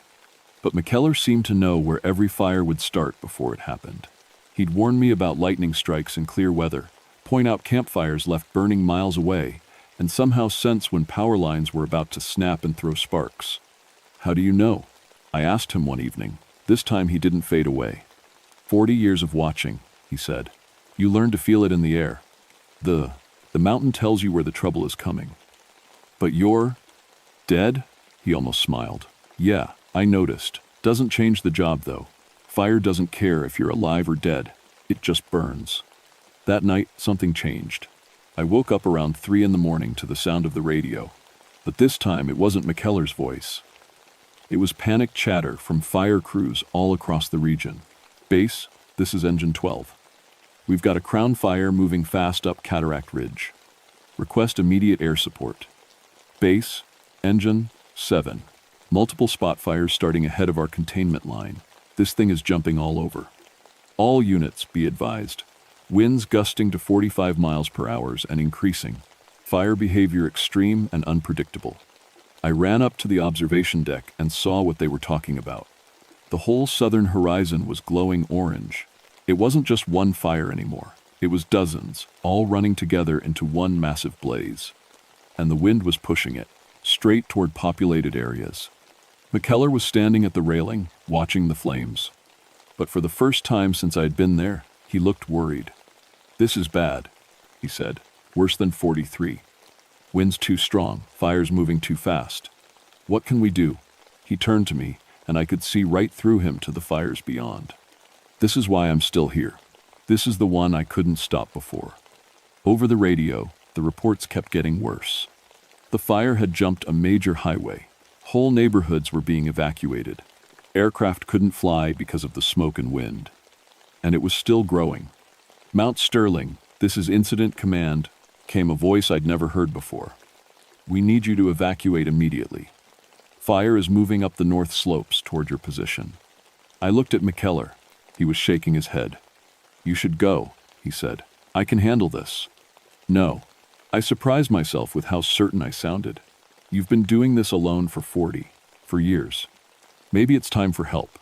But McKellar seemed to know where every fire would start before it happened. He'd warn me about lightning strikes in clear weather, point out campfires left burning miles away, and somehow sense when power lines were about to snap and throw sparks. "How do you know?" I asked him one evening. This time he didn't fade away. 40 years of watching, he said. You learn to feel it in the air. The mountain tells you where the trouble is coming. But you're dead? He almost smiled. Yeah, I noticed. Doesn't change the job though. Fire doesn't care if you're alive or dead. It just burns. That night, something changed. I woke up around 3 a.m. to the sound of the radio. But this time it wasn't McKellar's voice. It was panic chatter from fire crews all across the region. Base, this is Engine 12. We've got a crown fire moving fast up Cataract Ridge. Request immediate air support. Base, Engine 7. Multiple spot fires starting ahead of our containment line. This thing is jumping all over. All units, be advised. Winds gusting to 45 miles per hour and increasing. Fire behavior extreme and unpredictable. I ran up to the observation deck and saw what they were talking about. The whole southern horizon was glowing orange. It wasn't just one fire anymore. It was dozens, all running together into one massive blaze. And the wind was pushing it, straight toward populated areas. McKellar was standing at the railing, watching the flames. But for the first time since I'd been there, he looked worried. This is bad, he said. Worse than 43. Winds too strong, fires moving too fast. What can we do? He turned to me, and I could see right through him to the fires beyond. This is why I'm still here. This is the one I couldn't stop before. Over the radio, the reports kept getting worse. The fire had jumped a major highway. Whole neighborhoods were being evacuated. Aircraft couldn't fly because of the smoke and wind. And it was still growing. Mount Sterling, this is Incident Command, came a voice I'd never heard before. We need you to evacuate immediately. Fire is moving up the north slopes toward your position. I looked at McKellar. He was shaking his head. You should go, he said. I can handle this. No. I surprised myself with how certain I sounded. You've been doing this alone for years. Maybe it's time for help.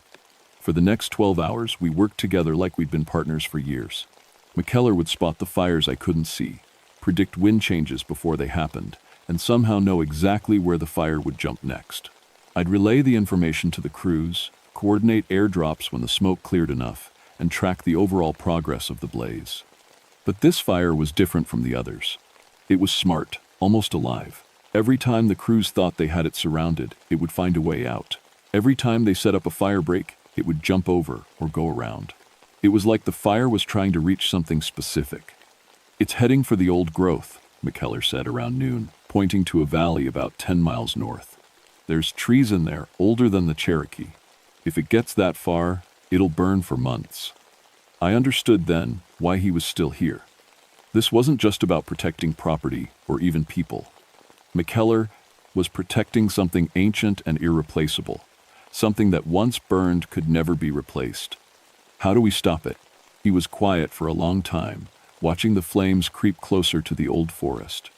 For the next 12 hours, we worked together like we'd been partners for years. McKellar would spot the fires I couldn't see, predict wind changes before they happened, and somehow know exactly where the fire would jump next. I'd relay the information to the crews, coordinate airdrops when the smoke cleared enough, and track the overall progress of the blaze. But this fire was different from the others. It was smart, almost alive. Every time the crews thought they had it surrounded, it would find a way out. Every time they set up a fire break, it would jump over or go around. It was like the fire was trying to reach something specific. It's heading for the old growth, McKellar said around noon, pointing to a valley about 10 miles north. There's trees in there older than the Cherokee. If it gets that far, it'll burn for months. I understood then why he was still here. This wasn't just about protecting property or even people. McKellar was protecting something ancient and irreplaceable, something that once burned could never be replaced. How do we stop it? He was quiet for a long time, watching the flames creep closer to the old forest.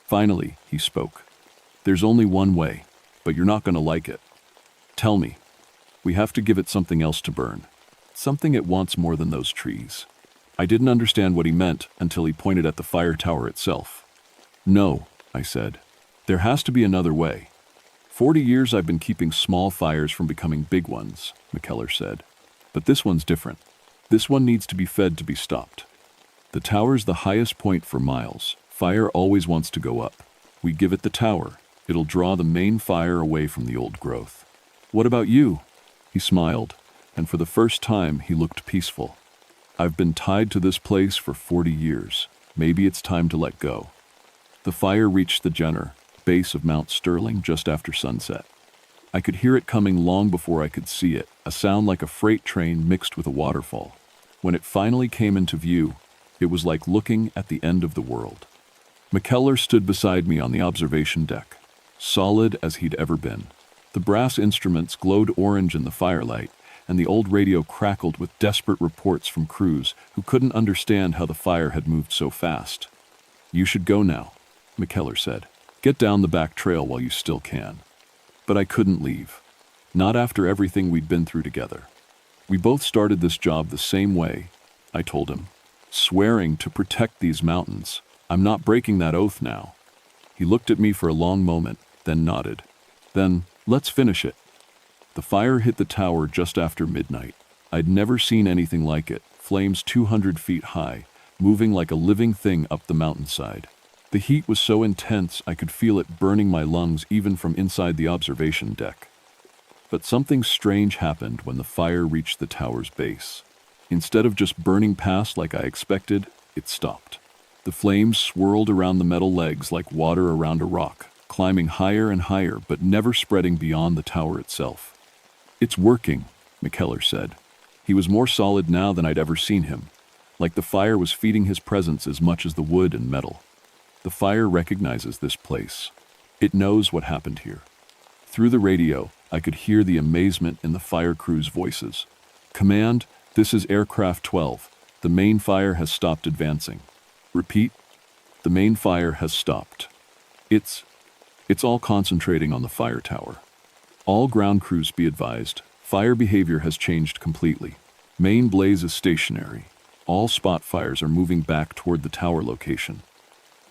Finally, he spoke. There's only one way, but you're not going to like it. Tell me. We have to give it something else to burn. Something it wants more than those trees. I didn't understand what he meant until he pointed at the fire tower itself. No, I said. There has to be another way. 40 years I've been keeping small fires from becoming big ones, McKellar said. But this one's different. This one needs to be fed to be stopped. The tower's the highest point for miles. Fire always wants to go up. We give it the tower. It'll draw the main fire away from the old growth. What about you? He smiled, and for the first time he looked peaceful. I've been tied to this place for 40 years. Maybe it's time to let go. The fire reached the Jenner, base of Mount Sterling, just after sunset. I could hear it coming long before I could see it, a sound like a freight train mixed with a waterfall. When it finally came into view, It was like looking at the end of the world. McKellar stood beside me on the observation deck, solid as he'd ever been. The brass instruments glowed orange in the firelight, and the old radio crackled with desperate reports from crews who couldn't understand how the fire had moved so fast. "You should go now," McKellar said. "Get down the back trail while you still can." But I couldn't leave. Not after everything we'd been through together. "We both started this job the same way," I told him, "swearing to protect these mountains. I'm not breaking that oath now." He looked at me for a long moment, then nodded. "Then, let's finish it." The fire hit the tower just after midnight. I'd never seen anything like it, flames 200 feet high, moving like a living thing up the mountainside. The heat was so intense I could feel it burning my lungs even from inside the observation deck. But something strange happened when the fire reached the tower's base. Instead of just burning past like I expected, it stopped. The flames swirled around the metal legs like water around a rock, climbing higher and higher but never spreading beyond the tower itself. "It's working," McKellar said. He was more solid now than I'd ever seen him, like the fire was feeding his presence as much as the wood and metal. "The fire recognizes this place. It knows what happened here." Through the radio, I could hear the amazement in the fire crew's voices. "Command, this is Aircraft 12. The main fire has stopped advancing." "Repeat." "The main fire has stopped. It's all concentrating on the fire tower. All ground crews be advised, fire behavior has changed completely. Main blaze is stationary. All spot fires are moving back toward the tower location."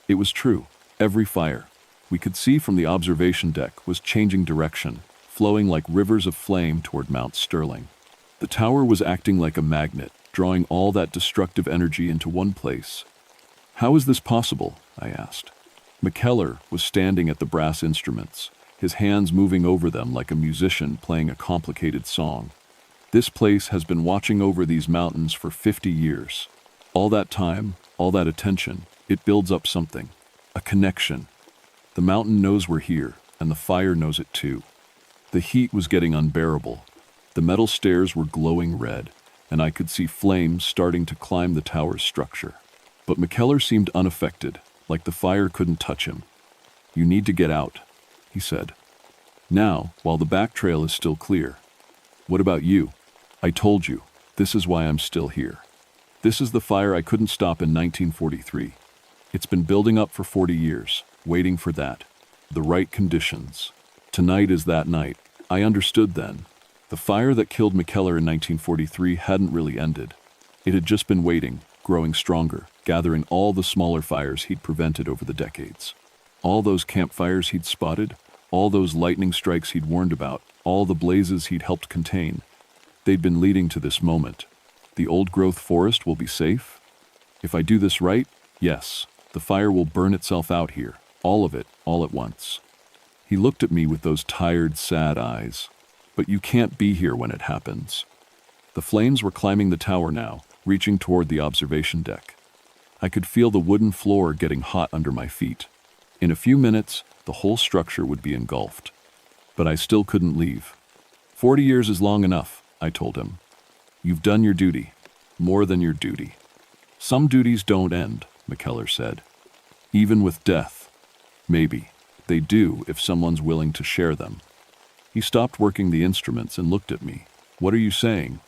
It was true. Every fire we could see from the observation deck was changing direction, flowing like rivers of flame toward Mount Sterling. The tower was acting like a magnet, drawing all that destructive energy into one place. "How is this possible?" I asked. McKellar was standing at the brass instruments, his hands moving over them like a musician playing a complicated song. "This place has been watching over these mountains for 50 years. All that time, all that attention, it builds up something, a connection. The mountain knows we're here, and the fire knows it too." The heat was getting unbearable. The metal stairs were glowing red, and I could see flames starting to climb the tower's structure. But McKellar seemed unaffected, like the fire couldn't touch him. "You need to get out," he said. "Now, while the back trail is still clear." "What about you?" "I told you, this is why I'm still here. This is the fire I couldn't stop in 1943. It's been building up for 40 years, waiting for that. The right conditions. Tonight is that night." I understood then. The fire that killed McKellar in 1943 hadn't really ended. It had just been waiting, growing stronger, gathering all the smaller fires he'd prevented over the decades. All those campfires he'd spotted, all those lightning strikes he'd warned about, all the blazes he'd helped contain. They'd been leading to this moment. The old-growth forest will be safe? If I do this right, yes, the fire will burn itself out here, all of it, all at once. He looked at me with those tired, sad eyes. "But you can't be here when it happens." The flames were climbing the tower now, reaching toward the observation deck. I could feel the wooden floor getting hot under my feet. In a few minutes, the whole structure would be engulfed. But I still couldn't leave. 40 years is long enough," I told him. "You've done your duty. More than your duty." "Some duties don't end," McKellar said. "Even with death. Maybe. They do if someone's willing to share them." He stopped working the instruments and looked at me. "What are you saying?"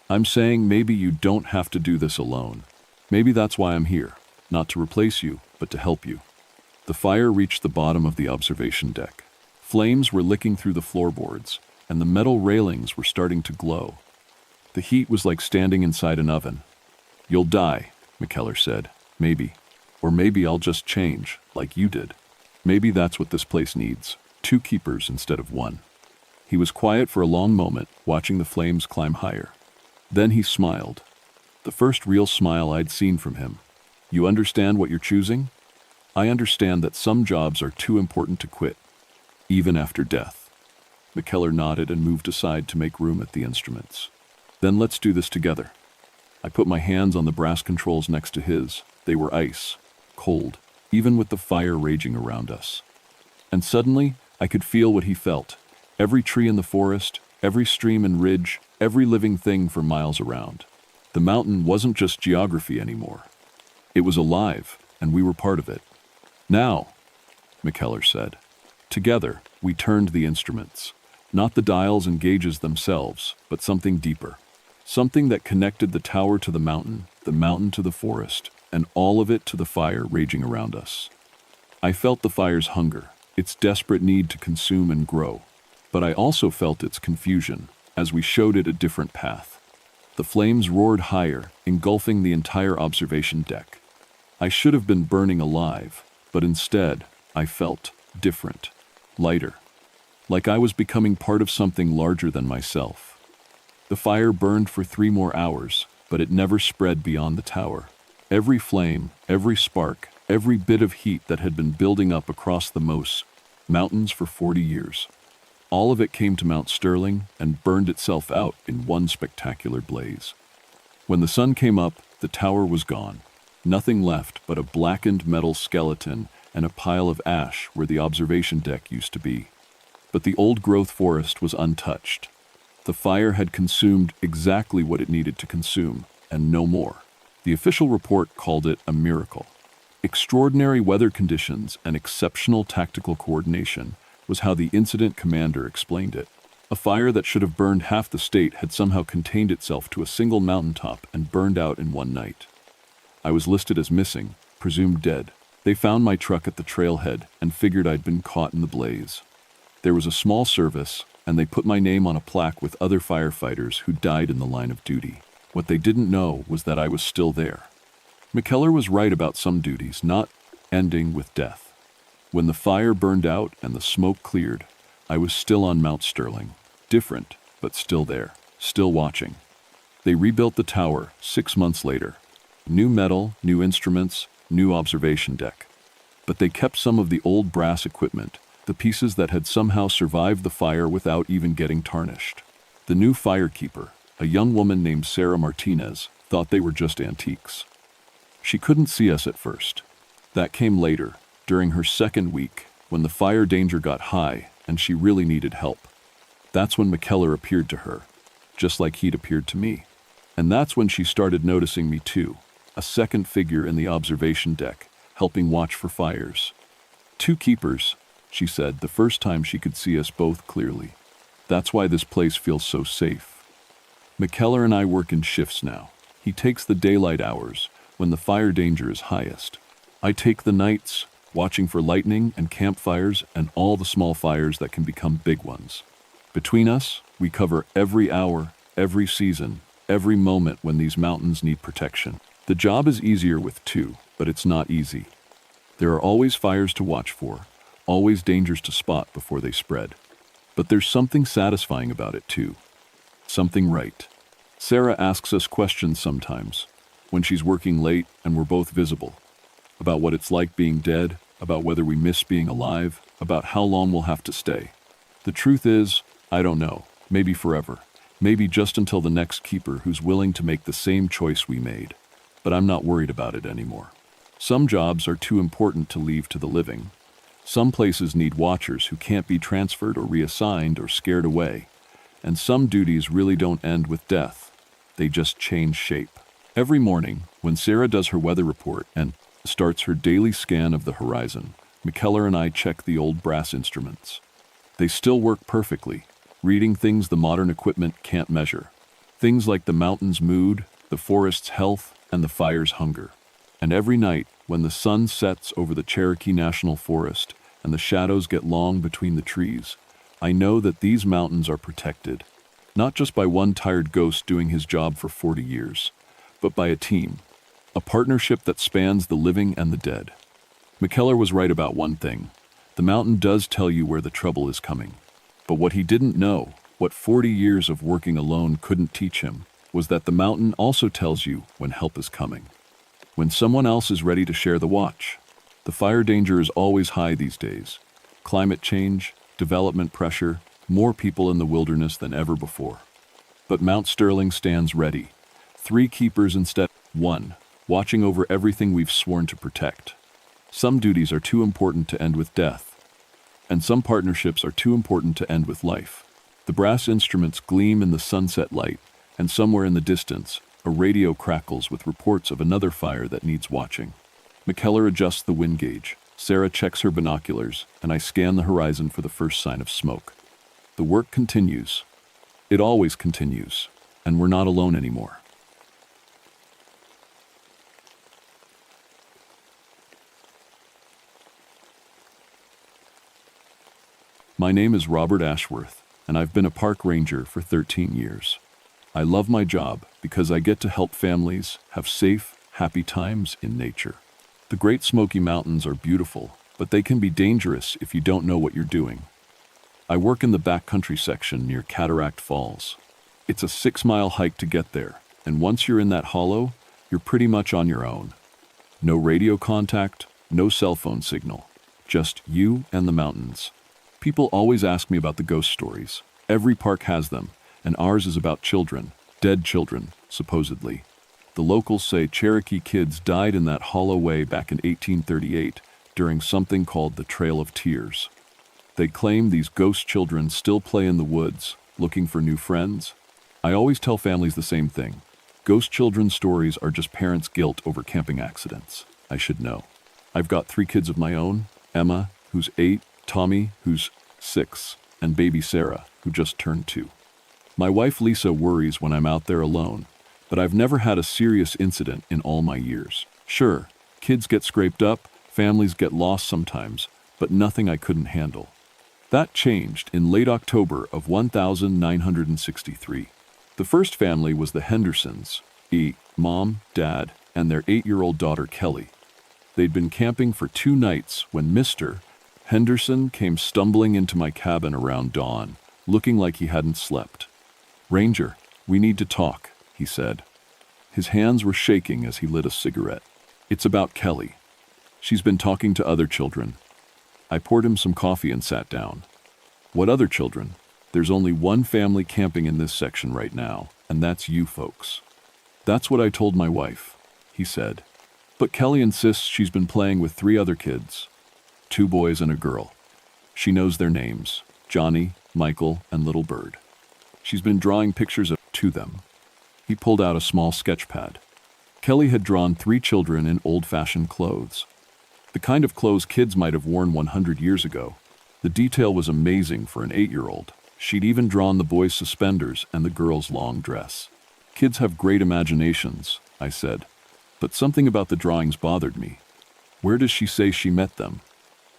"I'm saying maybe you don't have to do this alone. Maybe that's why I'm here, not to replace you, but to help you." The fire reached the bottom of the observation deck. Flames were licking through the floorboards, and the metal railings were starting to glow. The heat was like standing inside an oven. "You'll die," McKellar said. "Maybe. Or maybe I'll just change, like you did. Maybe that's what this place needs, 2 keepers instead of 1. He was quiet for a long moment, watching the flames climb higher. Then he smiled. The first real smile I'd seen from him. "You understand what you're choosing? I understand that some jobs are too important to quit, even after death." McKellar nodded and moved aside to make room at the instruments. "Then let's do this together." I put my hands on the brass controls next to his. They were ice, cold, even with the fire raging around us. And suddenly, I could feel what he felt. Every tree in the forest, every stream and ridge, every living thing for miles around. The mountain wasn't just geography anymore. It was alive, and we were part of it. Now, McKellar said. Together, we turned the instruments. Not the dials and gauges themselves, but something deeper. Something that connected the tower to the mountain to the forest, and all of it to the fire raging around us. I felt the fire's hunger, its desperate need to consume and grow. But I also felt its confusion, as we showed it a different path. The flames roared higher, engulfing the entire observation deck. I should have been burning alive, but instead, I felt different, lighter, like I was becoming part of something larger than myself. The fire burned for 3 more hours, but it never spread beyond the tower. Every flame, every spark, every bit of heat that had been building up across the mountains for 40 years. All of it came to Mount Sterling and burned itself out in one spectacular blaze. When the sun came up, the tower was gone. Nothing left but a blackened metal skeleton and a pile of ash where the observation deck used to be. But the old-growth forest was untouched. The fire had consumed exactly what it needed to consume, and no more. The official report called it a miracle. Extraordinary weather conditions and exceptional tactical coordination was how the incident commander explained it. A fire that should have burned half the state had somehow contained itself to a single mountaintop and burned out in one night. I was listed as missing, presumed dead. They found my truck at the trailhead and figured I'd been caught in the blaze. There was a small service, and they put my name on a plaque with other firefighters who died in the line of duty. What they didn't know was that I was still there. McKellar was right about some duties not ending with death. When the fire burned out and the smoke cleared, I was still on Mount Sterling. Different, but still there, still watching. They rebuilt the tower 6 months later. New metal, new instruments, new observation deck. But they kept some of the old brass equipment, the pieces that had somehow survived the fire without even getting tarnished. The new firekeeper, a young woman named Sarah Martinez, thought they were just antiques. She couldn't see us at first. That came later, during her second week, when the fire danger got high and she really needed help. That's when McKellar appeared to her, just like he'd appeared to me. And that's when she started noticing me too, a second figure in the observation deck, helping watch for fires. 2 keepers, she said, the first time she could see us both clearly. That's why this place feels so safe. McKellar and I work in shifts now. He takes the daylight hours, when the fire danger is highest. I take the nights, watching for lightning and campfires and all the small fires that can become big ones. Between us, we cover every hour, every season, every moment when these mountains need protection. The job is easier with 2, but it's not easy. There are always fires to watch for, always dangers to spot before they spread. But there's something satisfying about it too. Something right. Sarah asks us questions sometimes, when she's working late and we're both visible, about what it's like being dead, about whether we miss being alive, about how long we'll have to stay. The truth is, I don't know, maybe forever, maybe just until the next keeper who's willing to make the same choice we made. But I'm not worried about it anymore. Some jobs are too important to leave to the living. Some places need watchers who can't be transferred or reassigned or scared away. And some duties really don't end with death. They just change shape. Every morning, when Sarah does her weather report and starts her daily scan of the horizon, McKellar and I check the old brass instruments. They still work perfectly, reading things the modern equipment can't measure. Things like the mountain's mood, the forest's health, and the fire's hunger. And every night, when the sun sets over the Cherokee National Forest and the shadows get long between the trees, I know that these mountains are protected, not just by one tired ghost doing his job for 40 years, but by a team, a partnership that spans the living and the dead. McKellar was right about one thing. The mountain does tell you where the trouble is coming. But what he didn't know, what 40 years of working alone couldn't teach him, was that the mountain also tells you when help is coming. When someone else is ready to share the watch. The fire danger is always high these days. Climate change, development pressure, more people in the wilderness than ever before. But Mount Sterling stands ready. 3 keepers instead of 1, watching over everything we've sworn to protect. Some duties are too important to end with death, and some partnerships are too important to end with life. The brass instruments gleam in the sunset light, and somewhere in the distance, A radio crackles with reports of another fire that needs watching. McKellar adjusts the wind gauge. Sarah checks her binoculars, and I scan the horizon for the first sign of smoke. The work continues. It always continues, and we're not alone anymore. My name is Robert Ashworth, and I've been a park ranger for 13 years. I love my job because I get to help families have safe, happy times in nature. The Great Smoky Mountains are beautiful, but they can be dangerous if you don't know what you're doing. I work in the backcountry section near Cataract Falls. It's a 6-mile hike to get there, and once you're in that hollow, you're pretty much on your own. No radio contact, no cell phone signal, just you and the mountains. People always ask me about the ghost stories. Every park has them, and ours is about children, dead children, supposedly. The locals say Cherokee kids died in that hollow way back in 1838 during something called the Trail of Tears. They claim these ghost children still play in the woods, looking for new friends. I always tell families the same thing. Ghost children stories are just parents' guilt over camping accidents. I should know. I've got 3 kids of my own, Emma, who's 8, Tommy, who's 6, and baby Sarah, who just turned 2. My wife Lisa worries when I'm out there alone, but I've never had a serious incident in all my years. Sure, kids get scraped up, families get lost sometimes, but nothing I couldn't handle. That changed in late October of 1963. The first family was the Hendersons, mom, dad, and their 8-year-old daughter Kelly. They'd been camping for 2 nights when Mr. Henderson came stumbling into my cabin around dawn, looking like he hadn't slept. "Ranger, we need to talk," he said. His hands were shaking as he lit a cigarette. "It's about Kelly. She's been talking to other children." I poured him some coffee and sat down. "What other children? There's only one family camping in this section right now, and that's you folks." "That's what I told my wife," he said. "But Kelly insists she's been playing with 3 other kids, 2 boys and a girl. She knows their names, Johnny, Michael, and Little Bird. She's been drawing pictures to them." He pulled out a small sketch pad. Kelly had drawn 3 children in old-fashioned clothes. The kind of clothes kids might have worn 100 years ago. The detail was amazing for an 8-year-old. She'd even drawn the boy's suspenders and the girl's long dress. "Kids have great imaginations," I said, but something about the drawings bothered me. "Where does she say she met them?"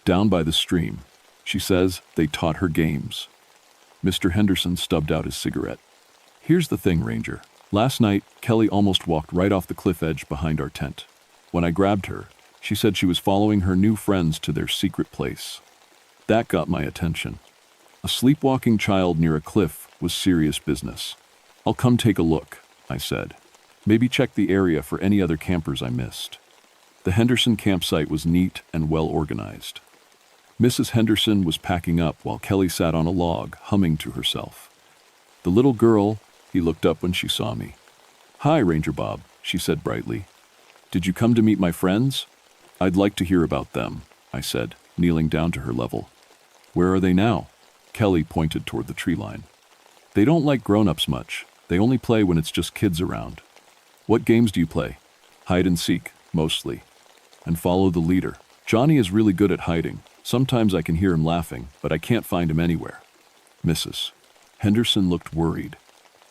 "Down by the stream. She says they taught her games." Mr. Henderson stubbed out his cigarette. "Here's the thing, Ranger. Last night, Kelly almost walked right off the cliff edge behind our tent. When I grabbed her, she said she was following her new friends to their secret place. That got my attention. A sleepwalking child near a cliff was serious business. "I'll come take a look," I said. "Maybe check the area for any other campers I missed." The Henderson campsite was neat and well organized. Mrs. Henderson was packing up while Kelly sat on a log, humming to herself. The little girl, he looked up when she saw me. "Hi, Ranger Bob," she said brightly. "Did you come to meet my friends?" "I'd like to hear about them," I said, kneeling down to her level. "Where are they now?" Kelly pointed toward the tree line. "They don't like grown-ups much. They only play when it's just kids around." "What games do you play?" "Hide and seek, mostly. And follow the leader. Johnny is really good at hiding. Sometimes I can hear him laughing, but I can't find him anywhere." Mrs. Henderson looked worried.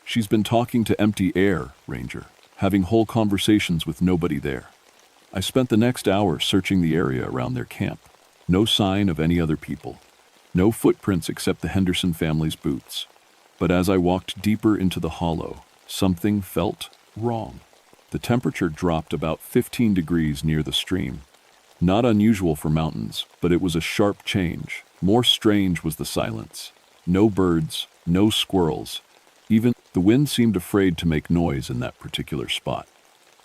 "She's been talking to empty air, Ranger, having whole conversations with nobody there." I spent the next hour searching the area around their camp. No sign of any other people. No footprints except the Henderson family's boots. But as I walked deeper into the hollow, something felt wrong. The temperature dropped about 15 degrees near the stream. Not unusual for mountains, but it was a sharp change. More strange was the silence. No birds, no squirrels. Even the wind seemed afraid to make noise in that particular spot.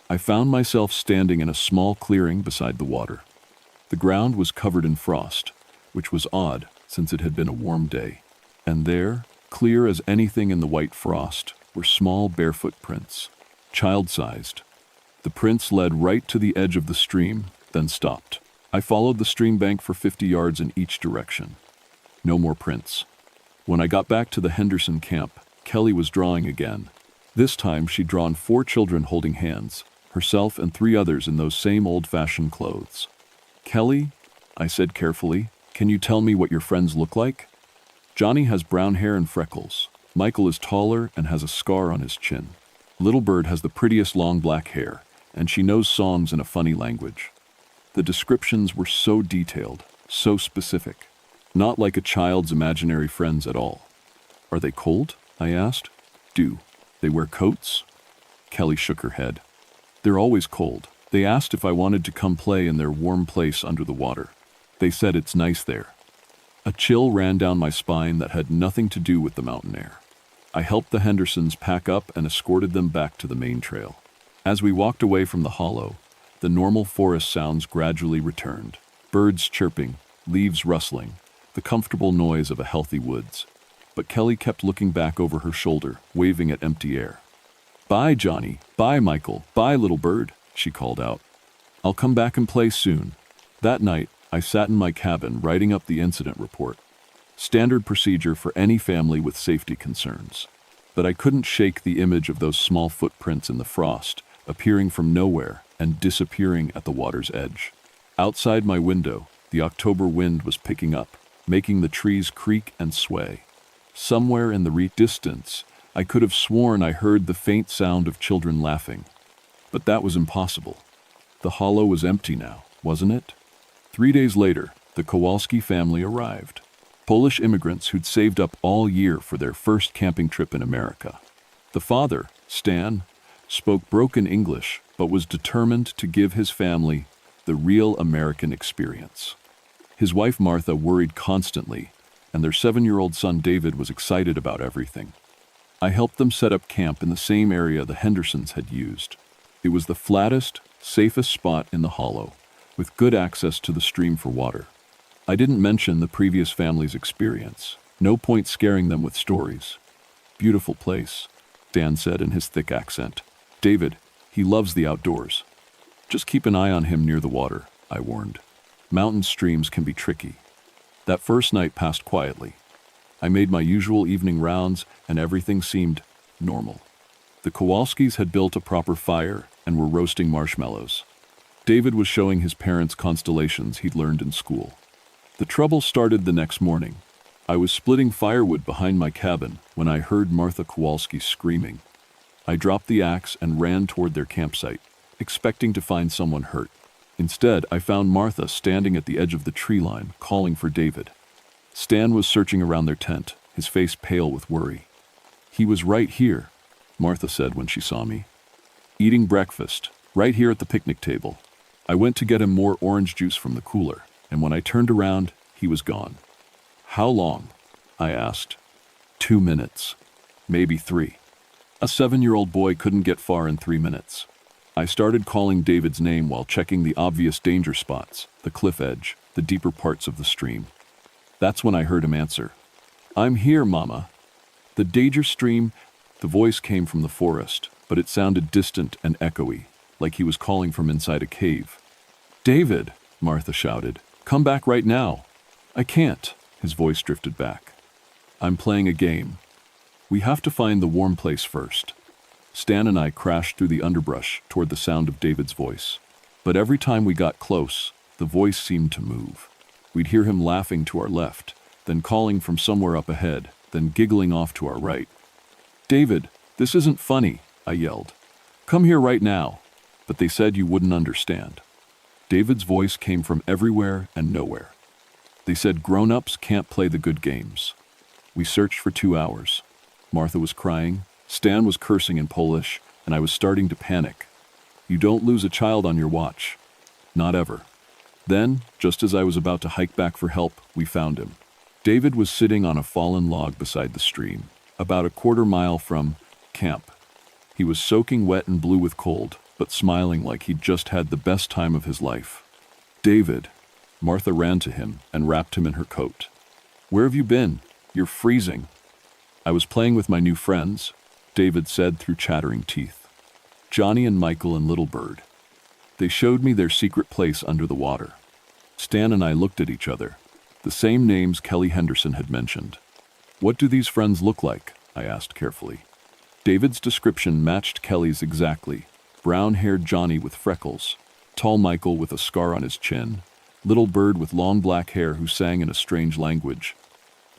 I found myself standing in a small clearing beside the water. The ground was covered in frost, which was odd since it had been a warm day. And there, clear as anything in the white frost, were small barefoot prints, child-sized. The prints led right to the edge of the stream, then stopped. I followed the stream bank for 50 yards in each direction. No more prints. When I got back to the Henderson camp, Kelly was drawing again. This time she'd drawn 4 children holding hands, herself and 3 others in those same old-fashioned clothes. "Kelly," I said carefully, "can you tell me what your friends look like?" "Johnny has brown hair and freckles. Michael is taller and has a scar on his chin. Little Bird has the prettiest long black hair, and she knows songs in a funny language." The descriptions were so detailed, so specific, not like a child's imaginary friends at all. "Are they cold?" I asked. "Do they wear coats?" Kelly shook her head. "They're always cold. They asked if I wanted to come play in their warm place under the water. They said it's nice there." A chill ran down my spine that had nothing to do with the mountain air. I helped the Hendersons pack up and escorted them back to the main trail. As we walked away from the hollow, the normal forest sounds gradually returned. Birds chirping, leaves rustling, the comfortable noise of a healthy woods. But Kelly kept looking back over her shoulder, waving at empty air. "Bye, Johnny. Bye, Michael. Bye, Little Bird," she called out. "I'll come back and play soon." That night, I sat in my cabin writing up the incident report. Standard procedure for any family with safety concerns. But I couldn't shake the image of those small footprints in the frost, appearing from nowhere and disappearing at the water's edge. Outside my window, the October wind was picking up, making the trees creak and sway. Somewhere in the distance, I could have sworn I heard the faint sound of children laughing. But that was impossible. The hollow was empty now, wasn't it? 3 days later, the Kowalski family arrived. Polish immigrants who'd saved up all year for their first camping trip in America. The father, Stan, spoke broken English, but was determined to give his family the real American experience. His wife Martha worried constantly, and their 7-year-old son David was excited about everything. I helped them set up camp in the same area the Hendersons had used. It was the flattest, safest spot in the hollow, with good access to the stream for water. I didn't mention the previous family's experience. No point scaring them with stories. "Beautiful place," Dan said in his thick accent. "David, he loves the outdoors." "Just keep an eye on him near the water," I warned. "Mountain streams can be tricky." That first night passed quietly. I made my usual evening rounds, and everything seemed normal. The Kowalskis had built a proper fire and were roasting marshmallows. David was showing his parents constellations he'd learned in school. The trouble started the next morning. I was splitting firewood behind my cabin when I heard Martha Kowalski screaming. I dropped the axe and ran toward their campsite, expecting to find someone hurt. Instead, I found Martha standing at the edge of the tree line, calling for David. Stan was searching around their tent, his face pale with worry. "He was right here," Martha said when she saw me. "Eating breakfast, right here at the picnic table." I went to get him more orange juice from the cooler, and when I turned around, he was gone. "How long?" I asked. 2 minutes. Maybe 3. A 7-year-old boy couldn't get far in 3 minutes. I started calling David's name while checking the obvious danger spots, the cliff edge, the deeper parts of the stream. That's when I heard him answer. "I'm here, Mama." The danger stream, the voice came from the forest, but it sounded distant and echoey, like he was calling from inside a cave. "David," Martha shouted, "come back right now." "I can't," his voice drifted back. "I'm playing a game. We have to find the warm place first." Stan and I crashed through the underbrush toward the sound of David's voice. But every time we got close, the voice seemed to move. We'd hear him laughing to our left, then calling from somewhere up ahead, then giggling off to our right. "David, this isn't funny," I yelled. "Come here right now." But they said you wouldn't understand. David's voice came from everywhere and nowhere. They said grown-ups can't play the good games. We searched for 2 hours. Martha was crying, Stan was cursing in Polish, and I was starting to panic. You don't lose a child on your watch. Not ever. Then, just as I was about to hike back for help, we found him. David was sitting on a fallen log beside the stream, about a 1/4 mile from camp. He was soaking wet and blue with cold, but smiling like he'd just had the best time of his life. "David." Martha ran to him and wrapped him in her coat. "Where have you been? You're freezing." "I was playing with my new friends," David said through chattering teeth. "Johnny and Michael and Little Bird. They showed me their secret place under the water." Stan and I looked at each other. The same names Kelly Henderson had mentioned. "What do these friends look like?" I asked carefully. David's description matched Kelly's exactly. Brown-haired Johnny with freckles, tall Michael with a scar on his chin, little bird with long black hair who sang in a strange language.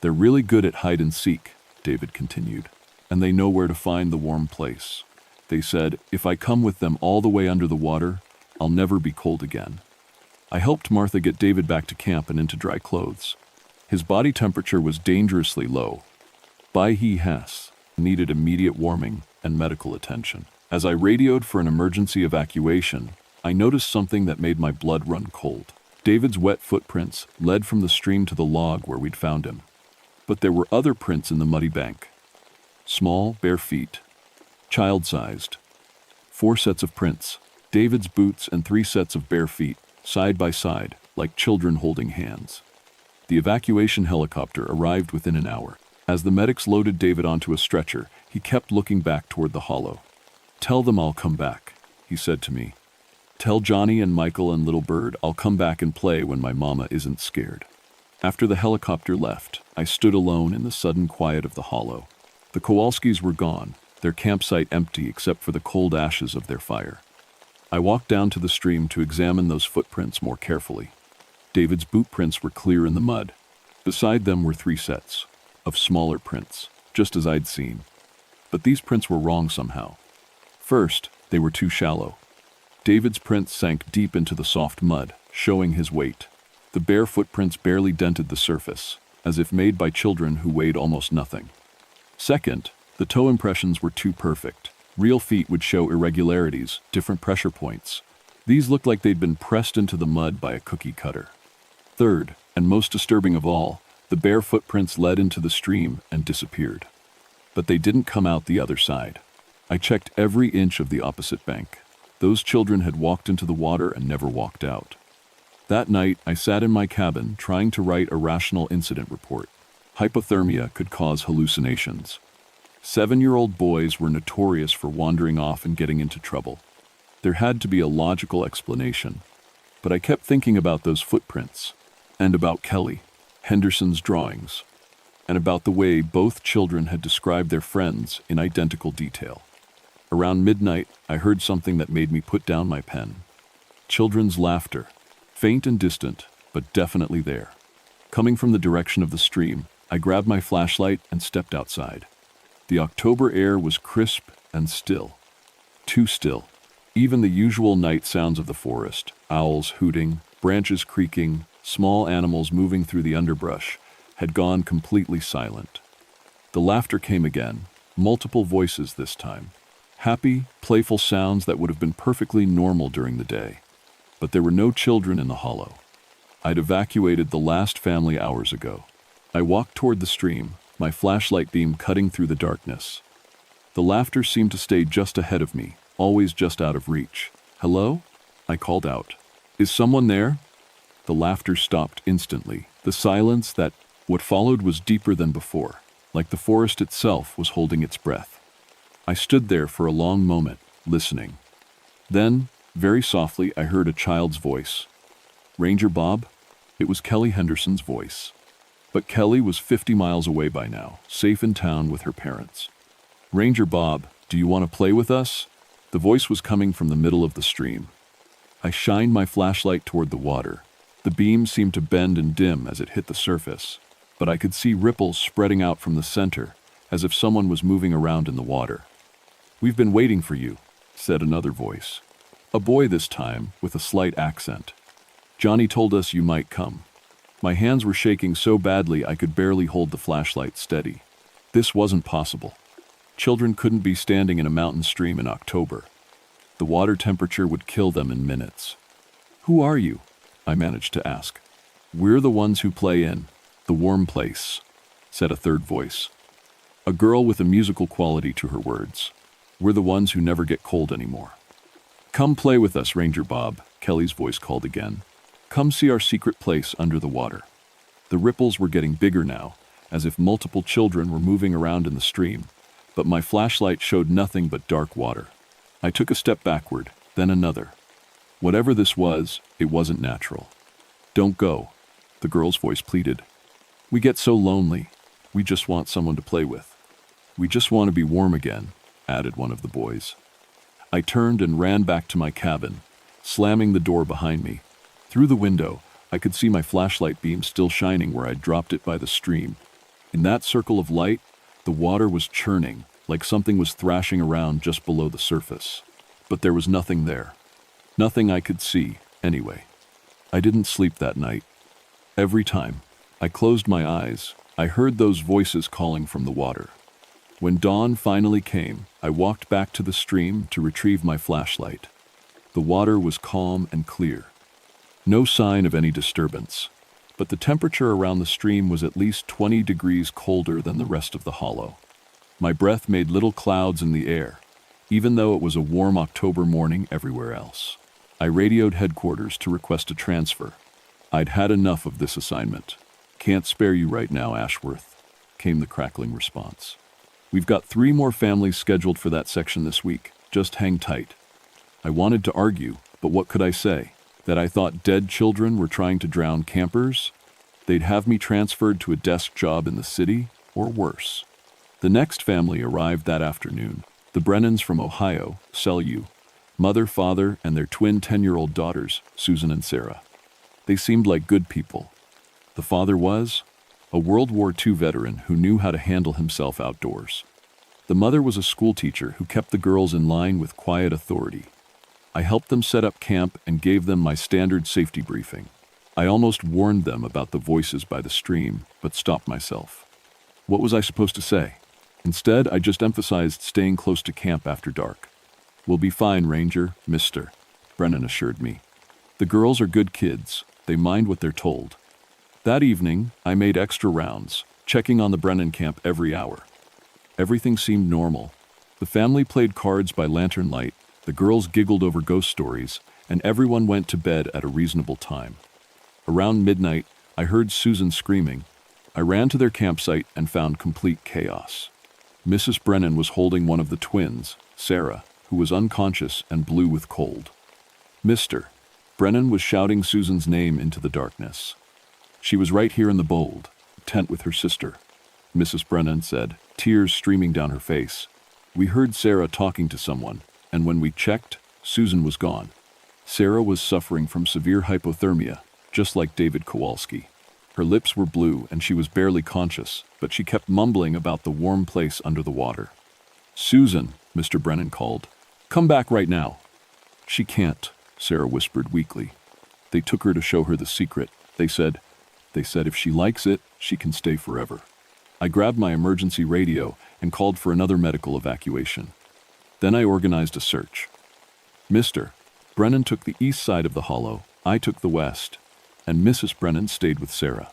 They're really good at hide and seek, David continued, and they know where to find the warm place. They said, if I come with them all the way under the water, I'll never be cold again. I helped Martha get David back to camp and into dry clothes. His body temperature was dangerously low. He needed immediate warming and medical attention. As I radioed for an emergency evacuation, I noticed something that made my blood run cold. David's wet footprints led from the stream to the log where we'd found him. But there were other prints in the muddy bank. Small, bare feet, child-sized. 4 sets of prints, David's boots and 3 sets of bare feet, side by side, like children holding hands. The evacuation helicopter arrived within an hour. As the medics loaded David onto a stretcher, he kept looking back toward the hollow. Tell them I'll come back, he said to me. Tell Johnny and Michael and Little Bird I'll come back and play when my mama isn't scared. After the helicopter left, I stood alone in the sudden quiet of the hollow. The Kowalskis were gone, their campsite empty except for the cold ashes of their fire. I walked down to the stream to examine those footprints more carefully. David's boot prints were clear in the mud. Beside them were 3 sets of smaller prints, just as I'd seen. But these prints were wrong somehow. First, they were too shallow. David's prints sank deep into the soft mud, showing his weight. The bare footprints barely dented the surface, as if made by children who weighed almost nothing. Second, the toe impressions were too perfect. Real feet would show irregularities, different pressure points. These looked like they'd been pressed into the mud by a cookie cutter. Third, and most disturbing of all, the bare footprints led into the stream and disappeared. But they didn't come out the other side. I checked every inch of the opposite bank. Those children had walked into the water and never walked out. That night, I sat in my cabin trying to write a rational incident report. Hypothermia could cause hallucinations. 7-year-old boys were notorious for wandering off and getting into trouble. There had to be a logical explanation. But I kept thinking about those footprints, and about Kelly, Henderson's drawings, and about the way both children had described their friends in identical detail. Around midnight, I heard something that made me put down my pen. Children's laughter, faint and distant, but definitely there. Coming from the direction of the stream, I grabbed my flashlight and stepped outside. The October air was crisp and still. Too still. Even the usual night sounds of the forest, owls hooting, branches creaking, small animals moving through the underbrush, had gone completely silent. The laughter came again, multiple voices this time. Happy, playful sounds that would have been perfectly normal during the day. But there were no children in the hollow. I'd evacuated the last family hours ago. I walked toward the stream, my flashlight beam cutting through the darkness. The laughter seemed to stay just ahead of me, always just out of reach. Hello? I called out. Is someone there? The laughter stopped instantly. The silence what followed was deeper than before, like the forest itself was holding its breath. I stood there for a long moment, listening. Then, very softly, I heard a child's voice. Ranger Bob? It was Kelly Henderson's voice. But Kelly was 50 miles away by now, safe in town with her parents. Ranger Bob, do you want to play with us? The voice was coming from the middle of the stream. I shined my flashlight toward the water. The beam seemed to bend and dim as it hit the surface, but I could see ripples spreading out from the center, as if someone was moving around in the water. We've been waiting for you, said another voice. A boy this time, with a slight accent. Johnny told us you might come. My hands were shaking so badly I could barely hold the flashlight steady. This wasn't possible. Children couldn't be standing in a mountain stream in October. The water temperature would kill them in minutes. Who are you? I managed to ask. We're the ones who play in the warm place, said a third voice. A girl with a musical quality to her words. We're the ones who never get cold anymore. Come play with us, Ranger Bob, Kelly's voice called again. Come see our secret place under the water. The ripples were getting bigger now, as if multiple children were moving around in the stream, but my flashlight showed nothing but dark water. I took a step backward, then another. Whatever this was, it wasn't natural. Don't go, the girl's voice pleaded. We get so lonely. We just want someone to play with. We just want to be warm again. added one of the boys. I turned and ran back to my cabin, slamming the door behind me. Through the window, I could see my flashlight beam still shining where I'd dropped it by the stream. In that circle of light, the water was churning, like something was thrashing around just below the surface. But there was nothing there. Nothing I could see, anyway. I didn't sleep that night. Every time I closed my eyes, I heard those voices calling from the water. When dawn finally came, I walked back to the stream to retrieve my flashlight. The water was calm and clear. No sign of any disturbance, but the temperature around the stream was at least 20 degrees colder than the rest of the hollow. My breath made little clouds in the air, even though it was a warm October morning everywhere else. I radioed headquarters to request a transfer. I'd had enough of this assignment. "Can't spare you right now, Ashworth," came the crackling response. "We've got 3 more families scheduled for that section this week. Just hang tight." I wanted to argue, but what could I say? That I thought dead children were trying to drown campers? They'd have me transferred to a desk job in the city, or worse. The next family arrived that afternoon. The Brennans from Ohio, Sellew, mother, father, and their twin 10-year-old daughters, Susan and Sarah. They seemed like good people. The father was a World War II veteran who knew how to handle himself outdoors. The mother was a schoolteacher who kept the girls in line with quiet authority. I helped them set up camp and gave them my standard safety briefing. I almost warned them about the voices by the stream, but stopped myself. What was I supposed to say? Instead, I just emphasized staying close to camp after dark. "We'll be fine, Ranger, Mr. Brennan assured me. "The girls are good kids. They mind what they're told." That evening, I made extra rounds, checking on the Brennan camp every hour. Everything seemed normal. The family played cards by lantern light, the girls giggled over ghost stories, and everyone went to bed at a reasonable time. Around midnight, I heard Susan screaming. I ran to their campsite and found complete chaos. Mrs. Brennan was holding one of the twins, Sarah, who was unconscious and blue with cold. "Mr. Brennan was shouting Susan's name into the darkness. She was right here in the bold, tent with her sister," Mrs. Brennan said, tears streaming down her face. "We heard Sarah talking to someone, and when we checked, Susan was gone. Sarah was suffering from severe hypothermia, just like David Kowalski. Her lips were blue and she was barely conscious, but she kept mumbling about the warm place under the water. "Susan," Mr. Brennan called. "Come back right now." "She can't," Sarah whispered weakly. "They took her to show her the secret. They said if she likes it, she can stay forever." I grabbed my emergency radio and called for another medical evacuation. Then I organized a search. Mr. Brennan took the east side of the hollow, I took the west, and Mrs. Brennan stayed with Sarah.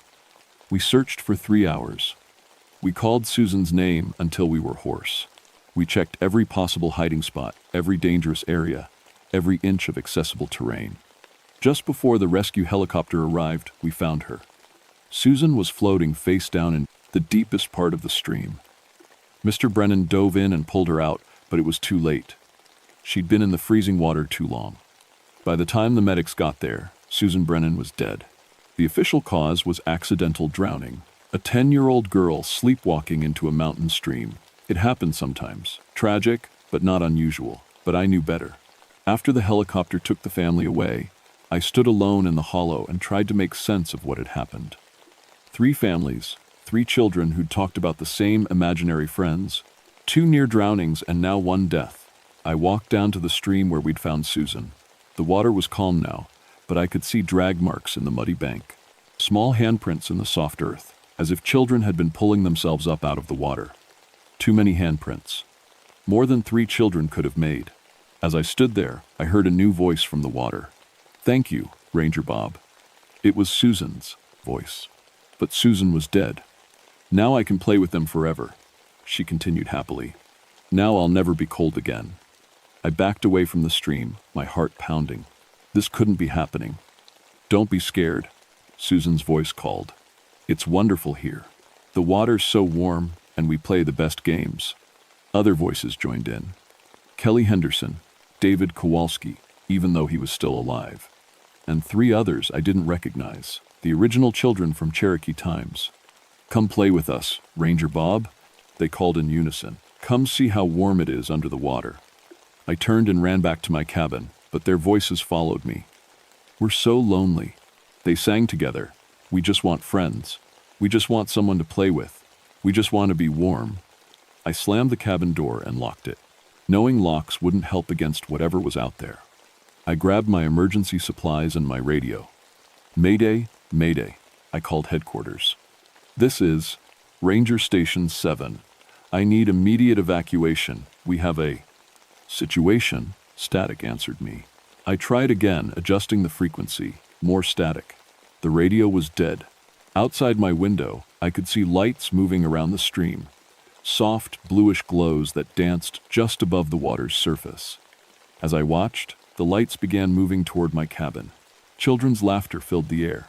We searched for 3 hours. We called Susan's name until we were hoarse. We checked every possible hiding spot, every dangerous area, every inch of accessible terrain. Just before the rescue helicopter arrived, we found her. Susan was floating face down in the deepest part of the stream. Mr. Brennan dove in and pulled her out, but it was too late. She'd been in the freezing water too long. By the time the medics got there, Susan Brennan was dead. The official cause was accidental drowning. A 10-year-old girl sleepwalking into a mountain stream. It happened sometimes. Tragic, but not unusual. But I knew better. After the helicopter took the family away, I stood alone in the hollow and tried to make sense of what had happened. 3 families, 3 children who'd talked about the same imaginary friends, 2 near drownings and now 1 death. I walked down to the stream where we'd found Susan. The water was calm now, but I could see drag marks in the muddy bank. Small handprints in the soft earth, as if children had been pulling themselves up out of the water. Too many handprints. More than 3 children could have made. As I stood there, I heard a new voice from the water. "Thank you, Ranger Bob." It was Susan's voice. But Susan was dead. "Now I can play with them forever," she continued happily. "Now I'll never be cold again." I backed away from the stream, my heart pounding. This couldn't be happening. "Don't be scared," Susan's voice called. "It's wonderful here. The water's so warm, and we play the best games." Other voices joined in. Kelly Henderson, David Kowalski, even though he was still alive, and 3 others I didn't recognize, the original children from Cherokee times. "Come play with us, Ranger Bob," they called in unison. Come see how warm it is under the water. I turned and ran back to my cabin, but their voices followed me. We're so lonely. They sang together. We just want friends. We just want someone to play with. We just want to be warm. I slammed the cabin door and locked it. Knowing locks wouldn't help against whatever was out there. I grabbed my emergency supplies and my radio. Mayday, Mayday, I called headquarters. This is Ranger Station 7. I need immediate evacuation. We have a situation. Static answered me. I tried again, adjusting the frequency. More static. The radio was dead. Outside my window, I could see lights moving around the stream. Soft, bluish glows that danced just above the water's surface. As I watched, the lights began moving toward my cabin. Children's laughter filled the air.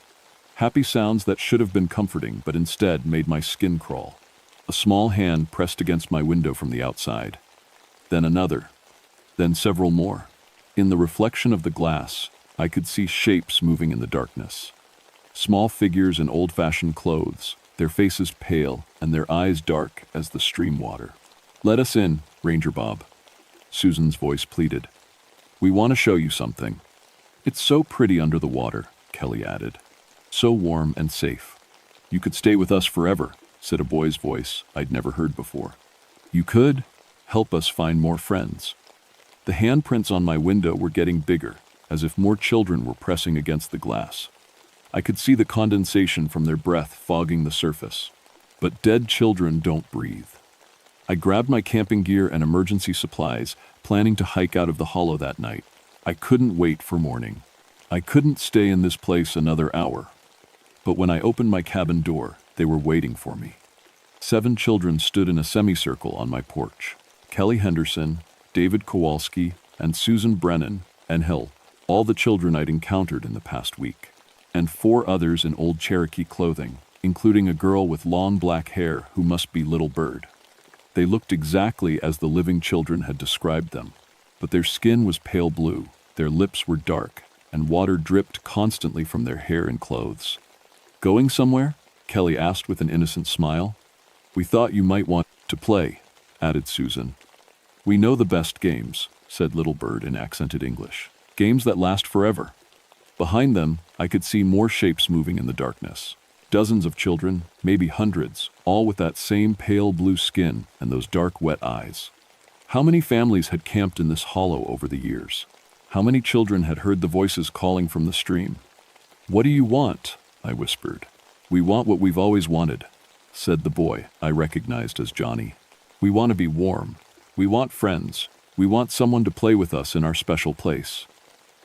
Happy sounds that should have been comforting, but instead made my skin crawl. A small hand pressed against my window from the outside. Then another. Then several more. In the reflection of the glass, I could see shapes moving in the darkness. Small figures in old-fashioned clothes, their faces pale and their eyes dark as the stream water. Let us in, Ranger Bob. Susan's voice pleaded. We want to show you something. It's so pretty under the water, Kelly added. So warm and safe. You could stay with us forever, said a boy's voice I'd never heard before. You could help us find more friends. The handprints on my window were getting bigger, as if more children were pressing against the glass. I could see the condensation from their breath fogging the surface. But dead children don't breathe. I grabbed my camping gear and emergency supplies, planning to hike out of the hollow that night. I couldn't wait for morning. I couldn't stay in this place another hour. But when I opened my cabin door, they were waiting for me. 7 children stood in a semicircle on my porch. Kelly Henderson, David Kowalski, and Susan Brennan, and Hill, all the children I'd encountered in the past week. And 4 others in old Cherokee clothing, including a girl with long black hair who must be Little Bird. They looked exactly as the living children had described them, but their skin was pale blue, their lips were dark, and water dripped constantly from their hair and clothes. Going somewhere? Kelly asked with an innocent smile. We thought you might want to play, added Susan. We know the best games, said Little Bird in accented English. Games that last forever. Behind them, I could see more shapes moving in the darkness. Dozens of children, maybe hundreds, all with that same pale blue skin and those dark, wet eyes. How many families had camped in this hollow over the years? How many children had heard the voices calling from the stream? What do you want? I whispered. We want what we've always wanted, said the boy I recognized as Johnny. We want to be warm. We want friends. We want someone to play with us in our special place.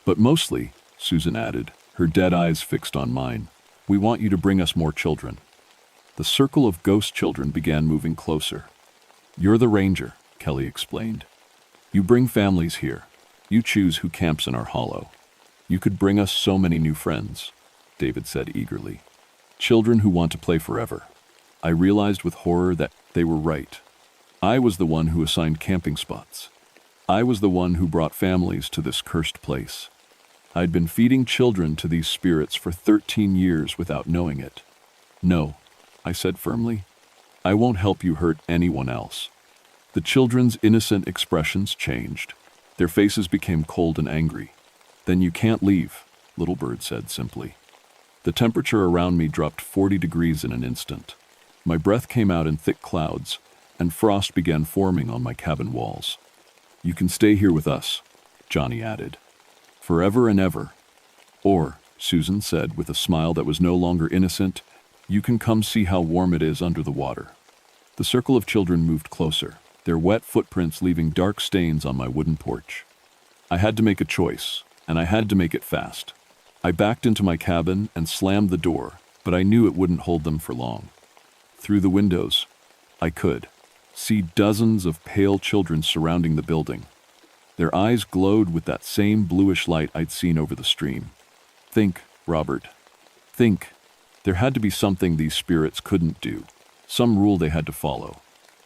But mostly, Susan added, her dead eyes fixed on mine, we want you to bring us more children. The circle of ghost children began moving closer. You're the ranger, Kelly explained. You bring families here. You choose who camps in our hollow. You could bring us so many new friends, David said eagerly. Children who want to play forever. I realized with horror that they were right. I was the one who assigned camping spots. I was the one who brought families to this cursed place. I'd been feeding children to these spirits for 13 years without knowing it. No, I said firmly. I won't help you hurt anyone else. The children's innocent expressions changed. Their faces became cold and angry. Then you can't leave, Little Bird said simply. The temperature around me dropped 40 degrees in an instant. My breath came out in thick clouds, and frost began forming on my cabin walls. You can stay here with us, Johnny added. Forever and ever. Or, Susan said with a smile that was no longer innocent, you can come see how warm it is under the water. The circle of children moved closer, their wet footprints leaving dark stains on my wooden porch. I had to make a choice, and I had to make it fast. I backed into my cabin and slammed the door, but I knew it wouldn't hold them for long. Through the windows, I could see dozens of pale children surrounding the building. Their eyes glowed with that same bluish light I'd seen over the stream. Think, Robert. Think. There had to be something these spirits couldn't do, some rule they had to follow.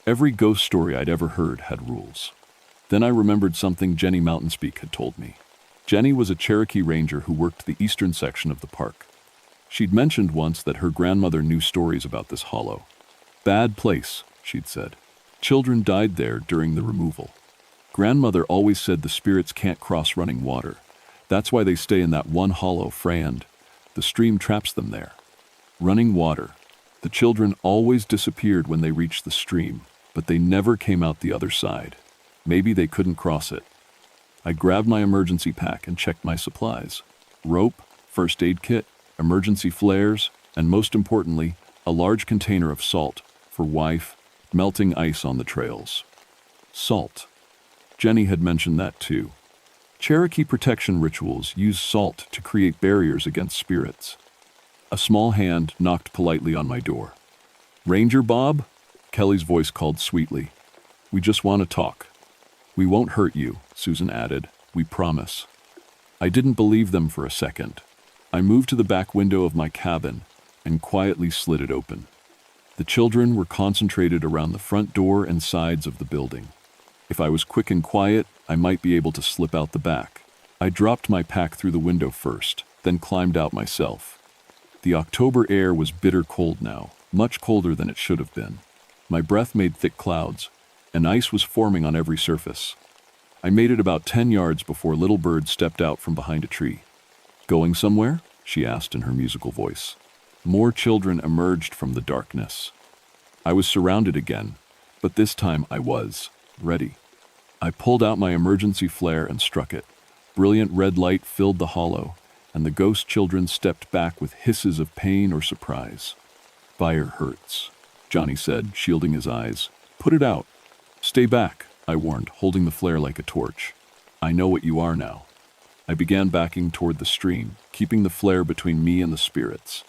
Every ghost story I'd ever heard had rules. Then I remembered something Jenny Mountainspeak had told me. Jenny was a Cherokee ranger who worked the eastern section of the park. She'd mentioned once that her grandmother knew stories about this hollow. Bad place, she'd said. Children died there during the removal. Grandmother always said the spirits can't cross running water. That's why they stay in that one hollow, and the stream traps them there. Running water. The children always disappeared when they reached the stream, but they never came out the other side. Maybe they couldn't cross it. I grabbed my emergency pack and checked my supplies. Rope, first aid kit, emergency flares, and most importantly, a large container of salt for wife, melting ice on the trails. Salt. Jenny had mentioned that too. Cherokee protection rituals use salt to create barriers against spirits. A small hand knocked politely on my door. "Ranger Bob?" Kelly's voice called sweetly. "We just want to talk." "We won't hurt you," Susan added. "We promise." I didn't believe them for a second. I moved to the back window of my cabin and quietly slid it open. The children were concentrated around the front door and sides of the building. If I was quick and quiet, I might be able to slip out the back. I dropped my pack through the window first, then climbed out myself. The October air was bitter cold now, much colder than it should have been. My breath made thick clouds, and ice was forming on every surface. I made it about 10 yards before Little Bird stepped out from behind a tree. "Going somewhere?" she asked in her musical voice. More children emerged from the darkness. I was surrounded again, but this time I was ready. I pulled out my emergency flare and struck it. Brilliant red light filled the hollow, and the ghost children stepped back with hisses of pain or surprise. "Fire hurts," Johnny said, shielding his eyes. "Put it out." "Stay back," I warned, holding the flare like a torch. "I know what you are now." I began backing toward the stream, keeping the flare between me and the spirits.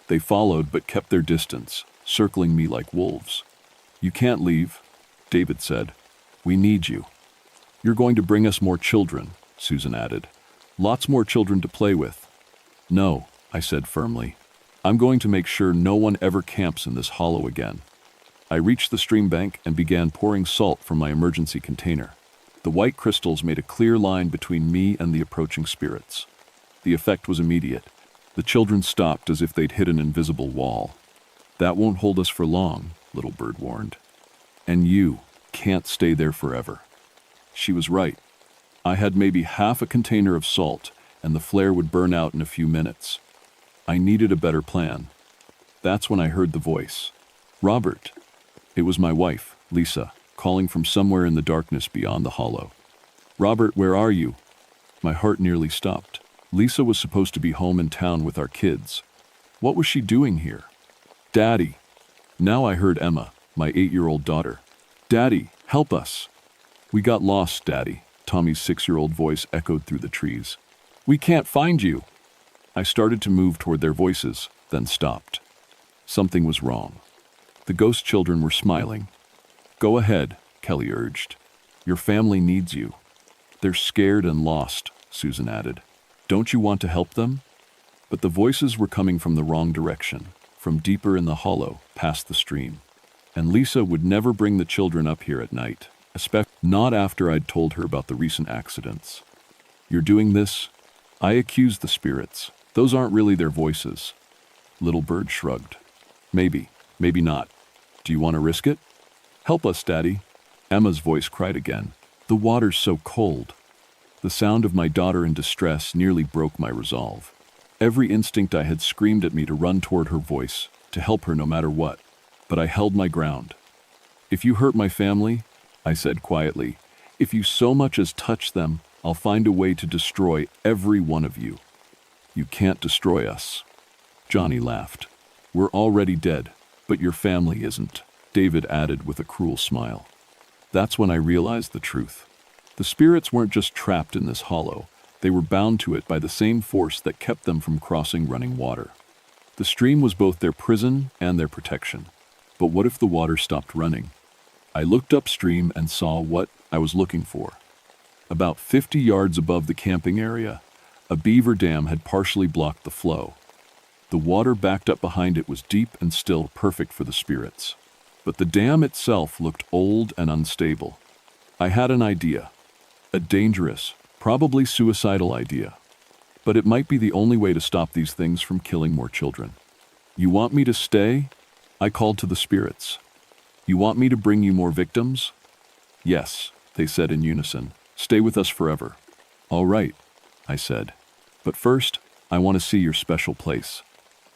They followed but kept their distance, circling me like wolves. "You can't leave," David said. "We need you." "You're going to bring us more children," Susan added. "Lots more children to play with." "No," I said firmly. "I'm going to make sure no one ever camps in this hollow again." I reached the stream bank and began pouring salt from my emergency container. The white crystals made a clear line between me and the approaching spirits. The effect was immediate. The children stopped as if they'd hit an invisible wall. "That won't hold us for long," Little Bird warned. "And you can't stay there forever." She was right. I had maybe half a container of salt, and the flare would burn out in a few minutes. I needed a better plan. That's when I heard the voice. "Robert." It was my wife, Lisa, calling from somewhere in the darkness beyond the hollow. "Robert, where are you?" My heart nearly stopped. Lisa was supposed to be home in town with our kids. What was she doing here? "Daddy." Now I heard Emma, my 8-year-old daughter. "Daddy, help us." "We got lost, Daddy," Tommy's 6-year-old voice echoed through the trees. "We can't find you." I started to move toward their voices, then stopped. Something was wrong. The ghost children were smiling. "Go ahead," Kelly urged. "Your family needs you." "They're scared and lost," Susan added. "Don't you want to help them?" But the voices were coming from the wrong direction, from deeper in the hollow, past the stream. And Lisa would never bring the children up here at night, especially not after I'd told her about the recent accidents. "You're doing this?" I accused the spirits. "Those aren't really their voices." Little Bird shrugged. "Maybe, maybe not. Do you want to risk it?" "Help us, Daddy." Emma's voice cried again. "The water's so cold." The sound of my daughter in distress nearly broke my resolve. Every instinct I had screamed at me to run toward her voice, to help her no matter what. But I held my ground. "If you hurt my family," I said quietly, "if you so much as touch them, I'll find a way to destroy every one of you." "You can't destroy us." Johnny laughed. "We're already dead, but your family isn't," David added with a cruel smile. That's when I realized the truth. The spirits weren't just trapped in this hollow. They were bound to it by the same force that kept them from crossing running water. The stream was both their prison and their protection. But what if the water stopped running? I looked upstream and saw what I was looking for. About 50 yards above the camping area, a beaver dam had partially blocked the flow. The water backed up behind it was deep and still, perfect for the spirits. But the dam itself looked old and unstable. I had an idea. A dangerous, probably suicidal idea. But it might be the only way to stop these things from killing more children. "You want me to stay?" I called to the spirits. You want me to bring you more victims? Yes, they said in unison. Stay with us forever. All right, I said. But first, I want to see your special place.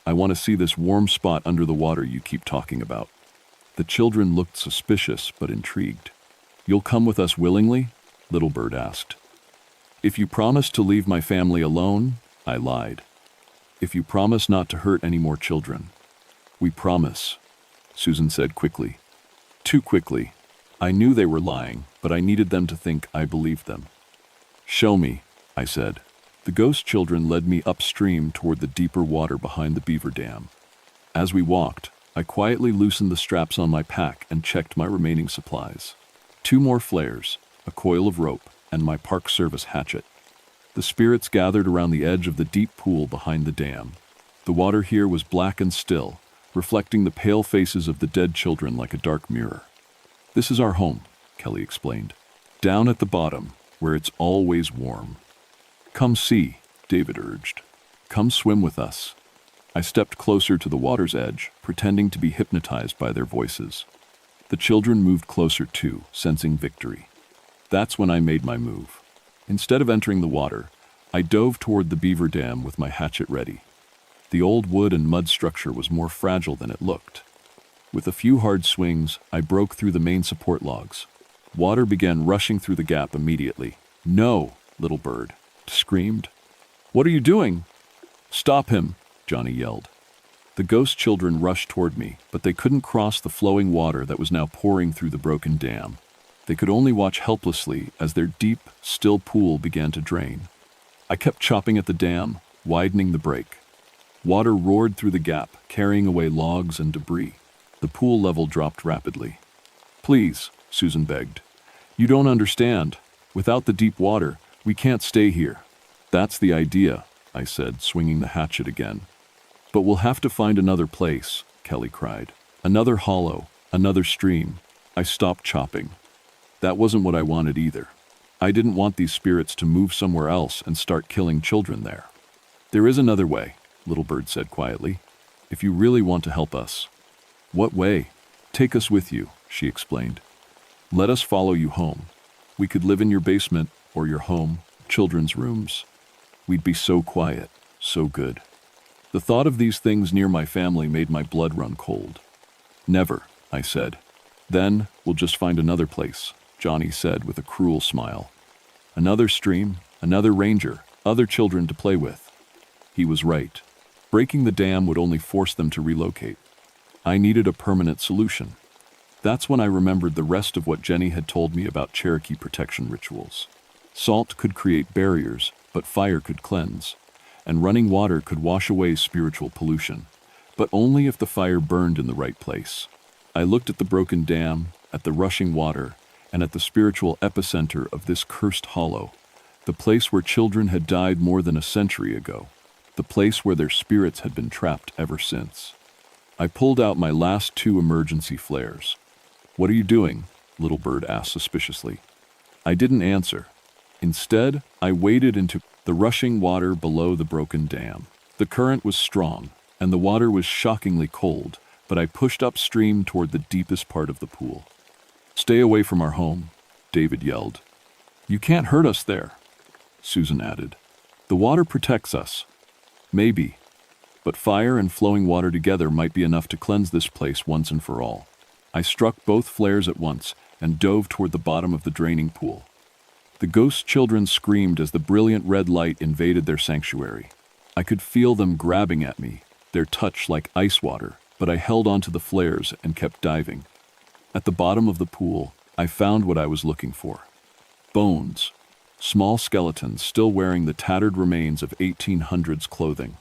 I want to see this warm spot under the water you keep talking about. The children looked suspicious but intrigued. You'll come with us willingly? Little Bird asked. If you promise to leave my family alone, I lied. If you promise not to hurt any more children. We promise, Susan said quickly. Too quickly. I knew they were lying, but I needed them to think I believed them. Show me, I said. The ghost children led me upstream toward the deeper water behind the beaver dam. As we walked, I quietly loosened the straps on my pack and checked my remaining supplies. 2 more flares, a coil of rope, and my Park Service hatchet. The spirits gathered around the edge of the deep pool behind the dam. The water here was black and still, reflecting the pale faces of the dead children like a dark mirror. This is our home, Kelly explained. Down at the bottom, where it's always warm. Come see, David urged. Come swim with us. I stepped closer to the water's edge, pretending to be hypnotized by their voices. The children moved closer too, sensing victory. That's when I made my move. Instead of entering the water, I dove toward the beaver dam with my hatchet ready. The old wood and mud structure was more fragile than it looked. With a few hard swings, I broke through the main support logs. Water began rushing through the gap immediately. No, Little Bird screamed. What are you doing? Stop him, Johnny yelled. The ghost children rushed toward me, but they couldn't cross the flowing water that was now pouring through the broken dam. They could only watch helplessly as their deep, still pool began to drain. I kept chopping at the dam, widening the break. Water roared through the gap, carrying away logs and debris. The pool level dropped rapidly. Please, Susan begged. You don't understand. Without the deep water, we can't stay here. That's the idea, I said, swinging the hatchet again. But we'll have to find another place, Kelly cried. Another hollow, another stream. I stopped chopping. That wasn't what I wanted either. I didn't want these spirits to move somewhere else and start killing children there. There is another way, Little Bird said quietly, if you really want to help us. What way? Take us with you, she explained. Let us follow you home. We could live in your basement or your home, children's rooms. We'd be so quiet, so good. The thought of these things near my family made my blood run cold. Never, I said. Then we'll just find another place, Johnny said with a cruel smile. Another stream, another ranger, other children to play with. He was right. Breaking the dam would only force them to relocate. I needed a permanent solution. That's when I remembered the rest of what Jenny had told me about Cherokee protection rituals. Salt could create barriers, but fire could cleanse, and running water could wash away spiritual pollution, but only if the fire burned in the right place. I looked at the broken dam, at the rushing water, and at the spiritual epicenter of this cursed hollow, the place where children had died more than a century ago, the place where their spirits had been trapped ever since. I pulled out my last 2 emergency flares. What are you doing? Little Bird asked suspiciously. I didn't answer. Instead, I waded into the rushing water below the broken dam. The current was strong, and the water was shockingly cold, but I pushed upstream toward the deepest part of the pool. Stay away from our home, David yelled. You can't hurt us there, Susan added. The water protects us. Maybe, but fire and flowing water together might be enough to cleanse this place once and for all. I struck both flares at once and dove toward the bottom of the draining pool. The ghost children screamed as the brilliant red light invaded their sanctuary. I could feel them grabbing at me, their touch like ice water, but I held onto the flares and kept diving. At the bottom of the pool, I found what I was looking for. Bones. Small skeletons still wearing the tattered remains of 1800s clothing.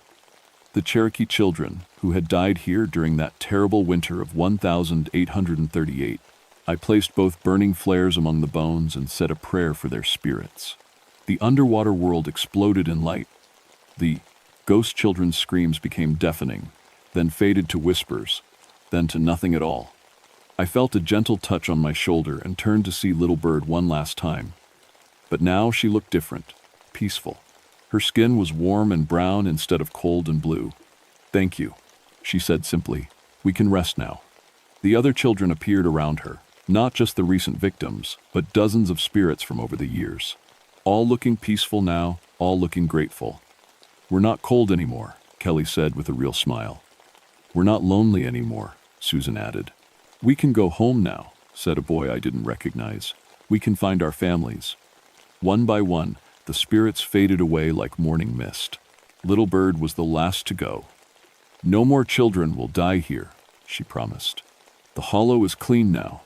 The Cherokee children, who had died here during that terrible winter of 1838. I placed both burning flares among the bones and said a prayer for their spirits. The underwater world exploded in light. The ghost children's screams became deafening, then faded to whispers, then to nothing at all. I felt a gentle touch on my shoulder and turned to see Little Bird one last time. But now she looked different, peaceful. Her skin was warm and brown instead of cold and blue. Thank you, she said simply. We can rest now. The other children appeared around her, not just the recent victims, but dozens of spirits from over the years. All looking peaceful now, all looking grateful. "We're not cold anymore," Kelly said with a real smile. "We're not lonely anymore," Susan added. "We can go home now," said a boy I didn't recognize. "We can find our families." One by one, the spirits faded away like morning mist. Little Bird was the last to go. "No more children will die here," she promised. "The hollow is clean now."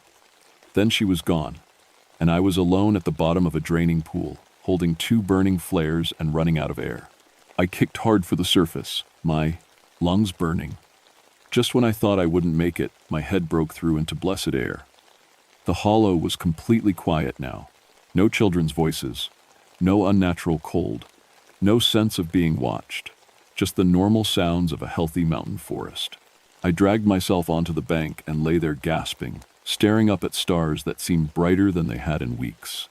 Then she was gone, and I was alone at the bottom of a draining pool, holding 2 burning flares and running out of air. I kicked hard for the surface, my lungs burning. Just when I thought I wouldn't make it, my head broke through into blessed air. The hollow was completely quiet now. No children's voices, no unnatural cold, no sense of being watched, just the normal sounds of a healthy mountain forest. I dragged myself onto the bank and lay there gasping, staring up at stars that seemed brighter than they had in weeks.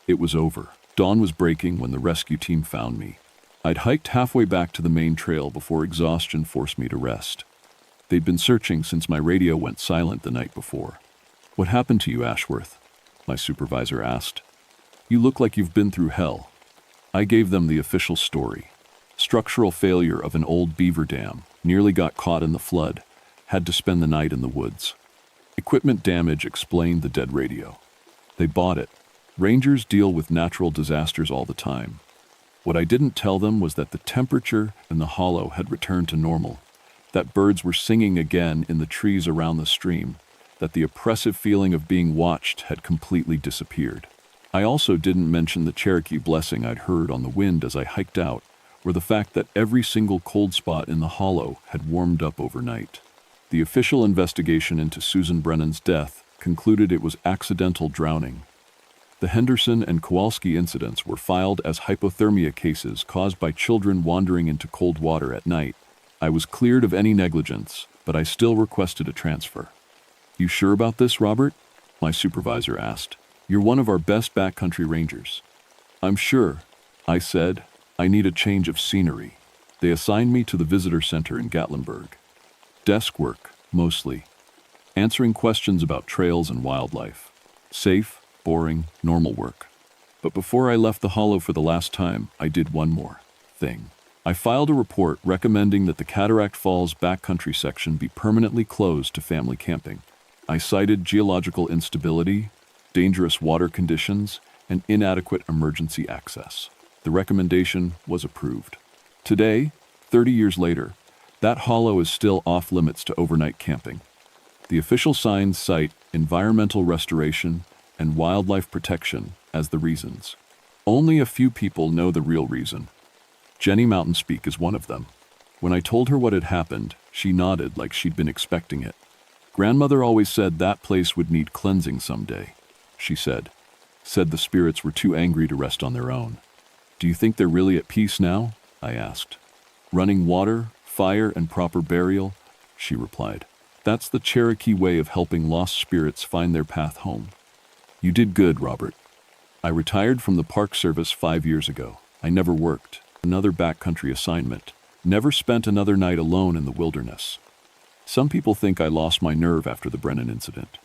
It was over. Dawn was breaking when the rescue team found me. I'd hiked halfway back to the main trail before exhaustion forced me to rest. They'd been searching since my radio went silent the night before. "What happened to you, Ashworth?" my supervisor asked. "You look like you've been through hell." I gave them the official story. Structural failure of an old beaver dam, nearly got caught in the flood, had to spend the night in the woods. Equipment damage explained the dead radio. They bought it. Rangers deal with natural disasters all the time. What I didn't tell them was that the temperature in the hollow had returned to normal, that birds were singing again in the trees around the stream, that the oppressive feeling of being watched had completely disappeared. I also didn't mention the Cherokee blessing I'd heard on the wind as I hiked out, or the fact that every single cold spot in the hollow had warmed up overnight. The official investigation into Susan Brennan's death concluded it was accidental drowning. The Henderson and Kowalski incidents were filed as hypothermia cases caused by children wandering into cold water at night. I was cleared of any negligence, but I still requested a transfer. "You sure about this, Robert?" my supervisor asked. "You're one of our best backcountry rangers." "I'm sure," I said. "I need a change of scenery." They assigned me to the visitor center in Gatlinburg. Desk work, mostly. Answering questions about trails and wildlife. Safe, boring, normal work. But before I left the hollow for the last time, I did one more thing. I filed a report recommending that the Cataract Falls backcountry section be permanently closed to family camping. I cited geological instability, dangerous water conditions, and inadequate emergency access. The recommendation was approved. Today, 30 years later, that hollow is still off limits to overnight camping. The official signs cite environmental restoration and wildlife protection as the reasons. Only a few people know the real reason. Jenny Mountainspeak is one of them. When I told her what had happened, she nodded like she'd been expecting it. "Grandmother always said that place would need cleansing someday," she said. Said the spirits were too angry to rest on their own. "Do you think they're really at peace now?" I asked. "Running water, fire, and proper burial," she replied. "That's the Cherokee way of helping lost spirits find their path home." "You did good, Robert." I retired from the Park Service 5 years ago. I never worked. Another backcountry assignment. Never spent another night alone in the wilderness. Some people think I lost my nerve after the Brennan incident.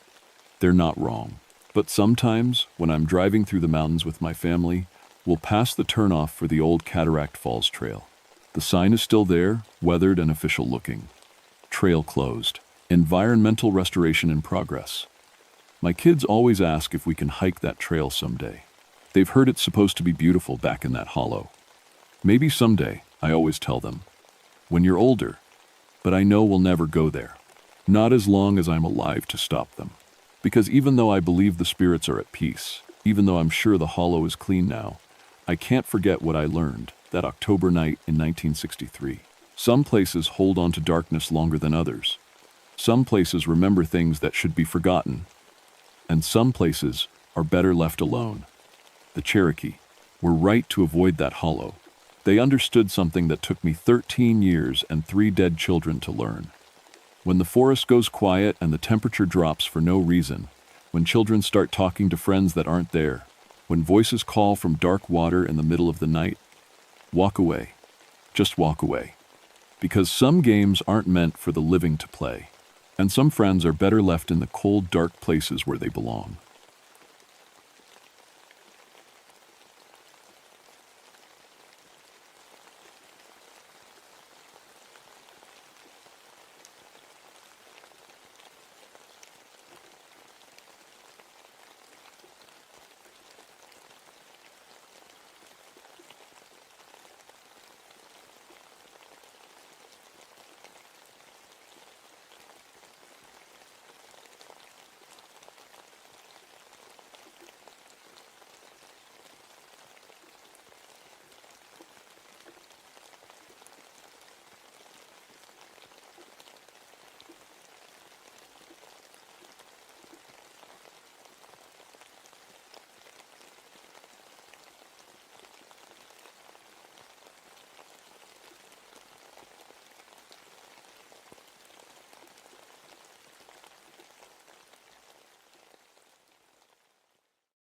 They're not wrong. But sometimes, when I'm driving through the mountains with my family, we'll pass the turnoff for the old Cataract Falls Trail. The sign is still there, weathered and official looking. Trail closed. Environmental restoration in progress. My kids always ask if we can hike that trail someday. They've heard it's supposed to be beautiful back in that hollow. Maybe someday, I always tell them. When you're older. But I know we'll never go there. Not as long as I'm alive to stop them. Because even though I believe the spirits are at peace, even though I'm sure the hollow is clean now, I can't forget what I learned that October night in 1963. Some places hold on to darkness longer than others. Some places remember things that should be forgotten. And some places are better left alone. The Cherokee were right to avoid that hollow. They understood something that took me 13 years and 3 dead children to learn. When the forest goes quiet and the temperature drops for no reason, when children start talking to friends that aren't there, when voices call from dark water in the middle of the night, walk away. Just walk away. Because some games aren't meant for the living to play. And some friends are better left in the cold, dark places where they belong.